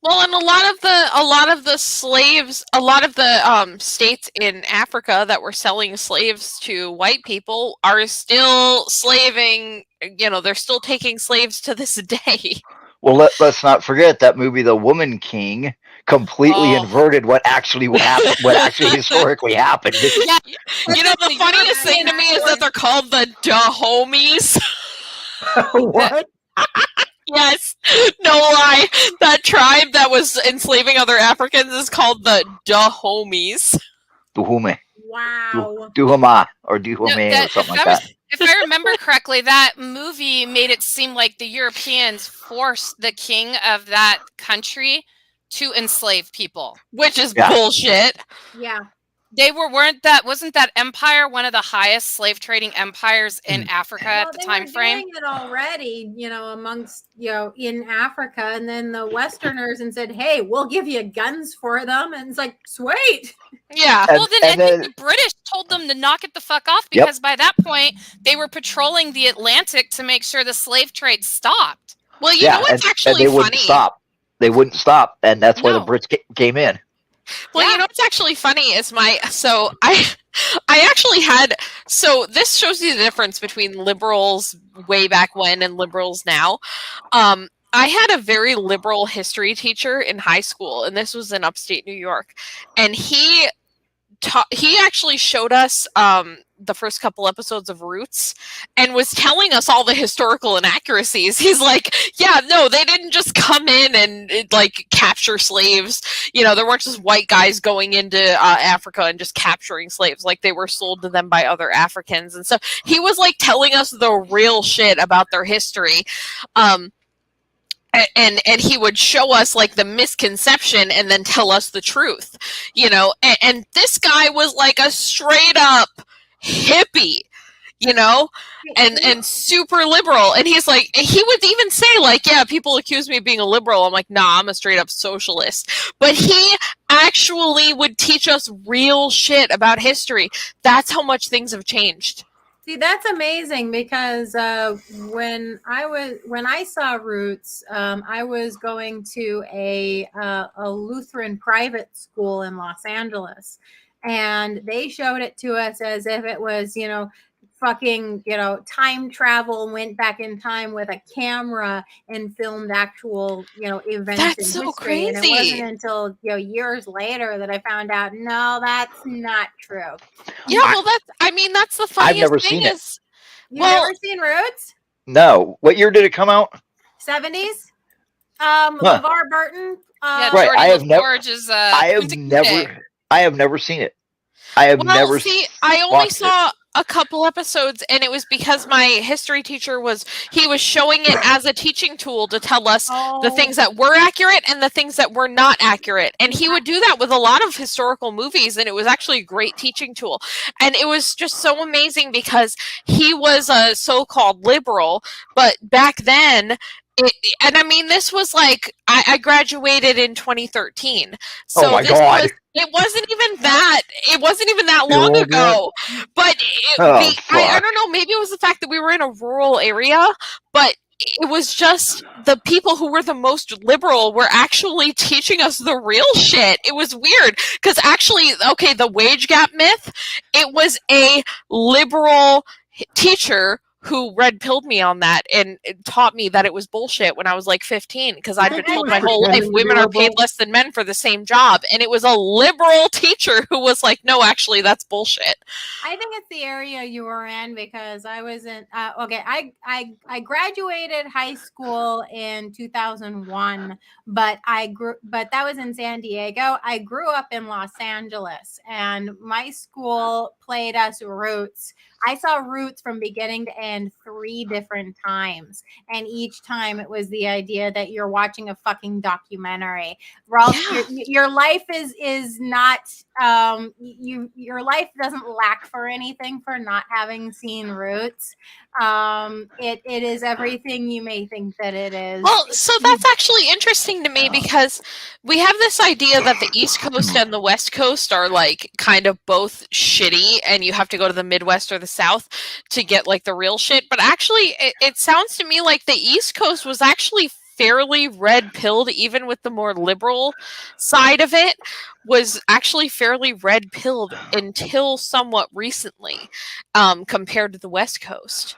Well, and a lot of the slaves, a lot of the states in Africa that were selling slaves to white people are still slaving. You know, they're still taking slaves to this day. Well, let's not forget that movie, The Woman King, completely Oh. inverted what actually happened, what actually historically happened. Yeah. You know, the funniest thing to me is that they're called the Dahomies. What? Yes, no lie. That tribe that was enslaving other Africans is called the Dahomies. Duhume, Wow. Duhuma, or Duhume, No, or something like that. If I remember correctly, that movie made it seem like the Europeans forced the king of that country to enslave people. Which is Yeah. bullshit. Yeah. Wasn't that empire one of the highest slave trading empires in Africa at the they time were frame? doing it already, amongst, in Africa, and then the Westerners and said, hey, we'll give you guns for them. And it's like, sweet. Yeah. Well, then I think the British told them to knock it the fuck off because by that point they were patrolling the Atlantic to make sure the slave trade stopped. Well, you know what's actually and they wouldn't funny? stop. They wouldn't stop, and that's why the No. Brits came in. Well, you know what's actually funny is I actually had, so this shows you the difference between liberals way back when and liberals now. I had a very liberal history teacher in high school, and this was in upstate New York, and he actually showed us the first couple episodes of Roots and was telling us all the historical inaccuracies. He's like, yeah, no, they didn't just come in and like capture slaves. You know, there weren't just white guys going into Africa and just capturing slaves. Like, they were sold to them by other Africans and stuff. He was like telling us the real shit about their history. And he would show us like the misconception and then tell us the truth, you know, and this guy was like a straight up hippie, you know, and super liberal. And he's like, he would even say like, yeah, people accuse me of being a liberal. I'm like, nah, I'm a straight up socialist. But he actually would teach us real shit about history. That's how much things have changed. See, that's amazing because when I saw Roots, I was going to a Lutheran private school in Los Angeles, and they showed it to us as if it was, fucking, time travel, went back in time with a camera and filmed actual, events That's in so history. And it crazy. wasn't until, years later that I found out, no, that's not true. Yeah, well, that's the funniest never thing seen it. is, You've Well- never seen Roots? No, what year did it come out? 70s. LeVar Burton. Yeah, Right, Jordan I have never- LaForge is I have never seen it. I have well, never. see, I only watched saw a couple episodes, and it was because my history teacher was showing it as a teaching tool to tell us the things that were accurate and the things that were not accurate. And he would do that with a lot of historical movies, and it was actually a great teaching tool. And it was just so amazing because he was a so-called liberal, but back then And I mean, this was like I graduated in 2013, Oh so my God. it wasn't even that You long old yet? ago. But Oh, I fuck. don't know, maybe it was the fact that we were in a rural area, but it was just the people who were the most liberal were actually teaching us the real shit. It was weird because actually, okay, the wage gap myth, it was a liberal teacher who red pilled me on that and taught me that it was bullshit when I was like 15 because I'd think been he told was my whole life pretending to be women are paid liberal. less than men for the same job, and it was a liberal teacher who was like, no, actually that's bullshit. I think it's the area you were in because I was in. Okay, I graduated high school in 2001, but that was in San Diego. I grew up in Los Angeles, and my school played us Roots. I saw Roots from beginning to end 3 different times, and each time it was the idea that you're watching a fucking documentary. Ralph, Yeah. your life is not your life doesn't lack for anything for not having seen Roots. It is everything you may think that it is. Well, so that's actually interesting to me because we have this idea that the East Coast and the West Coast are like kind of both shitty, and you have to go to the Midwest or the South to get like the real shit. But actually, it sounds to me like the East Coast was actually fairly red pilled, even with the more liberal side of it, was actually fairly red pilled until somewhat recently, compared to the West Coast.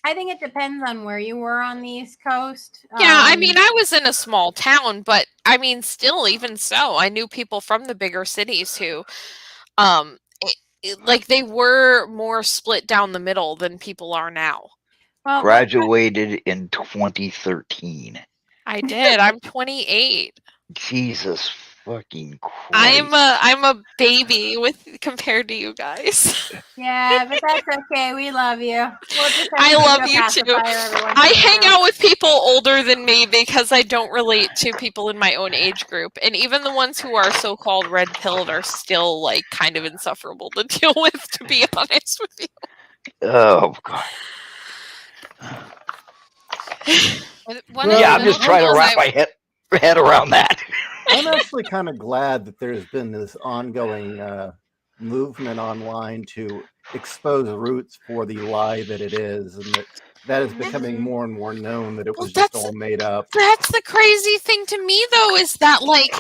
I think it depends on where you were on the East Coast. Yeah, I mean, I was in a small town, but I mean, still, even so, I knew people from the bigger cities who, like, they were more split down the middle than people are now. well, Graduated in 2013. I did. I'm 28. Jesus fucking Christ. I'm a baby compared to you guys. yeah, but that's okay. We love you. We'll just I love you too. I hang out with people older than me because I don't relate to people in my own age group, and even the ones who are so-called red-pilled are still like kind of insufferable to deal with, to be honest with you. Oh God. Yeah, I'm just trying to wrap my head around that. I'm actually kind of glad that there's been this ongoing movement online to expose Roots for the lie that it is, and that is becoming more and more known that it was just all made up. That's the crazy thing to me, though, is that like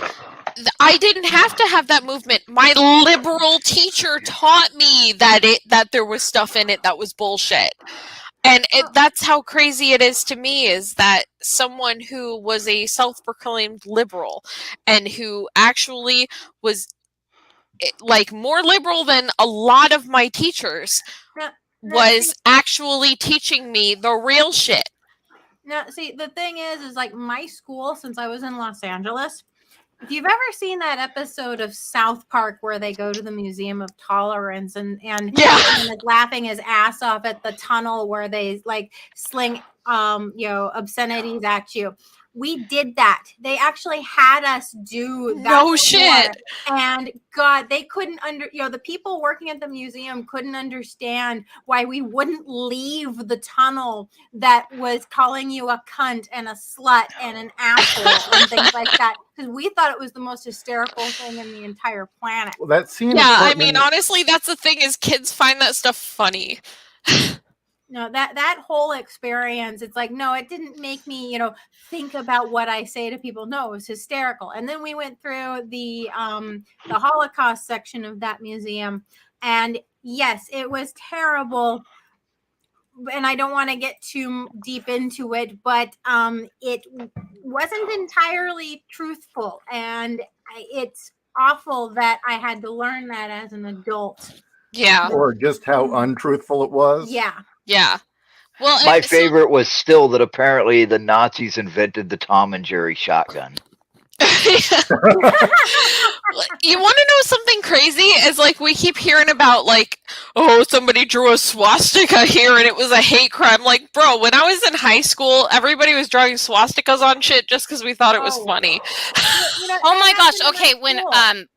I didn't have to have that movement. My liberal teacher taught me that there was stuff in it that was bullshit. And that's how crazy it is to me, is that someone who was a self-proclaimed liberal and who actually was like more liberal than a lot of my teachers was actually teaching me the real shit. Now, see, the thing is like my school, since I was in Los Angeles, if you've ever seen that episode of South Park where they go to the Museum of Tolerance and is laughing his ass off at the tunnel where they like sling obscenities at you. We did that. They actually had us do that. No shit. And God, they couldn't the people working at the museum couldn't understand why we wouldn't leave the tunnel that was calling you a cunt and a slut and an asshole and things like that. Because we thought it was the most hysterical thing in the entire planet. Well, that scene. Yeah, I mean, honestly, that's the thing, is kids find that stuff funny. No, that whole experience, it's like, no, it didn't make me, think about what I say to people. No, it was hysterical. And then we went through the Holocaust section of that museum, and yes, it was terrible. And I don't want to get too deep into it, but it wasn't entirely truthful, and it's awful that I had to learn that as an adult. Yeah. Or just how untruthful it was. Yeah. Yeah. Well, my favorite was still that apparently the Nazis invented the Tom and Jerry shotgun. You want to know something crazy? Is like we keep hearing about like, oh, somebody drew a swastika here and it was a hate crime. Like, bro, when I was in high school, everybody was drawing swastikas on shit just because we thought it was funny. Oh my gosh! Okay, when in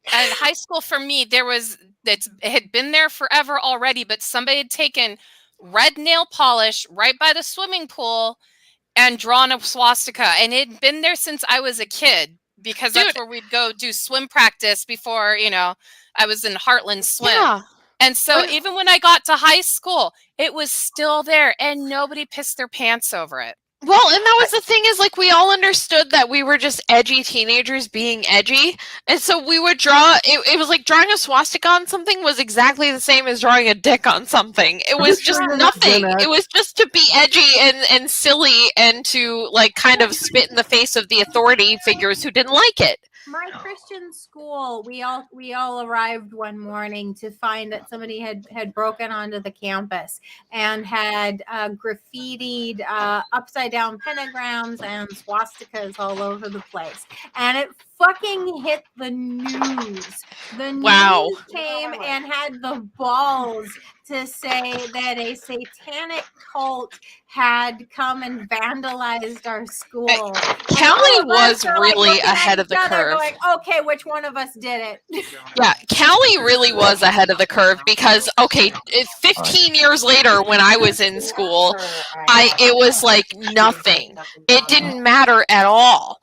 high school for me, it had been there forever already, but somebody had taken red nail polish right by the swimming pool and drawn a swastika, and it'd been there since I was a kid because that's Dude. where we'd go do swim practice before, I was in Heartland Swim. Yeah. And so But- even when I got to high school, it was still there and nobody pissed their pants over it. Well, and that was the thing is, like, we all understood that we were just edgy teenagers being edgy. And so we would draw, it was like drawing a swastika on something was exactly the same as drawing a dick on something. It was just nothing. It was just to be edgy and silly and to, like, kind of spit in the face of the authority figures who didn't like it. My Christian school, we all arrived one morning to find that somebody had broken onto the campus and had graffitied upside down pentagrams and swastikas all over the place, and it fucking hit the news. The news came and had the balls to say that a satanic cult had come and vandalized our school. Callie was really ahead of the curve. Going, okay, which one of us did it? Yeah, Callie really was ahead of the curve because, 15 years later when I was in school, it was like nothing. It didn't matter at all.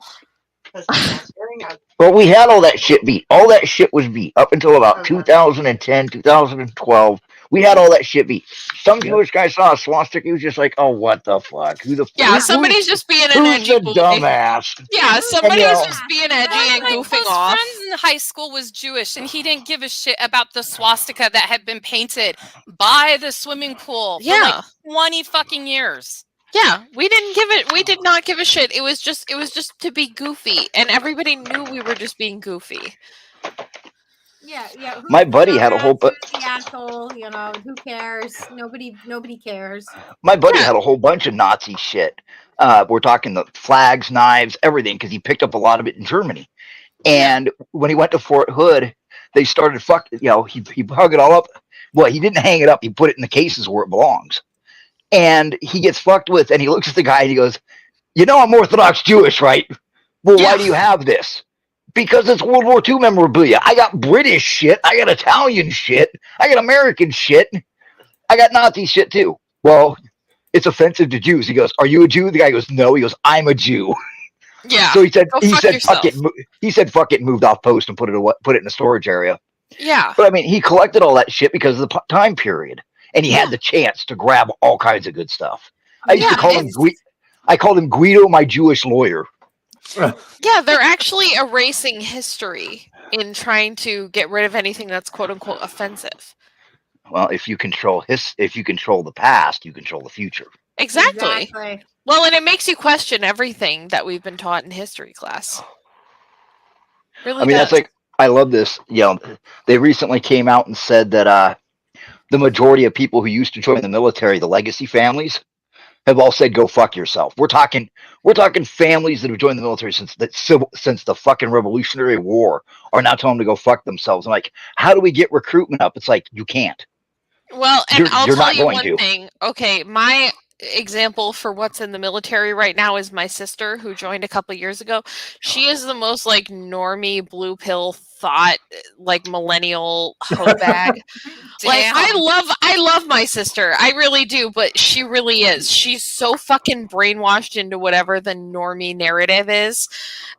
But we had all that shit beat. All that shit was beat up until about 2010, 2012. We had all that shit beat. Some Jewish guy saw a swastika. He was just like, "Oh, what the fuck? Who the fuck? Yeah, somebody's just being an Who's edgy the boy. dumbass?" Yeah, somebody was know- just being edgy and My goofing close off. friend in high school was Jewish, and he didn't give a shit about the swastika that had been painted by the swimming pool for like 20 fucking years. Yeah, we did not give a shit. It was just to be goofy, and everybody knew we were just being goofy. Yeah. My buddy had a whole who's the asshole, who cares? Nobody cares. My buddy had a whole bunch of Nazi shit. We're talking the flags, knives, everything, because he picked up a lot of it in Germany. And when he went to Fort Hood, they started he hung it all up. Well, he didn't hang it up. He put it in the cases where it belongs. And he gets fucked with, and he looks at the guy and he goes, "I'm Orthodox Jewish, right? Well, why do you have this?" "Because it's World War II memorabilia. I got British shit. I got Italian shit. I got American shit. I got Nazi shit too." "Well, it's offensive to Jews." He goes, "Are you a Jew?" The guy goes, "No." He goes, "I'm a Jew." Yeah. So he said, yourself. "Fuck it." He said, "Fuck it," and moved off post and put it in a storage area. Yeah. But I mean, he collected all that shit because of the time period, and he had the chance to grab all kinds of good stuff. I used to call him I called him Guido, my Jewish lawyer. Yeah, they're actually erasing history in trying to get rid of anything that's quote unquote offensive. Well, if you control the past, you control the future. Exactly. Well, and it makes you question everything that we've been taught in history class. Really I mean, does. that's like, I love this. They recently came out and said that the majority of people who used to join the military, the legacy families, have all said, "Go fuck yourself." We're talking families that have joined the military since the fucking Revolutionary War are now telling them to go fuck themselves. I'm like, how do we get recruitment up? It's like, you can't. Well, and I'll you're tell not you going one to. thing. Okay, my example for what's in the military right now is my sister who joined a couple years ago. She is the most like normie blue pill thought like millennial hoe bag. Like I love my sister. I really do, but she really is. She's so fucking brainwashed into whatever the normie narrative is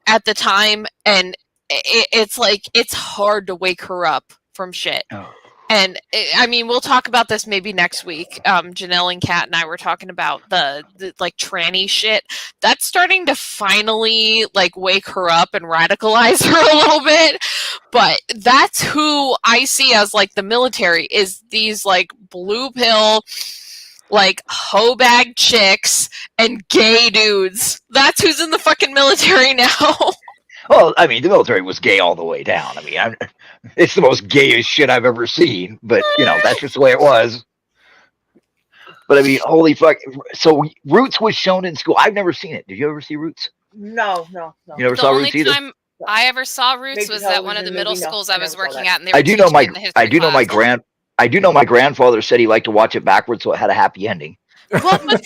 at the time, and it's like it's hard to wake her up from shit. And I mean, we'll talk about this maybe next week. Janelle and Kat and I were talking about the like tranny shit. That's starting to finally like wake her up and radicalize her a little bit. But that's who I see as like the military is these like blue pill, like hoe bag chicks and gay dudes. That's who's in the fucking military now. Well, I mean, the military was gay all the way down. I mean, it's the most gayest shit I've ever seen. But, that's just the way it was. But, I mean, holy fuck. So, Roots was shown in school. I've never seen it. Did you ever see Roots? No. You never saw Roots either? The only time I ever saw Roots was at one of the middle schools I was working at, and they were I do know my teaching it in the history class. I do know my grandfather said he liked to watch it backwards, so it had a happy ending. Well, but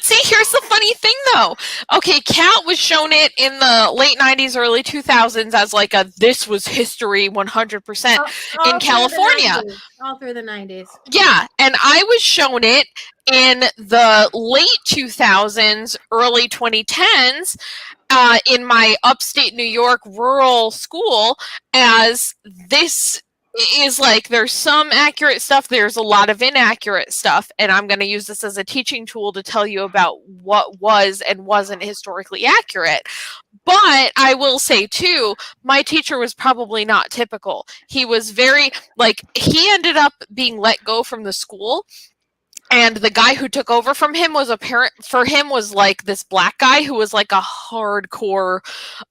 see, here's the funny thing know. Okay, Cat was shown it in the late 90s, early 2000s as like a this was history 100% All in through the California. 90s, all through the 90s. Yeah, and I was shown it in the late 2000s, early 2010s in my upstate New York rural school as this is like there's some accurate stuff, there's a lot of inaccurate stuff, and I'm going to use this as a teaching tool to tell you about what was and wasn't historically accurate. But I will say too, my teacher was probably not typical. He was very like he ended up being let go from the school. And the guy who took over from him was was like this black guy who was like a hardcore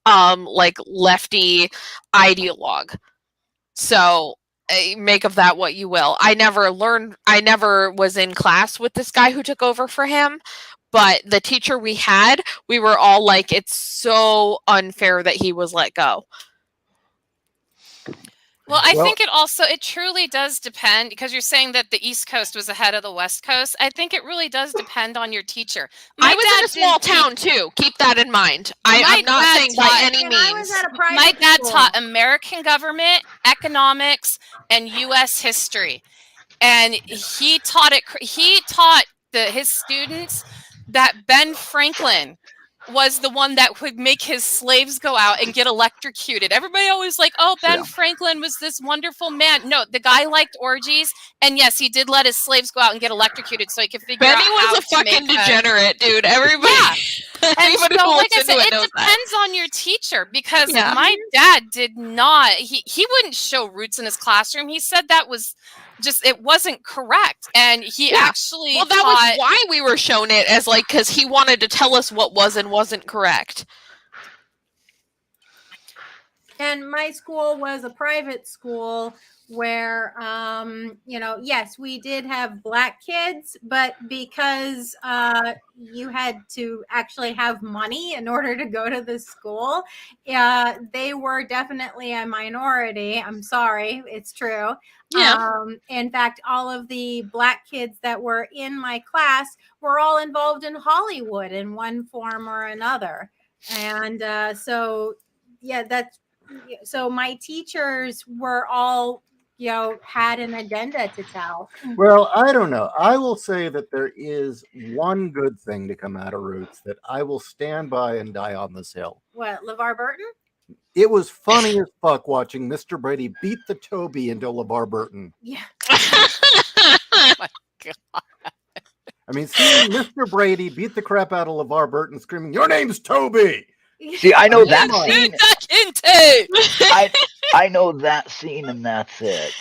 like lefty ideologue. So make of that what you will. I never was in class with this guy who took over for him, but the teacher we had, we were all like, it's so unfair that he was let go. Well, I think it truly does depend, because you're saying that the East Coast was ahead of the West Coast. I think it really does depend on your teacher. I was in a small town too. Keep that in mind. I'm not saying by any means. My dad taught American government, economics, and U.S. history, and he taught his students that Ben Franklin was the one that would make his slaves go out and get electrocuted. Everybody always like, oh, Ben Franklin was this wonderful man. No, the guy liked orgies, and yes, he did let his slaves go out and get electrocuted so he could figure out how was a fucking degenerate, dude. Everybody. Yeah. And so, like I said, it depends on your teacher, because my dad did not. He wouldn't show roots in his classroom. He said that was just, it wasn't correct, and he actually that was why we were shown it as like, because he wanted to tell us what was and wasn't correct. And my school was a private school where yes, we did have black kids, but because you had to actually have money in order to go to the school, they were definitely a minority. I'm sorry, it's true. In fact, all of the black kids that were in my class were all involved in Hollywood in one form or another. And so my teachers were all, had an agenda to tell. Well, I don't know. I will say that there is one good thing to come out of Roots that I will stand by and die on this hill. What, LeVar Burton? It was funny as fuck watching Mr. Brady beat the Toby into LeVar Burton. Yeah. Oh my God. I mean, seeing Mr. Brady beat the crap out of LeVar Burton screaming, "Your name's Toby!" See, I know that scene. I know that scene, and that's it.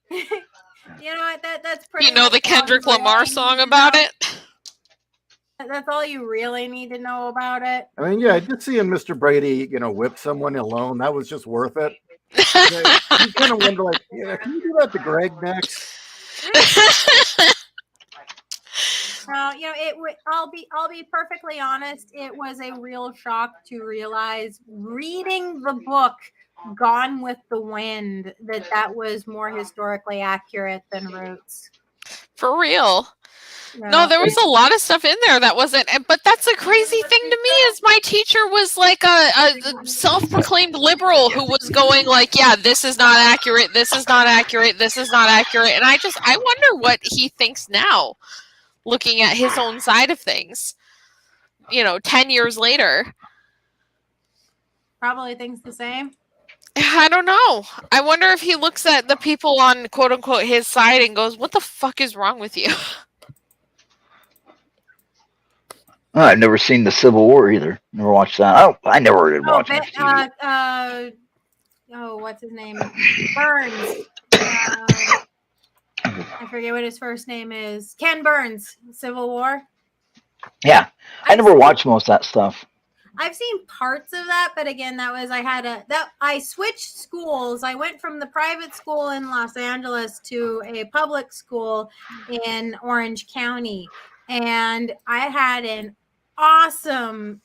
You know what? That's pretty. You know the Kendrick Lamar song about it? That's all you really need to know about it. I mean, yeah, just seeing Mr. Brady, whip someone alone, that was just worth it. You kind of wonder, like, can you do that to Greg next? I'll be perfectly honest. It was a real shock to realize, reading the book Gone with the Wind, that was more historically accurate than Roots. For real. No, there was a lot of stuff in there that wasn't, but that's a crazy thing to me, is my teacher was like a self-proclaimed liberal who was going like, yeah, this is not accurate, this is not accurate, this is not accurate. And I wonder what he thinks now, looking at his own side of things, 10 years later. Probably thinks the same. I don't know. I wonder if he looks at the people on quote unquote his side and goes, what the fuck is wrong with you? I've never seen the Civil War either. Never watched that. I never did watch it. What's his name? Burns. I forget what his first name is. Ken Burns. Civil War. Yeah, I never watched most of that stuff. I've seen parts of that, but again, I switched schools. I went from the private school in Los Angeles to a public school in Orange County, and I had an awesome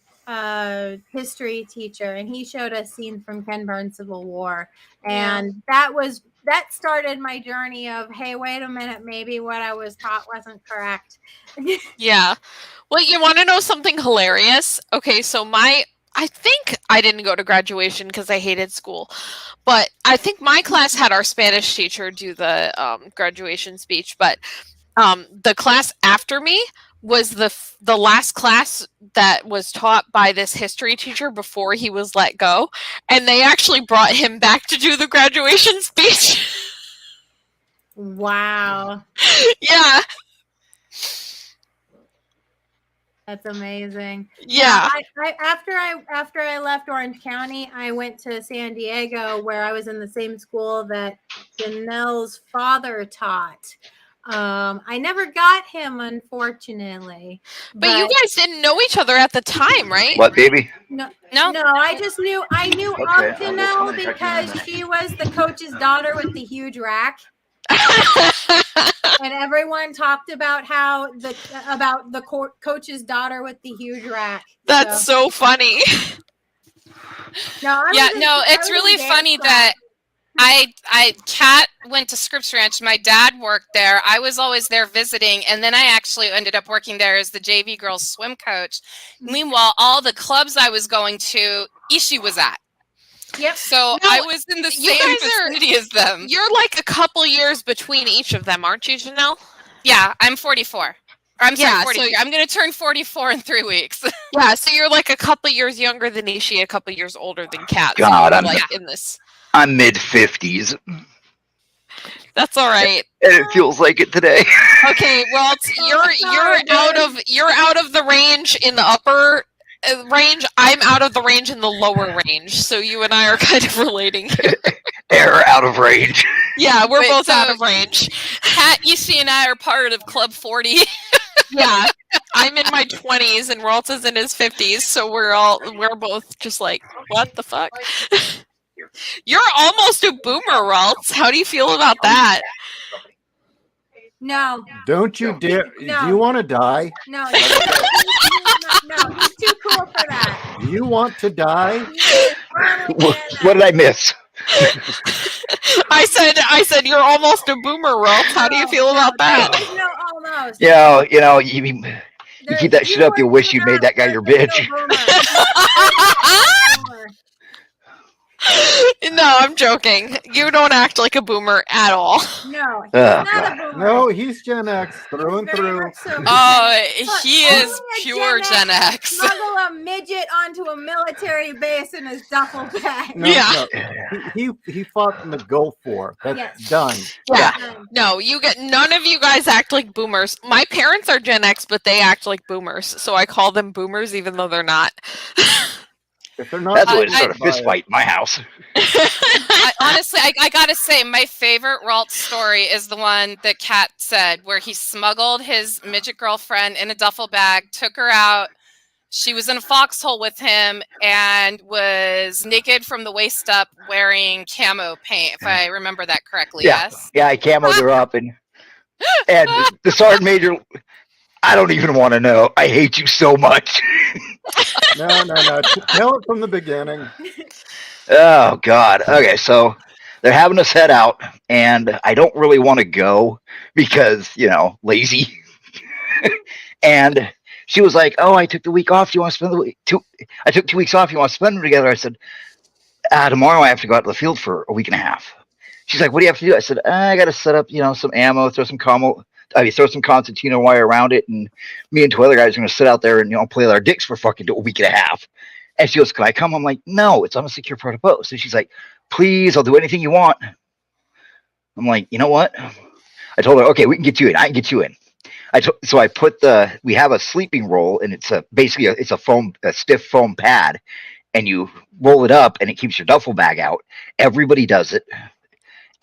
history teacher, and he showed us scenes from Ken Burns' Civil War, and that was that started my journey of, hey, wait a minute, maybe what I was taught wasn't correct. Yeah. Well, you want to know something hilarious? Okay, so I think I didn't go to graduation because I hated school, but I think my class had our Spanish teacher do the graduation speech. But the class after me was the last class that was taught by this history teacher before he was let go, and they actually brought him back to do the graduation speech. Wow. Yeah. That's amazing. Yeah. After I left Orange County, I went to San Diego, where I was in the same school that Janelle's father taught. I never got him, unfortunately. But you guys didn't know each other at the time, right? What, baby? No, No. I knew Okay, of I'll go Janelle find it. because she was the coach's daughter with the huge rack. And everyone talked about how the coach's daughter with the huge rack. That's so funny. No, it's really funny that Kat went to Scripps Ranch. My dad worked there. I was always there visiting, and then I actually ended up working there as the JV girls swim coach. Meanwhile, all the clubs I was going to, Ishi was at. Yep. So No, I was in the you same guys vicinity as them. You're like a couple years between each of them, aren't you, Janelle? Yeah, I'm 44. Or I'm sorry, Yeah, 43. I'm going to turn 44 in 3 weeks. Yeah, so you're like a couple years younger than Ishi, a couple years older than Kat. So God, you're I'm like in this. I'm mid-50s, and That's all right. it feels like it today. Okay, well, you're out of the range in the upper range. I'm out of the range in the lower range. So you and I are kind of relating here. They're out of range. Yeah, we're Wait, both so- out of range. Kat, Ishi, and I are part of Club 40. Yeah, I'm in my 20s and Ralt's in his 50s, so we're both just like, what the fuck? You're almost a boomer, Raltz. How do you feel about that? No, Don't you dare. No. Do you want to die? no, he's too cool for that. Do you want to die? What did I miss? I said you're almost a boomer, Raltz. How do you feel about that? There's no almost. You keep that shit up, you'll wish you made that guy your bitch. No, I'm joking. You don't act like a boomer at all. No, he's Oh, not a God. boomer. No, he's Gen X through and Very through. much so. Oh, he Only is a pure Gen X. Smuggle a midget onto a military base in his duffel bag. No, Yeah. no. He fought in the Gulf War. That's Yes. done. Yeah. No, none of you guys act like boomers. My parents are Gen X, but they act like boomers, so I call them boomers even though they're not. If they're not, That's the way to start a buy fist it. fight in my house. Honestly, I gotta say, my favorite Ralt story is the one that Kat said, where he smuggled his midget girlfriend in a duffel bag, took her out. She was in a foxhole with him and was naked from the waist up, wearing camo paint, if I remember that correctly. Yeah. Yes. Yeah, I camoed her up, and the sergeant major. I don't even want to know. I hate you so much. No. Tell it from the beginning. Oh God. Okay, so they're having us head out, and I don't really want to go because lazy. And she was like, "Oh, I took the week off. Do you want to spend the week? I took 2 weeks off. You want to spend them together?" I said, "Tomorrow I have to go out to the field for a week and a half." She's like, "What do you have to do?" I said, "I got to set up, some ammo, throw some concertina wire around it, and me and two other guys are going to sit out there and play with our dicks for fucking a week and a half." And she goes, "Can I come?" I'm like, "No, it's on a secure part of boat." So she's like, "Please, I'll do anything you want." I'm like, "You know what?" I told her, "Okay, we can get you in. I can get you in." So I put we have a sleeping roll, and it's basically a stiff foam pad, and you roll it up, and it keeps your duffel bag out. Everybody does it.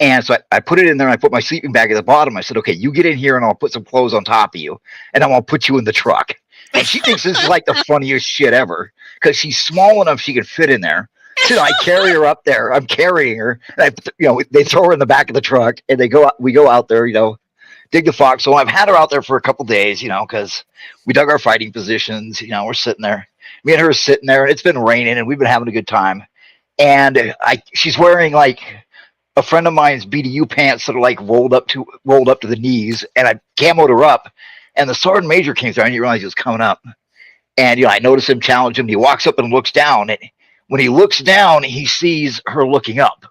And so I put it in there, and I put my sleeping bag at the bottom. I said, "Okay, you get in here, and I'll put some clothes on top of you, and then I'll put you in the truck." And she thinks this is like the funniest shit ever because she's small enough she can fit in there. So I carry her up there. I'm carrying her. And they throw her in the back of the truck, and we go out there, dig the foxhole. I've had her out there for a couple days, because we dug our fighting positions. We're sitting there. Me and her are sitting there, and it's been raining, and we've been having a good time. And she's wearing like a friend of mine's BDU pants that are like rolled up to the knees, and I camoed her up, and the sergeant major came through, and you realize he was coming up, and I noticed him challenge him. He walks up and looks down, and when he looks down, he sees her looking up,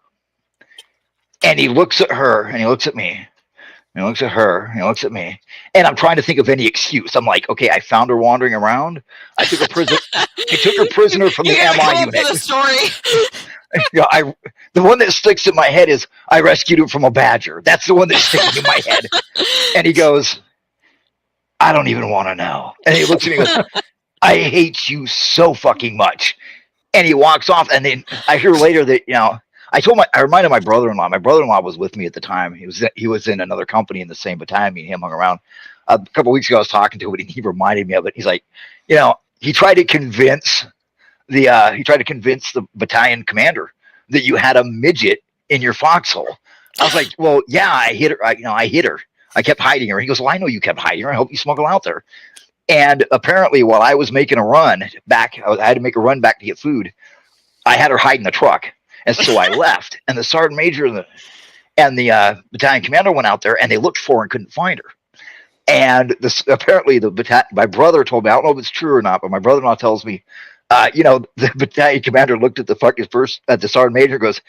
and he looks at her, and he looks at me. And he looks at her, and he looks at me, and I'm trying to think of any excuse. I'm like, okay, I found her wandering around. I took her prisoner from the MI unit. The story. The one that sticks in my head is I rescued him from a badger. That's the one that's sticking in my head. And he goes, I don't even want to know. And he looks at me and goes, I hate you so fucking much. And he walks off. And then I hear later that I reminded my brother-in-law. My brother-in-law was with me at the time. He was in another company in the same battalion. Me and him hung around. A couple of weeks ago, I was talking to him, and he reminded me of it. He's like, he tried to convince the battalion commander that you had a midget in your foxhole. I was like, well, yeah, I hit her. I hit her. I kept hiding her. He goes, well, I know you kept hiding her. I hope you smuggle out there. And apparently, while I was making a run back, I had to make a run back to get food. I had her hide in the truck. And so I left, and the sergeant major and the battalion commander went out there, and they looked for her and couldn't find her. And apparently, my brother told me, I don't know if it's true or not, but my brother-in-law tells me, the battalion commander looked at the sergeant major, goes,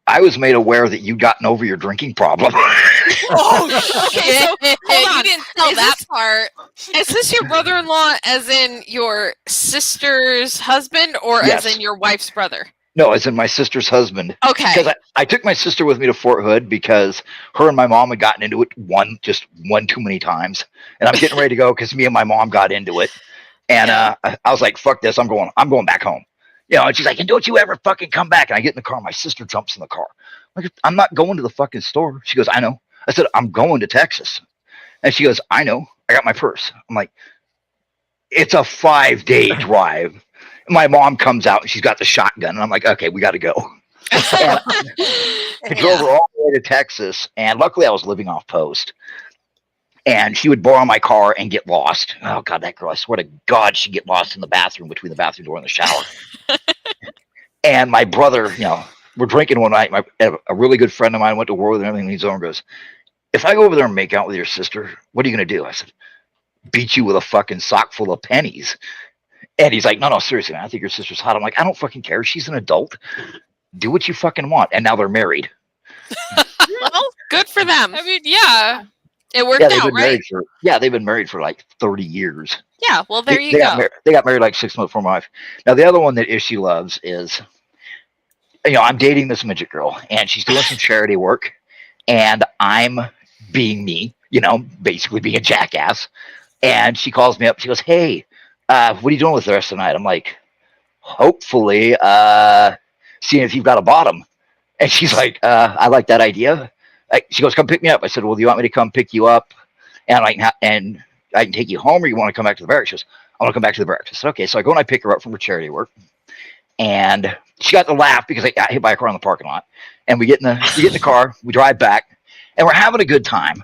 I was made aware that you'd gotten over your drinking problem. Oh, okay. So hold on. You didn't tell that part. Is this your brother-in-law, as in your sister's husband, or Yes. as in your wife's brother? No, as in my sister's husband. Okay. Because I took my sister with me to Fort Hood because her and my mom had gotten into it one too many times, and I'm getting ready to go because me and my mom got into it, and I was like, "Fuck this! I'm going back home." And she's like, "And don't you ever fucking come back?" And I get in the car. My sister jumps in the car. I'm like, I'm not going to the fucking store. She goes, I know. I said, I'm going to Texas, and she goes, I know. I got my purse. I'm like, it's a 5-day drive. My mom comes out and she's got the shotgun, and I'm like, okay, we got to go. I drove her all the way to Texas, and luckily I was living off post. And she would borrow my car and get lost. Oh God, that girl! I swear to God, she'd get lost in the bathroom between the bathroom door and the shower. And my brother, we're drinking one night. A really good friend of mine went to war with him, and he's over and goes, "If I go over there and make out with your sister, what are you gonna do?" I said, "Beat you with a fucking sock full of pennies." And he's like, no, seriously, man, I think your sister's hot. I'm like, I don't fucking care. She's an adult. Do what you fucking want. And now they're married. Well, good for them. I mean, yeah. It worked out, right? They've been married for like 30 years. Yeah, well, there you go. They got married like 6 months before my wife. Now, the other one that she loves is, I'm dating this midget girl, and she's doing some charity work, and I'm being me, basically being a jackass. And she calls me up. She goes, hey, what are you doing with the rest of the night? I'm like, hopefully, seeing if you've got a bottom. And she's like, I like that idea. She goes, come pick me up. I said, well, do you want me to come pick you up? And I can take you home, or you want to come back to the barracks? She goes, I want to come back to the barracks. I said, okay. So I go and I pick her up from her charity work. And she got to laugh because I got hit by a car in the parking lot. And we get in the car, we drive back, and we're having a good time.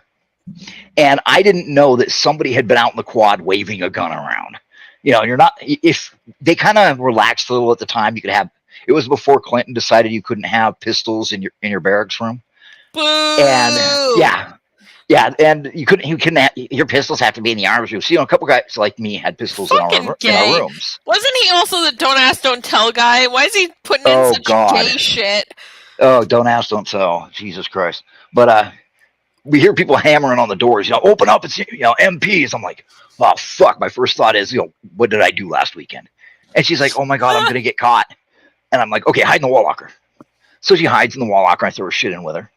And I didn't know that somebody had been out in the quad waving a gun around. You're not, if they kind of relaxed a little at the time, you could have, it was before Clinton decided you couldn't have pistols in your barracks room. Boo! And and you couldn't have, your pistols have to be in the arms room. So, a couple guys like me had pistols in our rooms. Wasn't he also the don't ask, don't tell guy? Why is he putting in such gay shit? Oh, don't ask, don't tell. Jesus Christ. But, we hear people hammering on the doors, open up, it's, MPs. I'm like, oh, fuck. My first thought is, what did I do last weekend? And she's like, oh my God, I'm going to get caught. And I'm like, okay, hide in the wall locker. So she hides in the wall locker. I throw her shit in with her.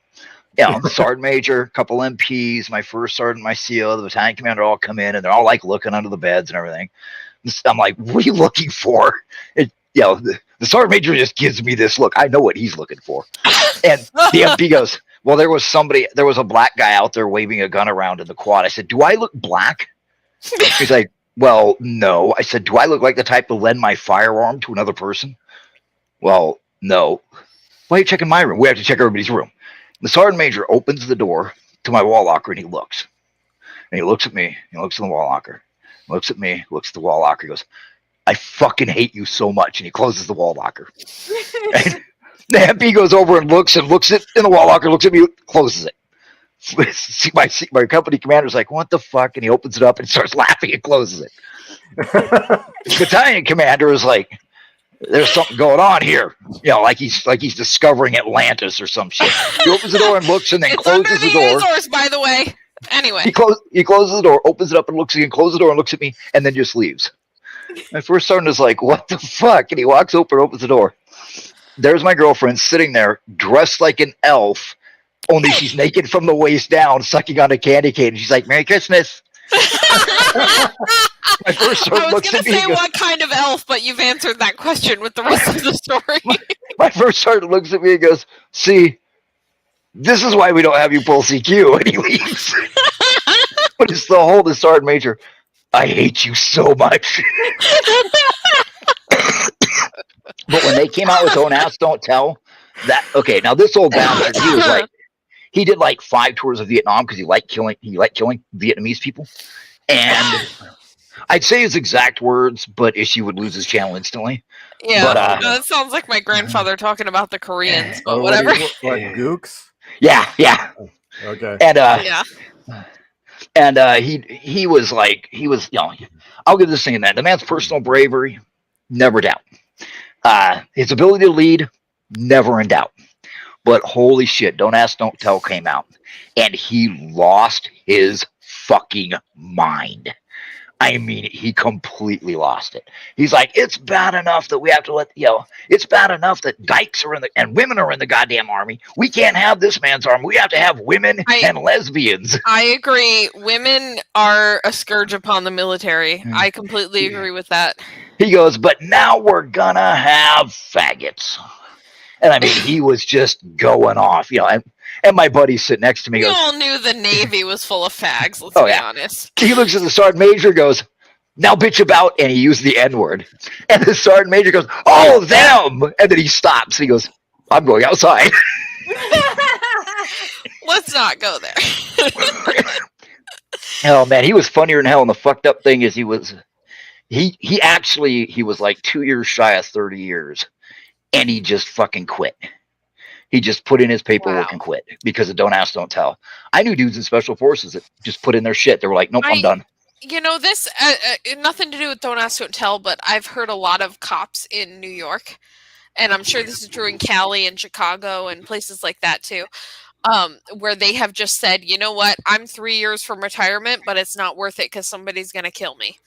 Sergeant major, couple MPs, my first sergeant, my CO, the battalion commander all come in, and they're all like looking under the beds and everything. I'm like, what are you looking for? And, the sergeant major just gives me this look. I know what he's looking for. And the MP goes, well, there was a black guy out there waving a gun around in the quad. I said, do I look black? He's like, well, no. I said, do I look like the type to lend my firearm to another person? Well, no. Why are you checking my room? We have to check everybody's room. The sergeant major opens the door to my wall locker, and he looks. And he looks at me. He looks in the wall locker. Looks at me. Looks at the wall locker. He goes, I fucking hate you so much. And he closes the wall locker. The MP goes over and looks it in the wall locker, looks at me, closes it. My company commander's like, what the fuck? And he opens it up and starts laughing and closes it. The battalion commander is like, there's something going on here. You know, like he's discovering Atlantis or some shit. He opens the door and looks and then It's closes under the door. Azores, by the way. Anyway. He closes the door, opens it up and looks again, closes the door and looks at me, and then just leaves. My first sergeant is like, what the fuck? And he walks over, opens the door. There's my girlfriend sitting there, dressed like an elf, only she's naked from the waist down, sucking on a candy cane. And she's like, Merry Christmas. My first sergeant I was looks going at to me say and goes, what kind of elf, but you've answered that question with the rest of the story. my first sergeant looks at me and goes, see, this is why we don't have you pull CQ. And he leaves. But it's the sergeant major. I hate you so much. But when they came out with Don't Ask, Don't Tell, okay, now this old bastard, he did like 5 tours of Vietnam because he liked killing Vietnamese people. And I'd say his exact words, but Ishi would lose his channel instantly. Yeah, But, that sounds like my grandfather talking about the Koreans, but Oh, whatever. What gooks? Yeah. Okay. And Yeah. and he was, you know, I'll give this thing that the man's personal bravery, never doubt. His ability to lead, never in doubt. But holy shit, Don't Ask, Don't Tell came out, and he lost his fucking mind. I mean, he completely lost it. He's like, it's bad enough that we have to it's bad enough that dykes are and women are in the goddamn army. We can't have this man's army. We have to have women and lesbians. I agree. Women are a scourge upon the military. I completely agree with that. He goes, but now we're gonna have faggots. And I mean, he was just going off, you know. And my buddy sitting next to me We goes, all knew the Navy was full of fags, let's be honest. He looks at the sergeant major, goes, now bitch about, and he used the N-word. And the sergeant major goes, oh, them! And then he stops. He goes, I'm going outside. Let's not go there. Oh, man, he was funnier than hell. And the fucked up thing is he was like 2 years shy of 30 years. And he just fucking quit. He just put in his paperwork and quit because of Don't Ask, Don't Tell. I knew dudes in special forces that just put in their shit. They were like, nope, I'm done. You know, this nothing to do with Don't Ask, Don't Tell, but I've heard a lot of cops in New York, and I'm sure this is true in Cali and Chicago and places like that too, where they have just said, you know what, I'm 3 years from retirement, but it's not worth it because somebody's going to kill me.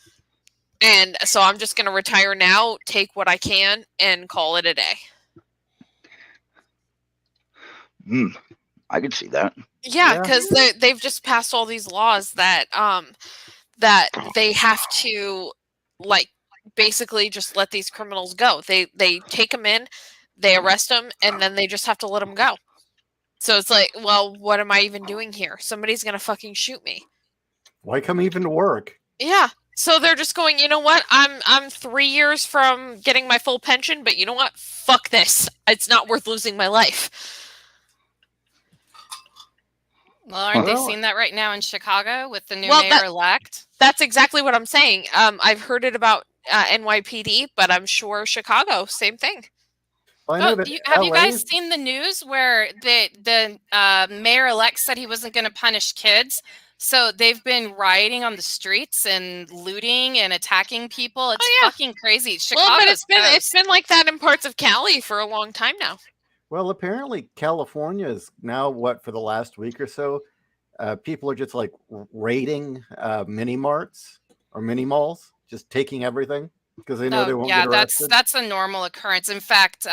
And so I'm just going to retire now, take what I can, and call it a day. I could see that. Yeah, because they've just passed all these laws that that they have to, like, basically just let these criminals go. They take them in, they arrest them, and then they just have to let them go. So it's like, well, what am I even doing here? Somebody's going to fucking shoot me. Why come even to work? Yeah. So they're just going, you know what? I'm 3 years from getting my full pension, but you know what? Fuck this. It's not worth losing my life. Well, aren't they seeing that right now in Chicago with the new mayor-elect? That's exactly what I'm saying. I've heard it about NYPD, but I'm sure Chicago, same thing. Have you guys seen the news where the mayor-elect said he wasn't going to punish kids? So they've been rioting on the streets and looting and attacking people. It's fucking crazy. Well, but it's been like that in parts of Cali for a long time now. Well, apparently California is now for the last week or so, people are just like raiding mini marts or mini malls, just taking everything because they know they won't get arrested. That's a normal occurrence. In fact,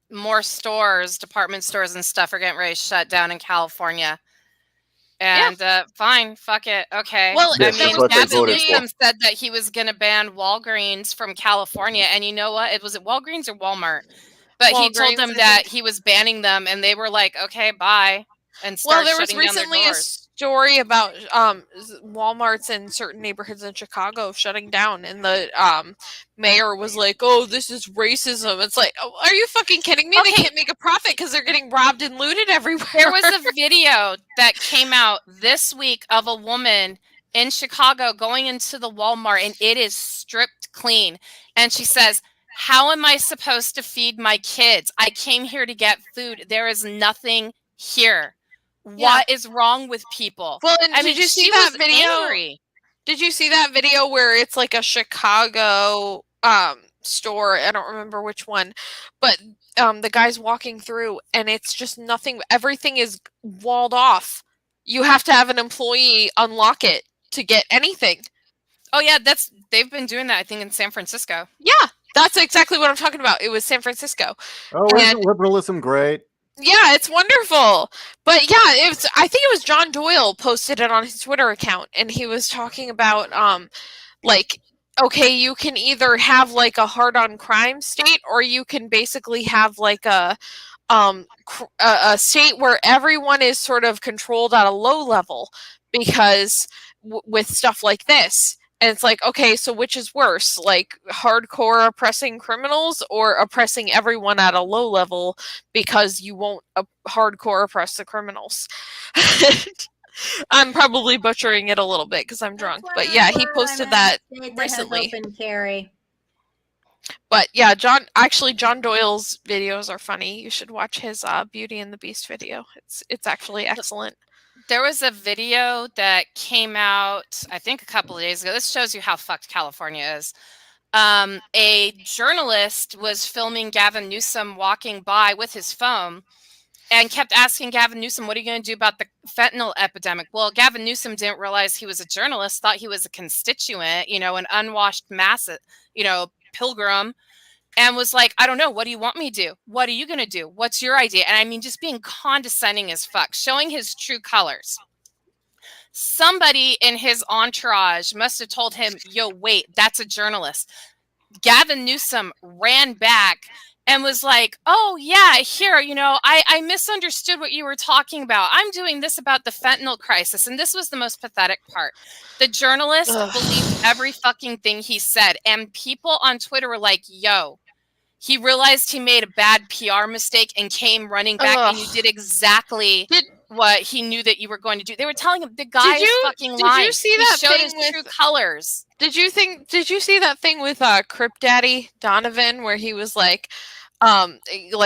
more stores, department stores and stuff are getting ready to shut down in California. And fine, fuck it. Okay. Well, Gavin Newsom said that he was going to ban Walgreens from California, and you know what? Was it Walgreens or Walmart? But he told them that he was banning them, and they were like, "Okay, bye." And there was recently a story about Walmarts in certain neighborhoods in Chicago shutting down, and the mayor was like, "Oh, this is racism." It's like, oh, are you fucking kidding me? They can't make a profit because they're getting robbed and looted everywhere. There was a video that came out this week of a woman in Chicago going into the Walmart, and it is stripped clean. And she says, How am I supposed to feed my kids? I came here to get food. There is nothing here. What is wrong with people? Well, and I did mean, you see she that was video? angry. Did you see that video where it's like a Chicago store? I don't remember which one, but the guy's walking through and it's just nothing. Everything is walled off. You have to have an employee unlock it to get anything. Oh yeah, they've been doing that, I think, in San Francisco. Yeah, that's exactly what I'm talking about. It was San Francisco. Oh, isn't liberalism great? Yeah, it's wonderful. But yeah, I think it was John Doyle posted it on his Twitter account, and he was talking about like, okay, you can either have like a hard on crime state, or you can basically have like a state where everyone is sort of controlled at a low level, because with stuff like this. And it's like, okay, so which is worse, like hardcore oppressing criminals or oppressing everyone at a low level because you won't hardcore oppress the criminals? I'm probably butchering it a little bit because I'm drunk, but yeah, he posted that recently. Open carry. But yeah, John Doyle's videos are funny. You should watch his Beauty and the Beast video. It's actually excellent. There was a video that came out, I think, a couple of days ago. This shows you how fucked California is. A journalist was filming Gavin Newsom walking by with his phone and kept asking Gavin Newsom, what are you going to do about the fentanyl epidemic? Well, Gavin Newsom didn't realize he was a journalist, thought he was a constituent, an unwashed mass, pilgrim, and was like, I don't know, what do you want me to do? What are you going to do? What's your idea? And I mean, just being condescending as fuck, showing his true colors. Somebody in his entourage must have told him, yo, wait, that's a journalist. Gavin Newsom ran back and was like, oh, yeah, here, I misunderstood what you were talking about. I'm doing this about the fentanyl crisis. And this was the most pathetic part. The journalist believed every fucking thing he said. And people on Twitter were like, yo, he realized he made a bad PR mistake and came running back, and you did exactly what he knew that you were going to do. They were telling him the guy is fucking lying. Did you see that he showed thing his with true colors? Did you see that thing with Crip Daddy Donovan where he was like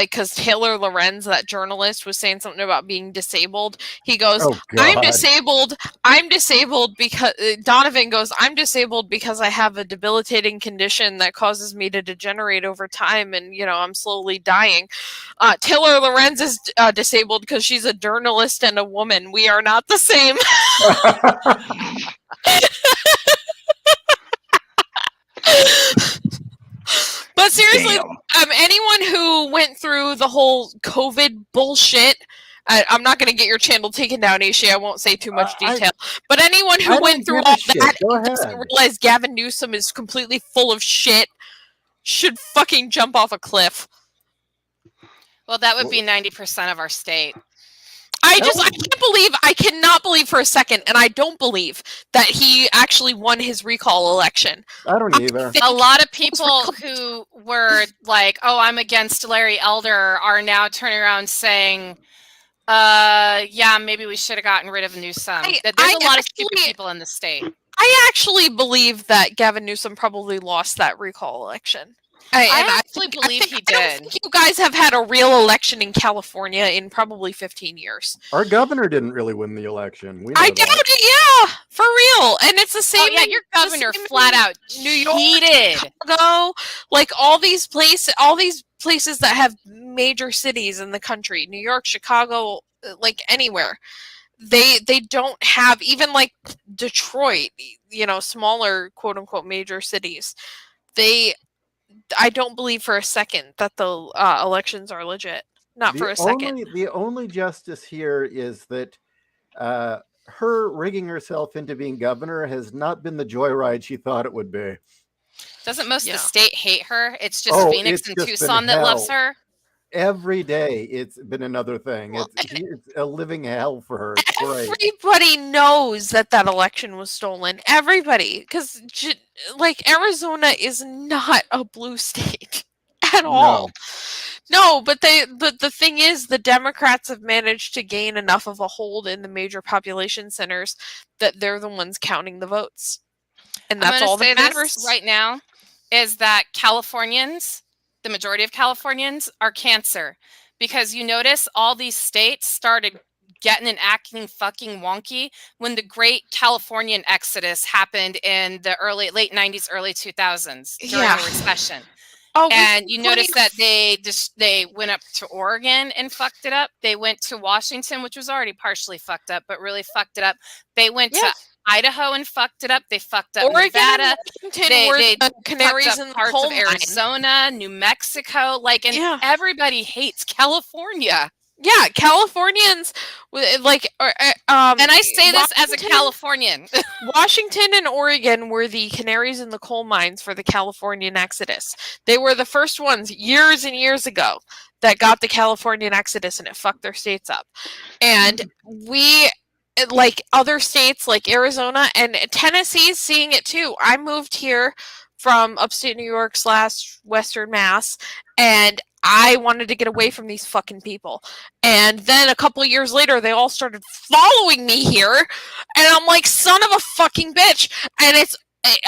because Taylor Lorenz, that journalist, was saying something about being disabled. He goes, Oh, I'm God. disabled because Donovan goes, I'm disabled because I have a debilitating condition that causes me to degenerate over time, and I'm slowly dying. Taylor Lorenz is disabled because she's a journalist and a woman. We are not the same. But seriously, anyone who went through the whole COVID bullshit, I'm not going to get your channel taken down, Ishi. I won't say too much detail. But anyone who went through all that and doesn't realize Gavin Newsom is completely full of shit should fucking jump off a cliff. Well, that would be 90% of our state. I cannot believe for a second, and I don't believe that he actually won his recall election. I don't either. A lot of people who were like, oh, I'm against Larry Elder, are now turning around saying, yeah, maybe we should have gotten rid of Newsom. There's a lot of stupid people in the state. I actually believe that Gavin Newsom probably lost that recall election. I actually believe he did. I don't think you guys have had a real election in California in probably 15 years. Our governor didn't really win the election. I doubt it, yeah, for real. And it's the same. Oh, yeah, your governor flat out New York, cheated. Chicago, like all these places that have major cities in the country, New York, Chicago, like anywhere. They don't have, even like Detroit, smaller quote unquote major cities. I don't believe for a second that the elections are legit. Not for a second. The only justice here is that her rigging herself into being governor has not been the joyride she thought it would be. Doesn't most of the state hate her? It's just Phoenix and Tucson that loves her? Every day it's been another thing. It's a living hell for her. It's great. Everybody knows that election was stolen. Everybody, because Arizona is not a blue state at all. No, but the thing is, the Democrats have managed to gain enough of a hold in the major population centers that they're the ones counting the votes, and that's all that matters right now. is that Californians, the majority of Californians, are cancer. Because you notice all these states started getting and acting fucking wonky when the great Californian exodus happened in the late 90s, early 2000s during Yeah. a recession. Oh, And you notice that they went up to Oregon and fucked it up. They went to Washington, which was already partially fucked up, but really fucked it up. They went to Idaho and fucked it up. They fucked up Oregon Nevada. and Washington were the canaries in the parts coal of mine. Arizona, New Mexico, and everybody hates California. Yeah, Californians like and I say this as a Washington- Californian. Washington and Oregon were the canaries in the coal mines for the Californian exodus. They were the first ones years and years ago that got the Californian exodus, and it fucked their states up. And we, like other states like Arizona and Tennessee's seeing it too. I moved here from upstate New York / Western Mass, and I wanted to get away from these fucking people. And then a couple of years later, they all started following me here. And I'm like, son of a fucking bitch. And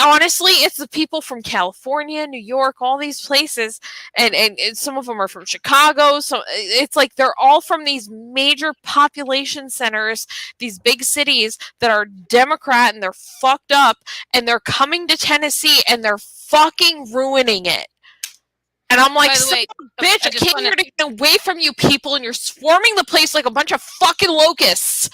honestly, it's the people from California, New York, all these places. And some of them are from Chicago. So it's like they're all from these major population centers, these big cities that are Democrat, and they're fucked up. And they're coming to Tennessee and they're fucking ruining it. And I'm like, bitch, I came here to get away from you people, and you're swarming the place like a bunch of fucking locusts.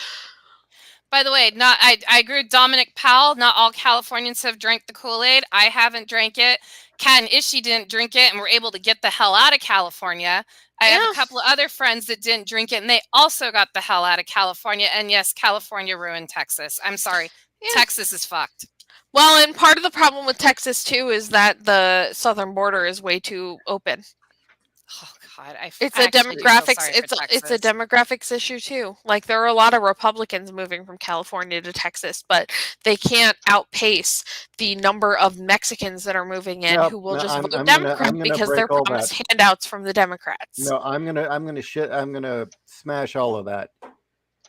By the way, I agree with Dominic Powell. Not all Californians have drank the Kool-Aid. I haven't drank it. Kat and Ishi didn't drink it and were able to get the hell out of California. I have a couple of other friends that didn't drink it, and they also got the hell out of California. And yes, California ruined Texas. I'm sorry. Texas is fucked. Well, and part of the problem with Texas, too, is that the southern border is way too open. Oh, God. It's a demographics issue, too. Like, there are a lot of Republicans moving from California to Texas, but they can't outpace the number of Mexicans that are moving in who will just vote Democrat because they're promised handouts from the Democrats. No, I'm gonna smash all of that.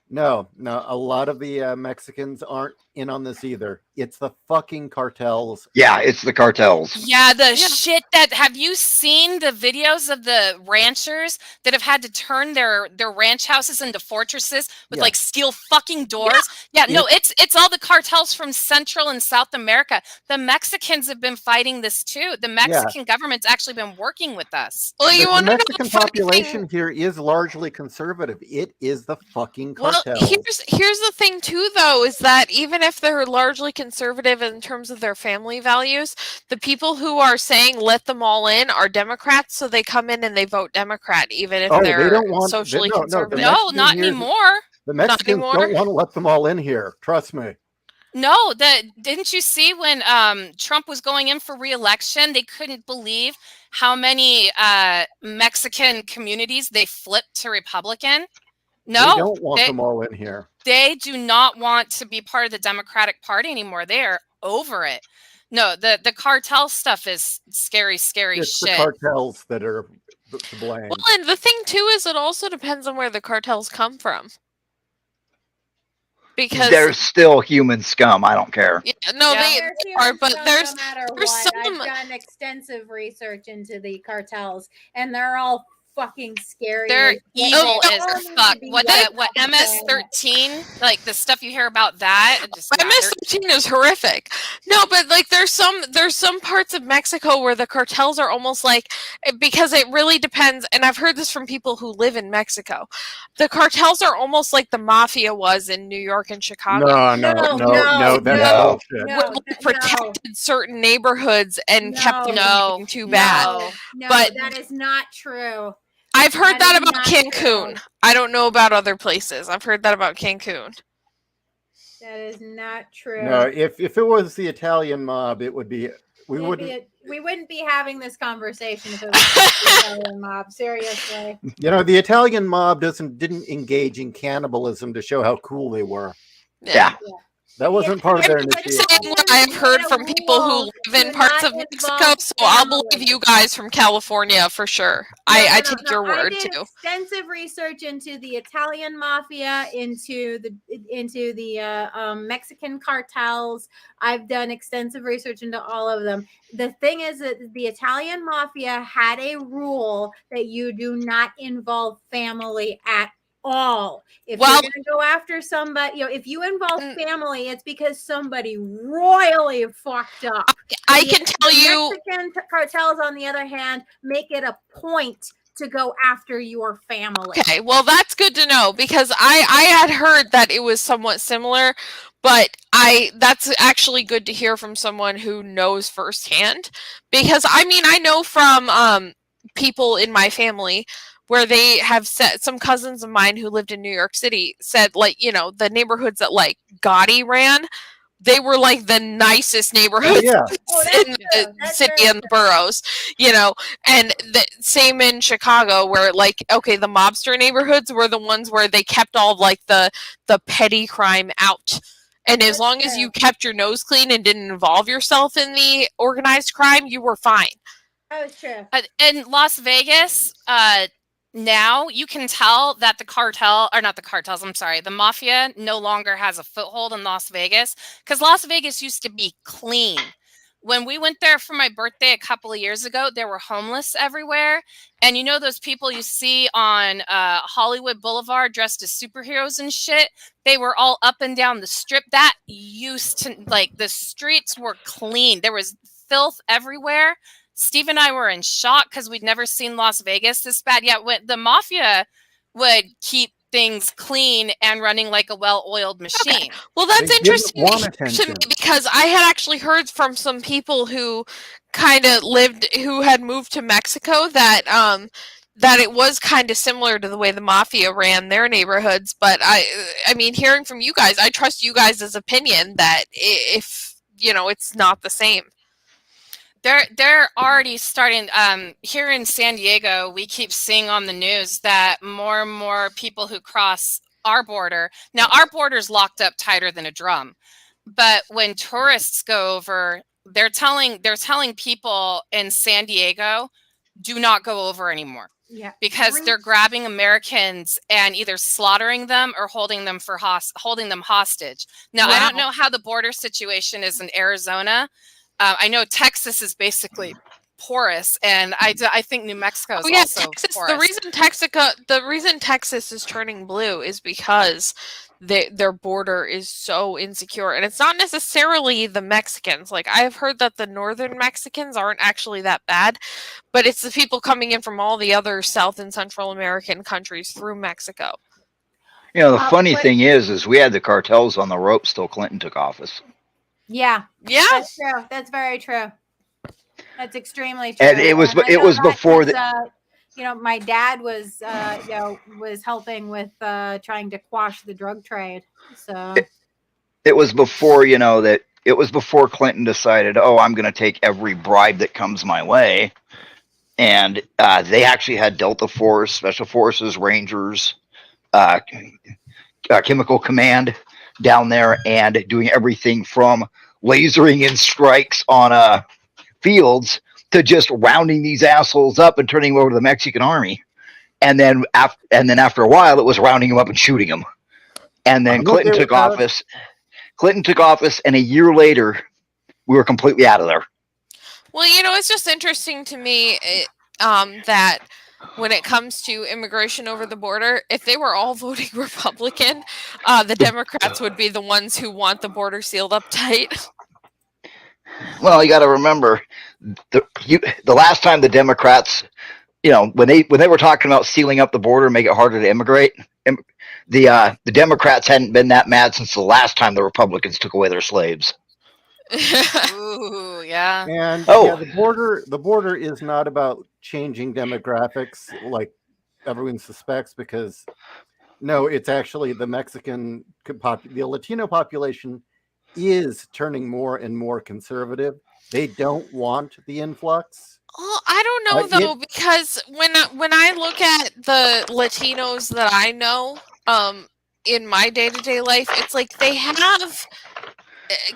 No, a lot of the Mexicans aren't in on this either. It's the fucking cartels. Yeah, it's the cartels. Yeah, shit that, have you seen the videos of the ranchers that have had to turn their ranch houses into fortresses with like steel fucking doors? Yeah, no, it's all the cartels from Central and South America. The Mexicans have been fighting this too. The Mexican government's actually been working with us. Well, the Mexican population here is largely conservative. It is the fucking cartels. Well, here's the thing too, though, is that even if they're largely conservative in terms of their family values, the people who are saying let them all in are Democrats, so they come in and they vote Democrat, even if they're socially conservative. No, not anymore. The Mexicans don't want to let them all in here. Trust me. No, didn't you see when Trump was going in for re-election? They couldn't believe how many Mexican communities they flipped to Republican. No, they don't want them all in here. They do not want to be part of the Democratic Party anymore. They are over it. No, the cartel stuff is scary shit. It's the cartels that are to blame. Well, and the thing too is it also depends on where the cartels come from. Because they're still human scum. I don't care. They are, but there's some. I've done extensive research into the cartels, and they're all fucking scary. They're evil as fuck. What MS-13, like the stuff you hear about that. MS-13 is horrific. No, but like there's some parts of Mexico where the cartels are almost like, because it really depends, and I've heard this from people who live in Mexico. The cartels are almost like the mafia was in New York and Chicago. No, that's bullshit. Protected certain neighborhoods and kept them from being too bad. No, but that is not true. I've heard that about Cancun. True. I don't know about other places. I've heard that about Cancun. That is not true. No, if it was the Italian mob, it would be. We wouldn't be having this conversation if it was the Italian mob. Seriously. You know, the Italian mob didn't engage in cannibalism to show how cool they were. Yeah. That wasn't part of Yeah, their I'm just initiation. saying what I've heard from people who live in parts of Mexico, so I'll believe you guys from California for sure. I take your I word did too. extensive research into the Italian mafia, into the Mexican cartels. I've done extensive research into all of them. The thing is that the Italian mafia had a rule that you do not involve family at all. If Well- you're going to go after somebody, if you involve Mm. family, it's because somebody royally fucked up. I can tell you, Mexican cartels, on the other hand, make it a point to go after your family. okay, well that's good to know because I had heard that it was somewhat similar, but that's actually good to hear from someone who knows firsthand, because I mean I know from people in my family where they have said, some cousins of mine who lived in New York City said, like, the neighborhoods that like Gotti ran, they were like the nicest neighborhoods yeah. in the city and the boroughs, and the same in Chicago where like, okay, the mobster neighborhoods were the ones where they kept all of like the petty crime out. And as long as you kept your nose clean and didn't involve yourself in the organized crime, you were fine. That was true. In Las Vegas, now you can tell that the mafia no longer has a foothold in Las Vegas, because Las Vegas used to be clean. When we went there for my birthday a couple of years ago, there were homeless everywhere. And those people you see on Hollywood Boulevard dressed as superheroes and shit, they were all up and down the strip. That used to, like, the streets were clean. There was filth everywhere. Steve and I were in shock because we'd never seen Las Vegas this bad. Yet when the mafia would keep things clean and running like a well-oiled machine. Okay. Well, that's They interesting didn't want to attention. me because I had actually heard from some people who who had moved to Mexico that it was kind of similar to the way the mafia ran their neighborhoods. But I mean, hearing from you guys, I trust you guys' opinion that if it's not the same. They're already starting here in San Diego. We keep seeing on the news that more and more people who cross our border. Now our border's locked up tighter than a drum. But when tourists go over, they're telling people in San Diego, do not go over anymore. Yeah. Because they're grabbing Americans and either slaughtering them or holding them hostage. Now, I don't know how the border situation is in Arizona. I know Texas is basically porous, and I think New Mexico is also Texas, porous. The reason Texas is turning blue is because their border is so insecure, and it's not necessarily the Mexicans. Like, I've heard that the northern Mexicans aren't actually that bad, but it's the people coming in from all the other South and Central American countries through Mexico. The funny thing is we had the cartels on the ropes till Clinton took office. Yeah. Yeah. That's true. That's very true. That's extremely true. And it was before that. My dad was was helping with trying to quash the drug trade. So it was before it was before Clinton decided, I'm going to take every bribe that comes my way, and they actually had Delta Force, Special Forces, Rangers, Chemical Command down there, and doing everything from lasering in strikes on fields to just rounding these assholes up and turning them over to the Mexican army. And then after a while, it was rounding them up and shooting them. And then Clinton took office. Clinton took office, and a year later, we were completely out of there. Well, it's just interesting to me that when it comes to immigration over the border, if they were all voting Republican, the Democrats would be the ones who want the border sealed up tight. Well, you got to remember, the last time the Democrats, when they were talking about sealing up the border, make it harder to immigrate, the Democrats hadn't been that mad since the last time the Republicans took away their slaves. Ooh, yeah. And the border is not about changing demographics like everyone suspects, because no, it's actually the Mexican the Latino population is turning more and more conservative. They don't want the influx. Well, I don't know though, because when I look at the Latinos that I know in my day-to-day life, it's like they have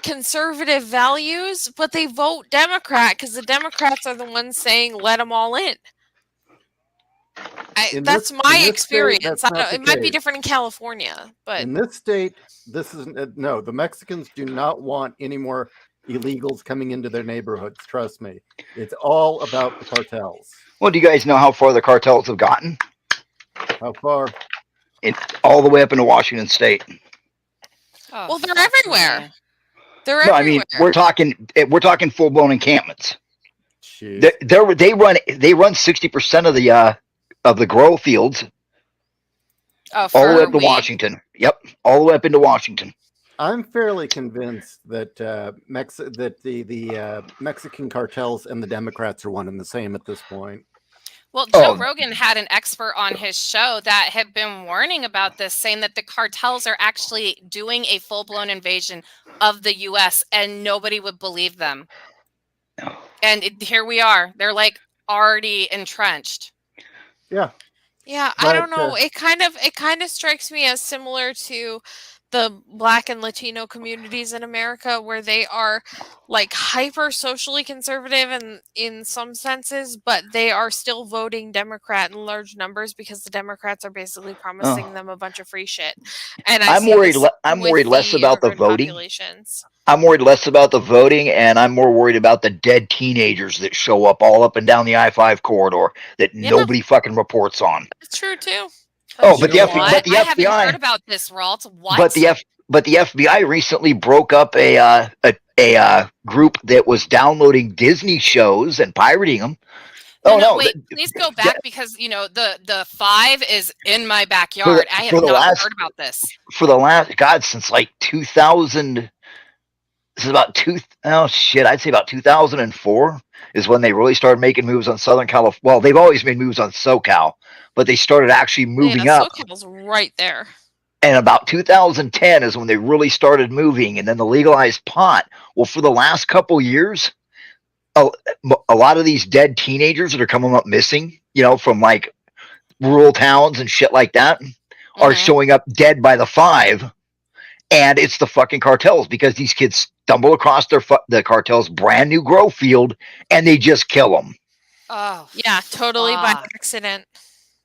conservative values, but they vote Democrat because the Democrats are the ones saying let them all in. That's my in this state, experience. that's I not don't, the it might be case. different in California, but In this state, this is no. The Mexicans do not want any more illegals coming into their neighborhoods. Trust me, it's all about the cartels. Well, do you guys know how far the cartels have gotten? How far? It's all the way up into Washington State. Oh, well, they're fuck everywhere. me. They're No, I everywhere. mean we're talking full blown encampments. Jeez. They run 60% of the grow fields Oh, all the way for up to weed? Washington. Yep, all the way up into Washington. I'm fairly convinced that the Mexican cartels and the Democrats are one and the same at this point. Well, Joe Oh, Rogan had an expert on his show that had been warning about this, saying that the cartels are actually doing a full-blown invasion of the U.S. and nobody would believe them. And here we are. They're like already entrenched. Yeah. Yeah, I But, don't know. It kind of strikes me as similar to the Black and Latino communities in America, where they are like hyper socially conservative in some senses, but they are still voting Democrat in large numbers because the Democrats are basically promising them a bunch of free shit. And I I'm see worried. this I'm with worried less the about the immigrant voting. populations. I'm worried less about the voting, and I'm more worried about the dead teenagers that show up all up and down the I-5 corridor that Yeah. nobody fucking reports on. It's true too. Oh, but the What? I haven't FBI, heard about this, Ralt. What? but the FBI recently broke up a group that was downloading Disney shows and pirating them. Wait, please go back because the 5 is in my backyard. I have not heard about this. For the last since like 2000. This is I'd say about 2004 is when they really started making moves on Southern California. Well, they've always made moves on SoCal, but they started actually moving up. SoCal's right there. And about 2010 is when they really started moving, and then the legalized pot. Well, for the last couple years, a lot of these dead teenagers that are coming up missing, from like rural towns and shit like that, are showing up dead by the 5. And it's the fucking cartels, because these kids stumble across the cartel's brand new grow field and they just kill them. Oh, yeah, totally by fuck. accident.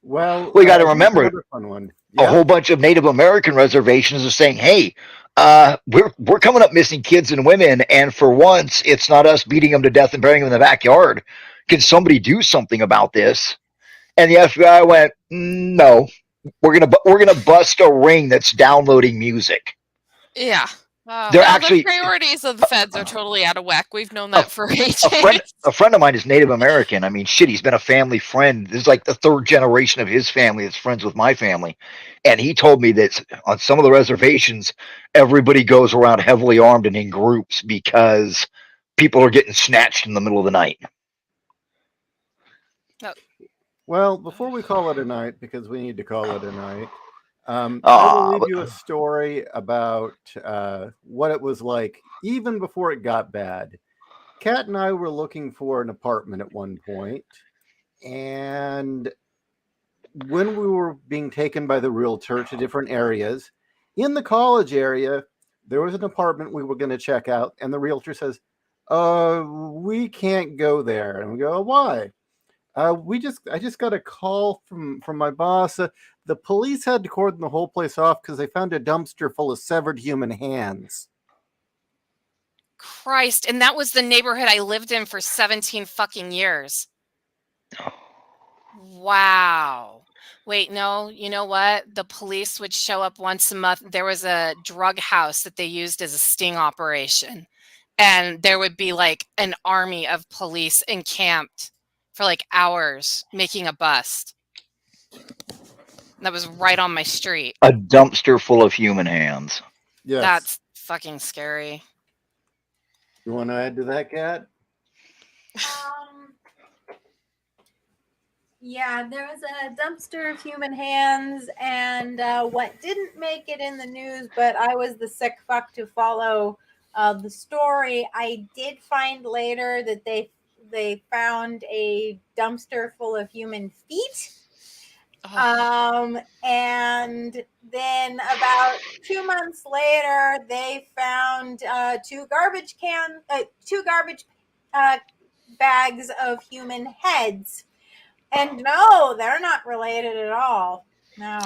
Well, we got to remember, another fun one. A whole bunch of Native American reservations are saying, "Hey, we're coming up missing kids and women, and for once, it's not us beating them to death and burying them in the backyard. Can somebody do something about this?" And the FBI went, "No, we're gonna bust a ring that's downloading music." Yeah. The priorities of the feds are totally out of whack. We've known that for ages. A friend of mine is Native American. I mean, shit, he's been a family friend. This is like the 3rd generation of his family that's friends with my family. And he told me that on some of the reservations, everybody goes around heavily armed and in groups because people are getting snatched in the middle of the night. Well, before we call it a night, because we need to call it a night, I will leave you a story about what it was like even before it got bad. Kat and I were looking for an apartment at one point, and when we were being taken by the realtor to different areas, in the college area, there was an apartment we were going to check out, and the realtor says, we can't go there. And we go, why? I just got a call from my boss. The police had to cordon the whole place off because they found a dumpster full of severed human hands. Christ, and that was the neighborhood I lived in for 17 fucking years. Wow. Wait, no, you know what? The police would show up once a month. There was a drug house that they used as a sting operation. And there would be like an army of police encamped for like hours making a bust. That was right on my street. A dumpster full of human hands. Yes. That's fucking scary. You want to add to that, Kat? Yeah, there was a dumpster of human hands, and what didn't make it in the news, but I was the sick fuck to follow the story. I did find later that they found a dumpster full of human feet, Oh. And then about 2 months later, they found two garbage bags of human heads. And no, they're not related at all. No.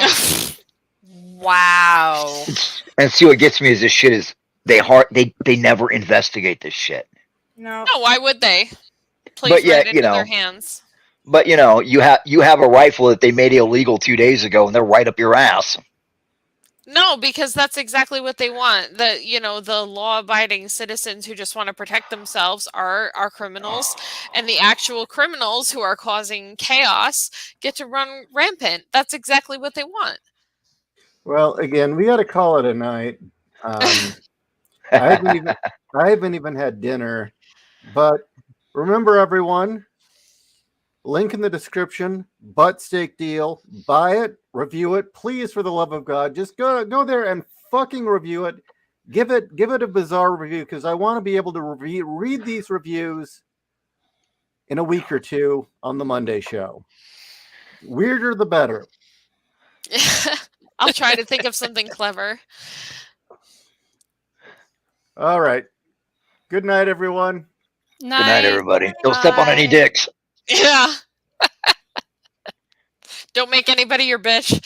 Wow. And see what gets me is this shit is they never investigate this shit. No. No, why would they? Plays But yet, right you into their know, hands. but you know, you have a rifle that they made illegal 2 days ago, and they're right up your ass. No, because that's exactly what they want. The law-abiding citizens who just want to protect themselves are criminals, and the actual criminals who are causing chaos get to run rampant. That's exactly what they want. Well, again, we got to call it a night. I haven't even had dinner, but remember, everyone. Link in the description. Buttsteak deal. Buy it. Review it. Please, for the love of God, just go there and fucking review it. Give it a bizarre review, because I want to be able to read these reviews in a week or two on the Monday show. Weirder the better. I'll try to think of something clever. All right. Good night, everyone. Good night, everybody. Don't step on any dicks. Yeah. Don't make anybody your bitch.